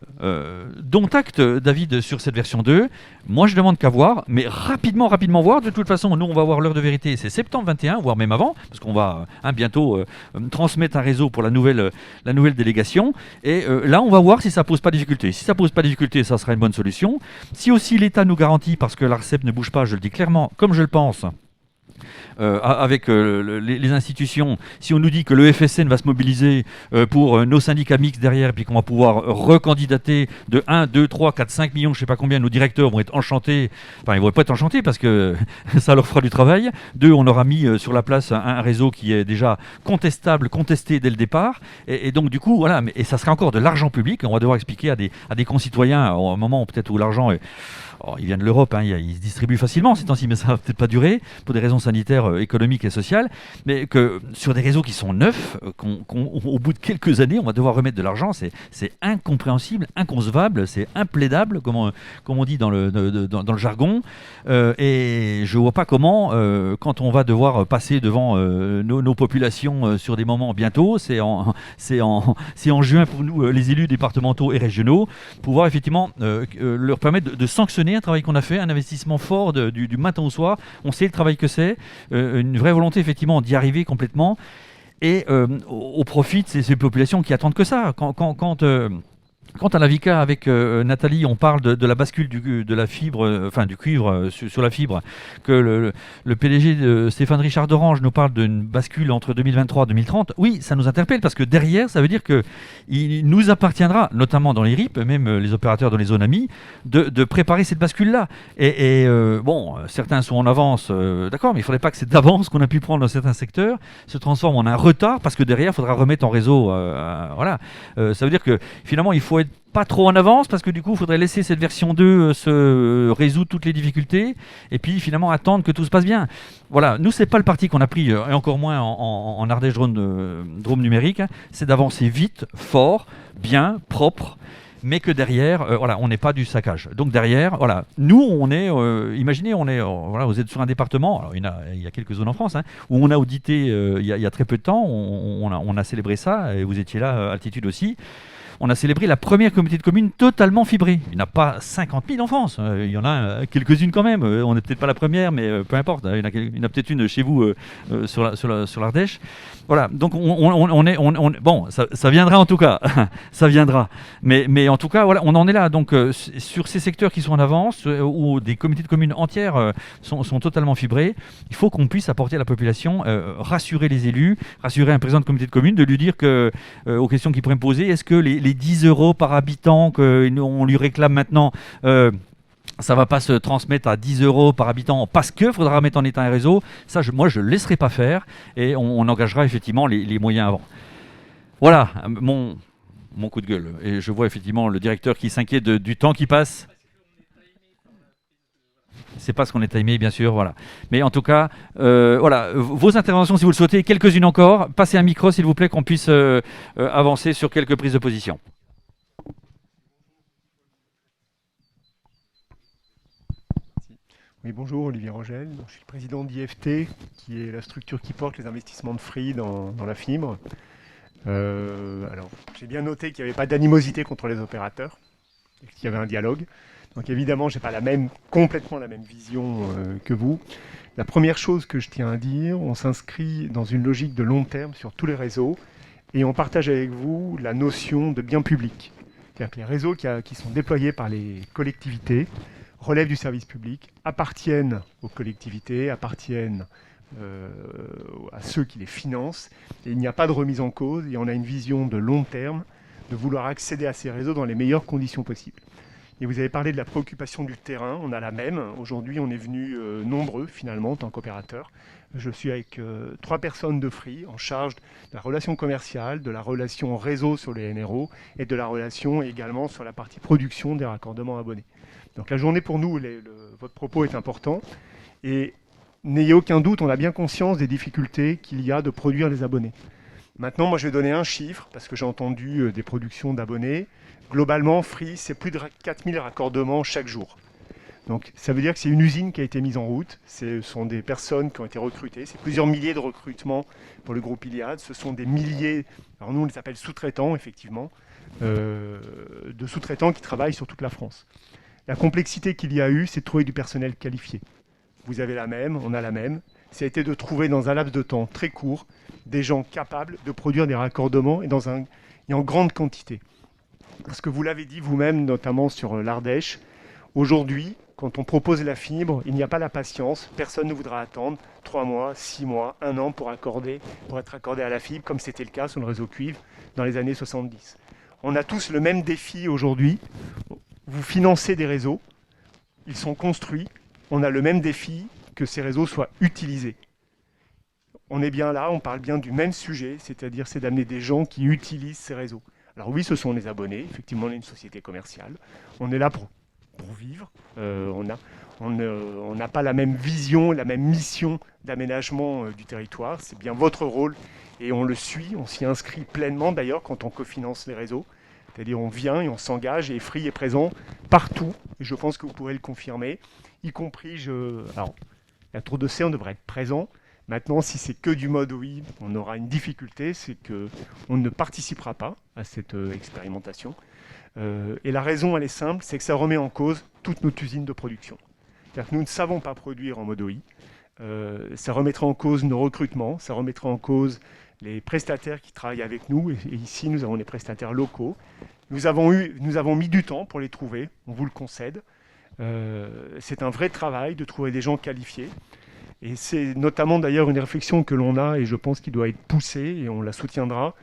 dont acte David sur cette version 2, moi je demande qu'à voir, mais rapidement voir. De toute façon, nous on va voir l'heure de vérité, c'est septembre 21, voire même avant, parce qu'on va bientôt transmettre un réseau pour la nouvelle délégation. Et là on va voir si ça pose pas de difficulté. Si ça pose pas de difficulté, ça sera une bonne solution. Si aussi l'État nous garantit, parce que l'ARCEP ne bouge pas, je le dis clairement, comme je le pense, avec les institutions, si on nous dit que le FSN va se mobiliser pour nos syndicats mixtes derrière, et puis qu'on va pouvoir recandidater de 1, 2, 3, 4, 5 millions, je ne sais pas combien, nos directeurs vont être enchantés, enfin ils ne vont pas être enchantés parce que ça leur fera du travail. 2, on aura mis sur la place un réseau qui est déjà contestable, contesté dès le départ, et donc du coup, voilà, et ça sera encore de l'argent public, on va devoir expliquer à des concitoyens, à un moment peut-être où l'argent est... Oh, il vient de l'Europe, hein, il se distribue facilement ces temps-ci, mais ça va peut-être pas durer pour des raisons sanitaires, économiques et sociales. Mais que sur des réseaux qui sont neufs, au bout de quelques années, on va devoir remettre de l'argent, c'est incompréhensible, inconcevable, c'est implaidable, comme on dit dans le jargon. Et je vois pas comment, quand on va devoir passer devant nos populations sur des moments bientôt, c'est en juin pour nous, les élus départementaux et régionaux, pouvoir effectivement leur permettre de sanctionner un travail qu'on a fait, un investissement fort du matin au soir. On sait le travail que c'est, une vraie volonté effectivement d'y arriver complètement, et au profit de ces populations qui attendent que ça. Quand à la VICA avec Nathalie, on parle de la bascule de la fibre, du cuivre sur la fibre, que le PDG de Stéphane Richard d'Orange nous parle d'une bascule entre 2023 et 2030, oui, ça nous interpelle parce que derrière, ça veut dire qu'il nous appartiendra, notamment dans les RIP, même les opérateurs dans les zones amies, de préparer cette bascule-là. Et bon, certains sont en avance, d'accord, mais il ne faudrait pas que cette avance qu'on a pu prendre dans certains secteurs se transforme en un retard parce que derrière, il faudra remettre en réseau. Voilà. Ça veut dire que finalement, il faut être pas trop en avance parce que du coup il faudrait laisser cette version 2 se résoudre toutes les difficultés et puis finalement attendre que tout se passe bien. Voilà, nous c'est pas le parti qu'on a pris, et encore moins en Ardèche Drôme numérique, hein, c'est d'avancer vite, fort, bien, propre, mais que derrière, voilà, on n'est pas du saccage. Donc derrière, voilà, nous on est, imaginez, on est, voilà, vous êtes sur un département, alors il y a quelques zones en France, hein, où on a audité il y a très peu de temps, on a célébré ça, et vous étiez là, Altitude aussi. On a célébré la première communauté de communes totalement fibrée. Il n'y en a pas 50 000 en France. Il y en a quelques-unes quand même. On n'est peut-être pas la première, mais peu importe. Il y en a peut-être une chez vous sur l'Ardèche. Voilà. Donc bon, ça viendra en tout cas. Ça viendra. Mais en tout cas, voilà, on en est là. Donc sur ces secteurs qui sont en avance, où des communautés de communes entières sont totalement fibrées, il faut qu'on puisse apporter à la population, rassurer les élus, rassurer un président de communauté de communes, de lui dire que, aux questions qu'il pourrait me poser, est-ce que les 10 € par habitant qu'on lui réclame maintenant, ça ne va pas se transmettre à 10 € par habitant parce qu'il faudra mettre en état un réseau. Ça, moi, je ne le laisserai pas faire et on engagera effectivement les moyens avant. Voilà mon coup de gueule. Et je vois effectivement le directeur qui s'inquiète du temps qui passe. C'est pas ce qu'on est timé, bien sûr, voilà. Mais en tout cas, voilà, vos interventions, si vous le souhaitez, quelques-unes encore. Passez un micro, s'il vous plaît, qu'on puisse avancer sur quelques prises de position. Oui, bonjour, Olivier Rogel. Je suis le président d'IFT, qui est la structure qui porte les investissements de Free dans la fibre. Alors, j'ai bien noté qu'il n'y avait pas d'animosité contre les opérateurs, et qu'il y avait un dialogue. Donc évidemment, je n'ai pas complètement la même vision que vous. La première chose que je tiens à dire, on s'inscrit dans une logique de long terme sur tous les réseaux et on partage avec vous la notion de bien public. C'est-à-dire que les réseaux qui sont déployés par les collectivités relèvent du service public, appartiennent aux collectivités, appartiennent à ceux qui les financent. Et il n'y a pas de remise en cause et on a une vision de long terme de vouloir accéder à ces réseaux dans les meilleures conditions possibles. Et vous avez parlé de la préoccupation du terrain, on a la même. Aujourd'hui, on est venus nombreux, finalement, en tant qu'opérateur. Je suis avec 3 personnes de Free en charge de la relation commerciale, de la relation réseau sur les NRO et de la relation également sur la partie production des raccordements abonnés. Donc la journée pour nous, votre propos est important. Et n'ayez aucun doute, on a bien conscience des difficultés qu'il y a de produire les abonnés. Maintenant, moi, je vais donner un chiffre, parce que j'ai entendu des productions d'abonnés. Globalement, Free, c'est plus de 4000 raccordements chaque jour. Donc ça veut dire que c'est une usine qui a été mise en route. Ce sont des personnes qui ont été recrutées. C'est plusieurs milliers de recrutements pour le groupe Iliad. Ce sont des milliers, alors nous on les appelle sous-traitants, effectivement, de sous-traitants qui travaillent sur toute la France. La complexité qu'il y a eu, c'est de trouver du personnel qualifié. Vous avez la même, on a la même. Ça a été de trouver dans un laps de temps très court des gens capables de produire des raccordements et en grande quantité. Parce que vous l'avez dit vous-même, notamment sur l'Ardèche, aujourd'hui, Quand on propose la fibre, il n'y a pas la patience. Personne ne voudra attendre 3 mois, 6 mois, 1 an pour être accordé à la fibre, comme c'était le cas sur le réseau cuivre dans les années 70. On a tous le même défi aujourd'hui. Vous financez des réseaux, ils sont construits. On a le même défi que ces réseaux soient utilisés. On est bien là, on parle bien du même sujet, c'est-à-dire c'est d'amener des gens qui utilisent ces réseaux. Alors oui, ce sont les abonnés, effectivement on est une société commerciale, on est là pour vivre, on n'a pas la même vision, la même mission d'aménagement du territoire, c'est bien votre rôle et on le suit, on s'y inscrit pleinement d'ailleurs quand on cofinance les réseaux, c'est-à-dire on vient et on s'engage et Free est présent partout, et je pense que vous pourrez le confirmer, y compris, alors la Tour de C on devrait être présent. Maintenant, si c'est que du mode OI, on aura une difficulté, c'est qu'on ne participera pas à cette expérimentation. Et la raison, elle est simple, c'est que ça remet en cause toute notre usine de production. C'est-à-dire que nous ne savons pas produire en mode OI. Ça remettra en cause nos recrutements, ça remettra en cause les prestataires qui travaillent avec nous. Et ici, nous avons des prestataires locaux. Nous avons mis du temps pour les trouver, on vous le concède. C'est un vrai travail de trouver des gens qualifiés. Et c'est notamment d'ailleurs une réflexion que l'on a et je pense qu'il doit être poussé et on la soutiendra.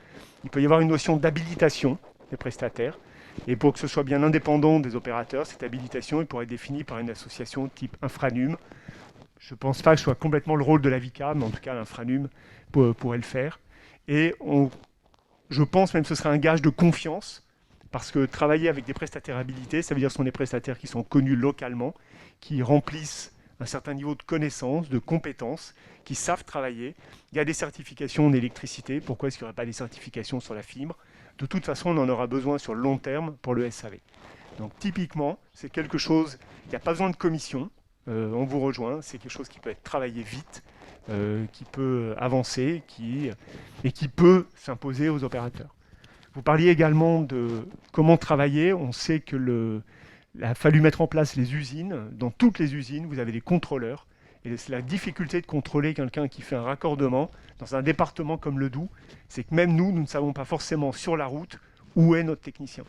Il peut y avoir une notion d'habilitation des prestataires et pour que ce soit bien indépendant des opérateurs, cette habilitation elle pourrait être définie par une association type Infranum. Je ne pense pas que ce soit complètement le rôle de la VICA, mais en tout cas l'Infranum pourrait le faire. Et je pense même que ce serait un gage de confiance parce que travailler avec des prestataires habilités, ça veut dire que ce sont des prestataires qui sont connus localement, qui remplissent un certain niveau de connaissances, de compétences, qui savent travailler. Il y a des certifications en électricité. Pourquoi est-ce qu'il n'y aurait pas des certifications sur la fibre ? De toute façon, on en aura besoin sur le long terme pour le SAV. Donc typiquement, c'est quelque chose, il n'y a pas besoin de commission, on vous rejoint, c'est quelque chose qui peut être travaillé vite, qui peut avancer et qui peut s'imposer aux opérateurs. Vous parliez également de comment travailler. On sait que il a fallu mettre en place les usines. Dans toutes les usines, vous avez des contrôleurs. Et c'est la difficulté de contrôler quelqu'un qui fait un raccordement dans un département comme le Doubs, c'est que même nous ne savons pas forcément sur la route où est notre technicien.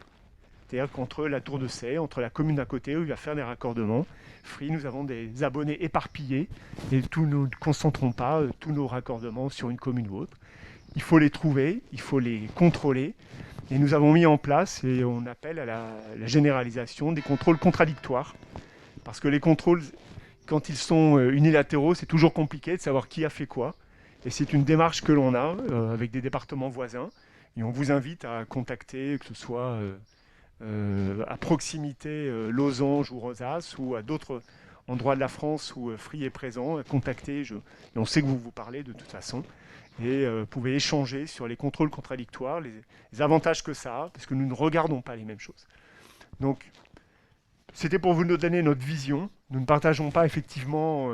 C'est-à-dire qu'entre la Tour de C, entre la commune d'à côté où il va faire des raccordements, Free, nous avons des abonnés éparpillés et nous ne concentrons pas tous nos raccordements sur une commune ou autre. Il faut les trouver, il faut les contrôler. Et nous avons mis en place, et on appelle à la généralisation, des contrôles contradictoires. Parce que les contrôles, quand ils sont unilatéraux, c'est toujours compliqué de savoir qui a fait quoi. Et c'est une démarche que l'on a avec des départements voisins. Et on vous invite à contacter, que ce soit à proximité, Losange ou Rosas, ou à d'autres endroits de la France où Free est présent, à contacter. Et on sait que vous parlez de toute façon. Et vous pouvez échanger sur les contrôles contradictoires, les avantages que ça a, parce que nous ne regardons pas les mêmes choses. Donc, c'était pour vous donner notre vision. Nous ne partageons pas effectivement...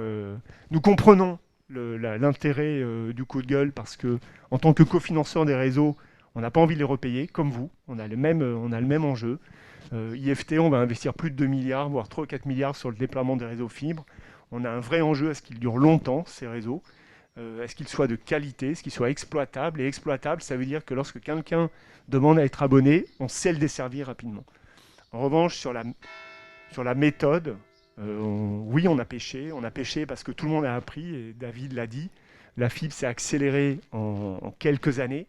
nous comprenons l'intérêt du coup de gueule, parce que en tant que cofinanceur des réseaux, on n'a pas envie de les repayer, comme vous. On a le même enjeu. IFT, on va investir plus de 2 milliards, voire 3 ou 4 milliards sur le déploiement des réseaux fibres. On a un vrai enjeu à ce qu'ils durent longtemps, ces réseaux. Est-ce qu'ils soient de qualité, est-ce qu'ils soient exploitables. Et exploitable, ça veut dire que lorsque quelqu'un demande à être abonné, on sait le desservir rapidement. En revanche, sur la méthode, oui, on a pêché. On a pêché parce que tout le monde a appris, et David l'a dit, la fibre s'est accélérée en quelques années.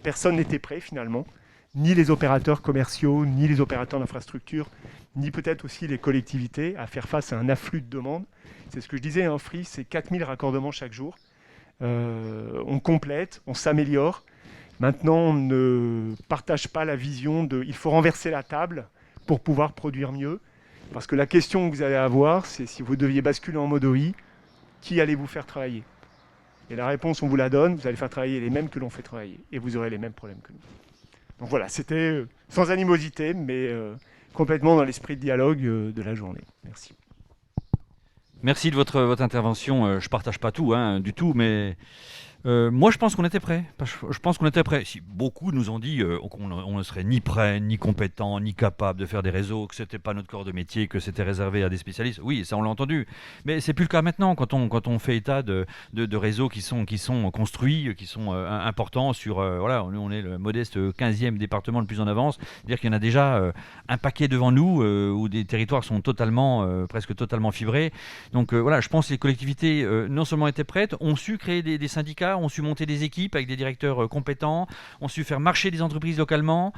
Personne n'était prêt finalement, ni les opérateurs commerciaux, ni les opérateurs d'infrastructure, ni peut-être aussi les collectivités, à faire face à un afflux de demandes. C'est ce que je disais, Free, c'est 4000 raccordements chaque jour. On complète, on s'améliore. Maintenant, on ne partage pas la vision il faut renverser la table pour pouvoir produire mieux. Parce que la question que vous allez avoir, c'est si vous deviez basculer en mode OI, qui allez-vous faire travailler ? Et la réponse, on vous la donne, vous allez faire travailler les mêmes que l'on fait travailler. Et vous aurez les mêmes problèmes que nous. Donc voilà, c'était sans animosité, mais complètement dans l'esprit de dialogue de la journée. Merci. Merci de votre intervention. Je ne partage pas tout, du tout, mais Moi, je pense qu'on était prêts. Je pense qu'on était prêts. Si beaucoup nous ont dit qu'on ne serait ni prêt, ni compétent, ni capable de faire des réseaux, que c'était pas notre corps de métier, que c'était réservé à des spécialistes. Oui, ça on l'a entendu. Mais c'est plus le cas maintenant. Quand on fait état de réseaux qui sont construits, qui sont importants sur voilà, on est le modeste 15e département le plus en avance. C'est-à-dire qu'il y en a déjà un paquet devant nous où des territoires sont presque totalement fibrés. Donc voilà, je pense que les collectivités non seulement étaient prêtes, ont su créer des syndicats, ont su monter des équipes avec des directeurs compétents, ont su faire marcher des entreprises localement.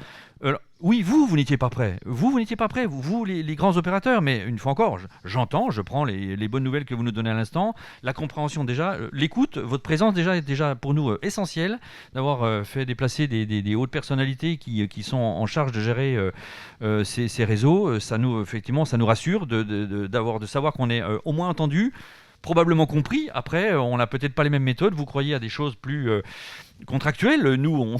Oui, vous n'étiez pas prêts. Vous n'étiez pas prêts, vous les grands opérateurs. Mais une fois encore, j'entends, je prends les bonnes nouvelles que vous nous donnez à l'instant, la compréhension déjà, l'écoute, votre présence déjà est déjà pour nous essentielle, d'avoir fait déplacer des hautes personnalités qui sont en charge de gérer ces réseaux. Ça nous, effectivement, ça nous rassure de savoir qu'on est au moins entendu, probablement compris. Après, on n'a peut-être pas les mêmes méthodes. Vous croyez à des choses plus contractuelles. Nous,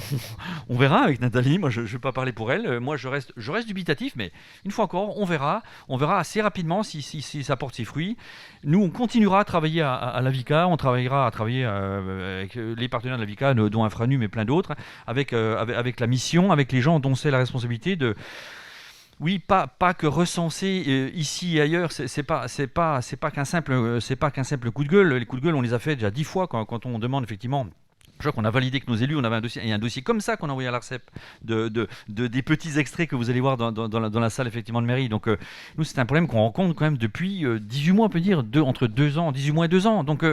on verra avec Nathalie. Moi, je ne vais pas parler pour elle. Moi, je reste dubitatif, mais une fois encore, on verra. On verra assez rapidement si ça porte ses fruits. Nous, on continuera à travailler à l'AVICA. On travaillera à travailler avec les partenaires de l'AVICA, dont Infranu, mais plein d'autres, avec la mission, avec les gens dont c'est la responsabilité de... Oui, pas que recenser ici et ailleurs, c'est pas qu'un simple coup de gueule. Les coups de gueule, on les a fait déjà 10 fois quand on demande effectivement. Je crois qu'on a validé que nos élus, on avait un dossier comme ça qu'on a envoyé à l'ARCEP, des petits extraits que vous allez voir dans la salle effectivement de mairie. Donc nous, c'est un problème qu'on rencontre quand même depuis 18 mois, on peut dire, entre 2 ans, 18 mois et 2 ans. Donc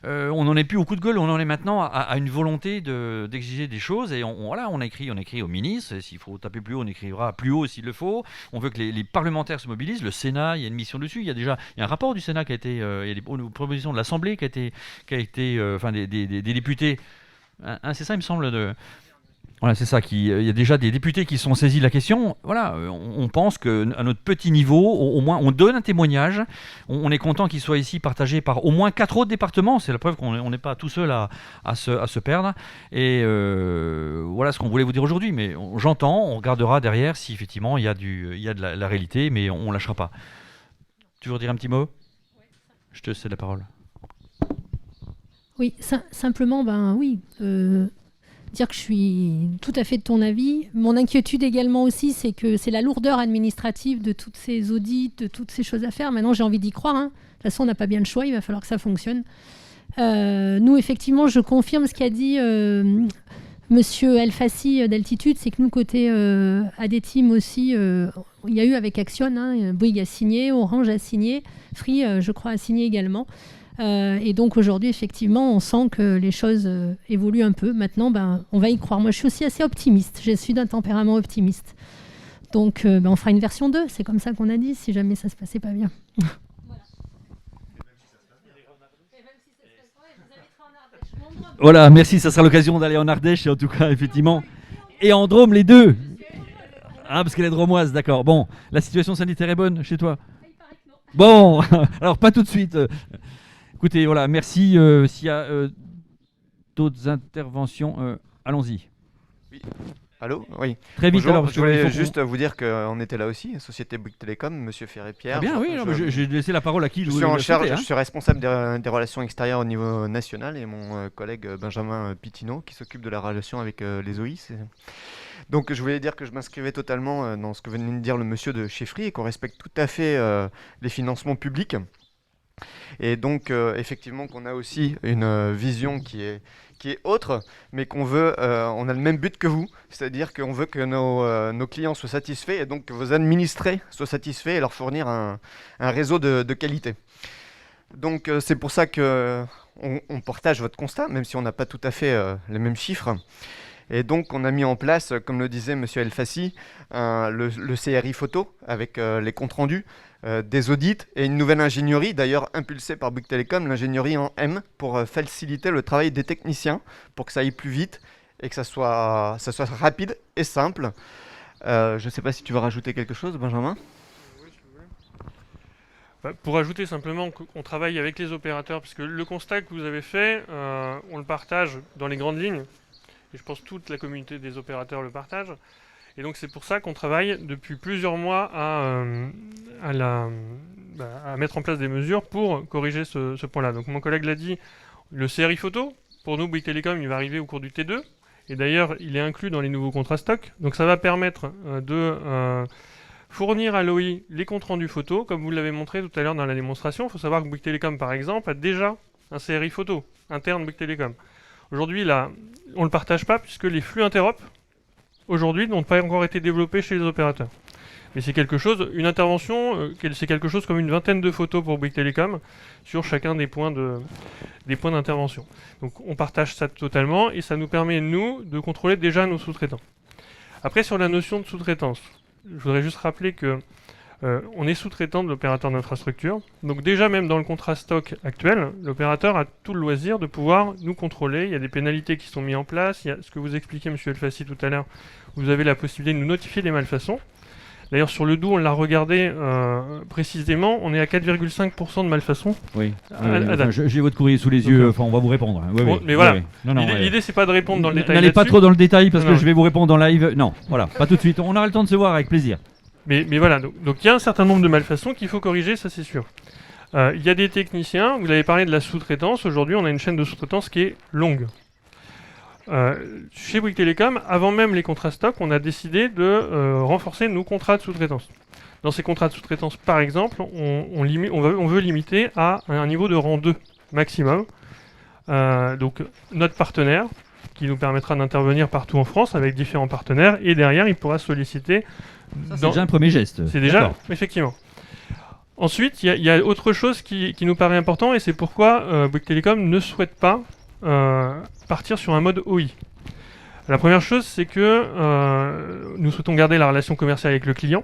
on n'en est plus au coup de gueule, on en est maintenant à une volonté d'exiger des choses. Et on a écrit au ministre. S'il faut taper plus haut, on écrira plus haut s'il le faut. On veut que les parlementaires se mobilisent. Le Sénat, il y a une mission dessus. Il y a un rapport du Sénat qui a été, il y a des propositions de l'Assemblée qui a été, enfin des députés. C'est ça, il me semble. Voilà, c'est ça. Il y a déjà des députés qui sont saisis de la question. Voilà, on pense qu'à notre petit niveau, au moins, on donne un témoignage. On est content qu'il soit ici partagé par au moins 4 autres départements. C'est la preuve qu'on n'est pas tout seul à se perdre. Et voilà ce qu'on voulait vous dire aujourd'hui. Mais j'entends, on regardera derrière si effectivement il y a de la réalité, mais on ne lâchera pas. Tu veux dire un petit mot ? Je te cède la parole. Oui, simplement, oui, dire que je suis tout à fait de ton avis. Mon inquiétude également aussi, c'est que c'est la lourdeur administrative de toutes ces audits, de toutes ces choses à faire. Maintenant, j'ai envie d'y croire. De toute façon, on n'a pas bien le choix, il va falloir que ça fonctionne. Nous, effectivement, je confirme ce qu'a dit Monsieur Elfassi d'Altitude, c'est que nous, côté ADTeam aussi, il y a eu avec Action, Bouygues a signé, Orange a signé, Free, je crois, a signé également. Et donc aujourd'hui, effectivement, on sent que les choses évoluent un peu. Maintenant, on va y croire. Moi, je suis aussi assez optimiste. Je suis d'un tempérament optimiste. Donc, on fera une version 2. C'est comme ça qu'on a dit, si jamais ça se passait pas bien. Voilà, merci. Ça sera l'occasion d'aller en Ardèche, en tout cas, effectivement. Et en Drôme, les deux. Parce qu'elle est dromoise, d'accord. Bon, la situation sanitaire est bonne chez toi ? Bon, alors pas tout de suite. Écoutez, voilà, merci. S'il y a d'autres interventions, allons-y. Oui. Allô ? Oui. Très vite. Bonjour, Alors, je voulais juste vous dire qu'on était là aussi, Société Bouygues Télécom, Monsieur Ferré-Pierre. Très bien, oui. J'ai laissé la parole à qui je suis en charge, je suis responsable des relations extérieures au niveau national et mon collègue Benjamin Pitino qui s'occupe de la relation avec les OI. Donc je voulais dire que je m'inscrivais totalement dans ce que venait de dire le monsieur de chez Free et qu'on respecte tout à fait les financements publics. Et donc effectivement qu'on a aussi une vision qui est autre, mais qu'on veut, on a le même but que vous, c'est-à-dire qu'on veut que nos clients soient satisfaits et donc que vos administrés soient satisfaits et leur fournir un réseau de qualité. Donc c'est pour ça qu'on partage votre constat, même si on n'a pas tout à fait les mêmes chiffres. Et donc, on a mis en place, comme le disait M. Elfassi, le CRI photo avec les comptes rendus, des audits et une nouvelle ingénierie, d'ailleurs impulsée par Bouygues Télécom, l'ingénierie en M, pour faciliter le travail des techniciens, pour que ça aille plus vite et que ça soit rapide et simple. Je ne sais pas si tu veux rajouter quelque chose, Benjamin ? Oui, si vous voulez. Pour ajouter simplement qu'on travaille avec les opérateurs, parce que le constat que vous avez fait, on le partage dans les grandes lignes. Et je pense que toute la communauté des opérateurs le partage. Et donc c'est pour ça qu'on travaille depuis plusieurs mois à mettre en place des mesures pour corriger ce point-là. Donc mon collègue l'a dit, le CRI photo, pour nous, Bouygues Telecom, il va arriver au cours du T2. Et d'ailleurs, il est inclus dans les nouveaux contrats stock. Donc ça va permettre de fournir à l'OI les comptes rendus photos, comme vous l'avez montré tout à l'heure dans la démonstration. Il faut savoir que Bouygues Telecom, par exemple, a déjà un CRI photo interne Bouygues Telecom. Aujourd'hui, là, on ne le partage pas puisque les flux interop, aujourd'hui, n'ont pas encore été développés chez les opérateurs. Mais c'est quelque chose, une intervention, c'est quelque chose comme une vingtaine de photos pour Bouygues Telecom sur chacun des points d'intervention. Donc on partage ça totalement et ça nous permet, nous, de contrôler déjà nos sous-traitants. Après, sur la notion de sous-traitance, je voudrais juste rappeler que on est sous-traitant de l'opérateur d'infrastructure. Donc déjà, même dans le contrat stock actuel, l'opérateur a tout le loisir de pouvoir nous contrôler. Il y a des pénalités qui sont mises en place. Il y a ce que vous expliquiez, M. Elfassi, tout à l'heure. Vous avez la possibilité de nous notifier des malfaçons. D'ailleurs, sur le doux, on l'a regardé précisément, on est à 4,5% de malfaçons. Oui, j'ai votre courrier sous les yeux, on va vous répondre. Oui, bon, oui, mais voilà, l'idée c'est pas de répondre dans le détail. N'allez pas trop dans le détail parce que je vais vous répondre en live. Non, voilà, pas tout de suite. On aura le temps de se voir avec plaisir. Mais voilà, donc il y a un certain nombre de malfaçons qu'il faut corriger, ça c'est sûr. Il y a des techniciens, vous avez parlé de la sous-traitance, aujourd'hui on a une chaîne de sous-traitance qui est longue. Chez Bouygues Telecom, avant même les contrats stock, on a décidé de renforcer nos contrats de sous-traitance. Dans ces contrats de sous-traitance, par exemple, on veut limiter à un niveau de rang 2 maximum. Donc notre partenaire, qui nous permettra d'intervenir partout en France avec différents partenaires, et derrière, il pourra solliciter... C'est déjà un premier geste. C'est déjà, effectivement. Ensuite, il y a autre chose qui nous paraît important, et c'est pourquoi Bouygues Telecom ne souhaite pas partir sur un mode OI. La première chose, c'est que nous souhaitons garder la relation commerciale avec le client,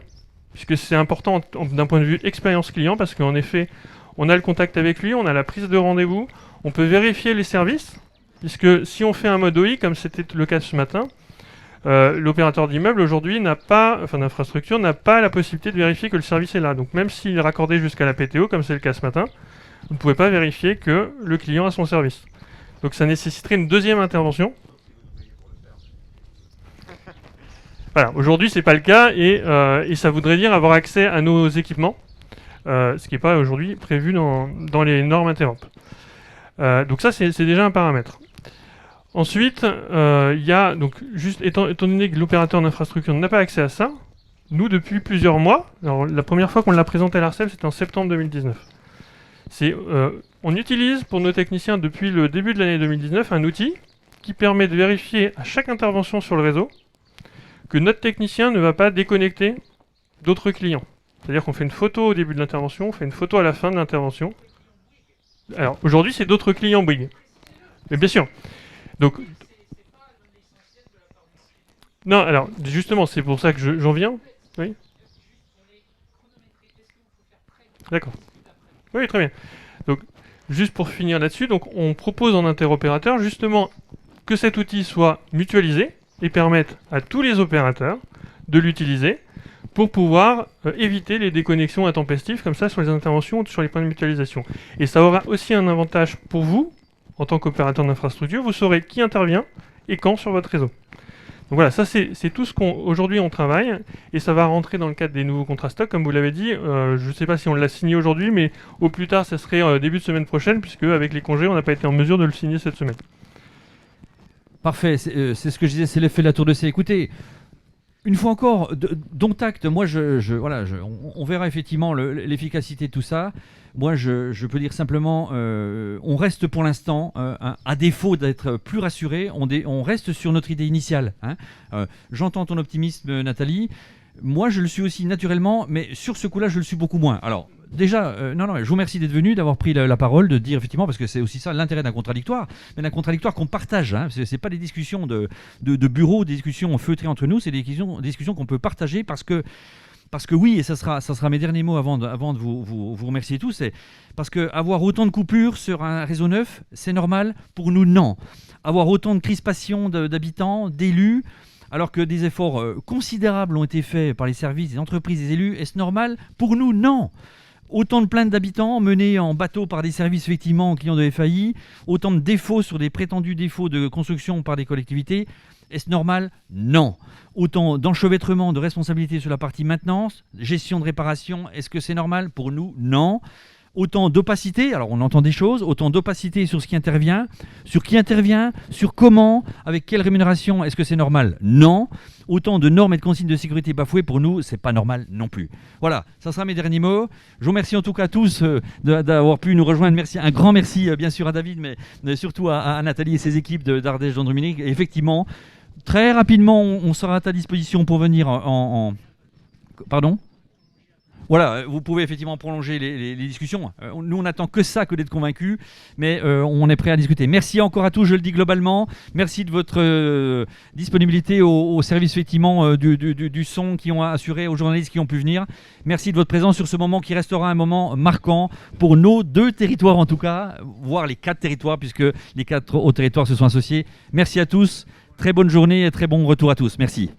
puisque c'est important d'un point de vue expérience client, parce qu'en effet, on a le contact avec lui, on a la prise de rendez-vous, on peut vérifier les services, puisque si on fait un mode OI, comme c'était le cas ce matin, l'opérateur d'immeuble aujourd'hui d'infrastructure n'a pas la possibilité de vérifier que le service est là. Donc même s'il est raccordé jusqu'à la PTO, comme c'est le cas ce matin, vous ne pouvez pas vérifier que le client a son service. Donc ça nécessiterait une deuxième intervention. Voilà, aujourd'hui c'est pas le cas et ça voudrait dire avoir accès à nos équipements, ce qui n'est pas aujourd'hui prévu dans les normes interop. Donc ça c'est déjà un paramètre. Ensuite, il y a donc juste étant donné que l'opérateur d'infrastructure n'a pas accès à ça, nous depuis plusieurs mois, alors la première fois qu'on l'a présenté à l'ARCEP c'était en septembre 2019. On utilise pour nos techniciens depuis le début de l'année 2019 un outil qui permet de vérifier à chaque intervention sur le réseau que notre technicien ne va pas déconnecter d'autres clients. C'est-à-dire qu'on fait une photo au début de l'intervention, on fait une photo à la fin de l'intervention. Alors aujourd'hui c'est d'autres clients Bouygues. Mais bien sûr. Donc, non, alors justement c'est pour ça que j'en viens. Oui. D'accord. Oui, très bien. Donc, juste pour finir là-dessus, donc on propose en interopérateur justement que cet outil soit mutualisé et permette à tous les opérateurs de l'utiliser pour pouvoir éviter les déconnexions intempestives comme ça sur les interventions ou sur les points de mutualisation. Et ça aura aussi un avantage pour vous, en tant qu'opérateur d'infrastructure, vous saurez qui intervient et quand sur votre réseau. Donc voilà, ça c'est tout ce qu'aujourd'hui on travaille et ça va rentrer dans le cadre des nouveaux contrats stock, comme vous l'avez dit. Je ne sais pas si on l'a signé aujourd'hui, mais au plus tard, ça serait début de semaine prochaine, puisque avec les congés, on n'a pas été en mesure de le signer cette semaine. Parfait, c'est ce que je disais, c'est l'effet de la tour de C. Écoutez, une fois encore, dont acte, moi on verra effectivement l'efficacité de tout ça. Moi je peux dire simplement, on reste pour l'instant, à défaut d'être plus rassuré, on reste sur notre idée initiale. Hein. J'entends ton optimisme, Nathalie. Moi je le suis aussi naturellement, mais sur ce coup-là je le suis beaucoup moins. Alors déjà, je vous remercie d'être venu, d'avoir pris la parole, de dire effectivement, parce que c'est aussi ça l'intérêt d'un contradictoire, mais d'un contradictoire qu'on partage. Hein, c'est pas des discussions de bureau, des discussions feutrées entre nous, c'est des discussions qu'on peut partager parce que oui, et ça sera mes derniers mots avant de vous remercier tous, c'est parce que avoir autant de coupures sur un réseau neuf, c'est normal. Pour nous, non. Avoir autant de crispations d'habitants, d'élus, alors que des efforts considérables ont été faits par les services, des entreprises, des élus, est-ce normal? Pour nous, non. Autant de plaintes d'habitants menées en bateau par des services effectivement clients de FAI, autant de défauts sur des prétendus défauts de construction par des collectivités, est-ce normal? Non. Autant d'enchevêtrement de responsabilités sur la partie maintenance, gestion de réparation, est-ce que c'est normal? Pour nous, non. autant d'opacité, alors on entend des choses, autant d'opacité sur ce qui intervient, sur comment, avec quelle rémunération, est-ce que c'est normal? Non. Autant de normes et de consignes de sécurité bafouées, pour nous, c'est pas normal non plus. Voilà, ça sera mes derniers mots. Je vous remercie en tout cas tous d'avoir pu nous rejoindre. Merci, un grand merci bien sûr à David, mais surtout à Nathalie et ses équipes d'Ardèche Jean Dominique. Et effectivement, très rapidement, on sera à ta disposition pour venir Pardon ? Voilà, vous pouvez effectivement prolonger les discussions. Nous, on n'attend que ça, que d'être convaincus, mais on est prêt à discuter. Merci encore à tous, je le dis globalement. Merci de votre disponibilité au service effectivement du son qui ont assuré, aux journalistes qui ont pu venir. Merci de votre présence sur ce moment qui restera un moment marquant pour nos 2 territoires en tout cas, voire les 4 territoires, puisque les 4 autres territoires se sont associés. Merci à tous, très bonne journée et très bon retour à tous. Merci.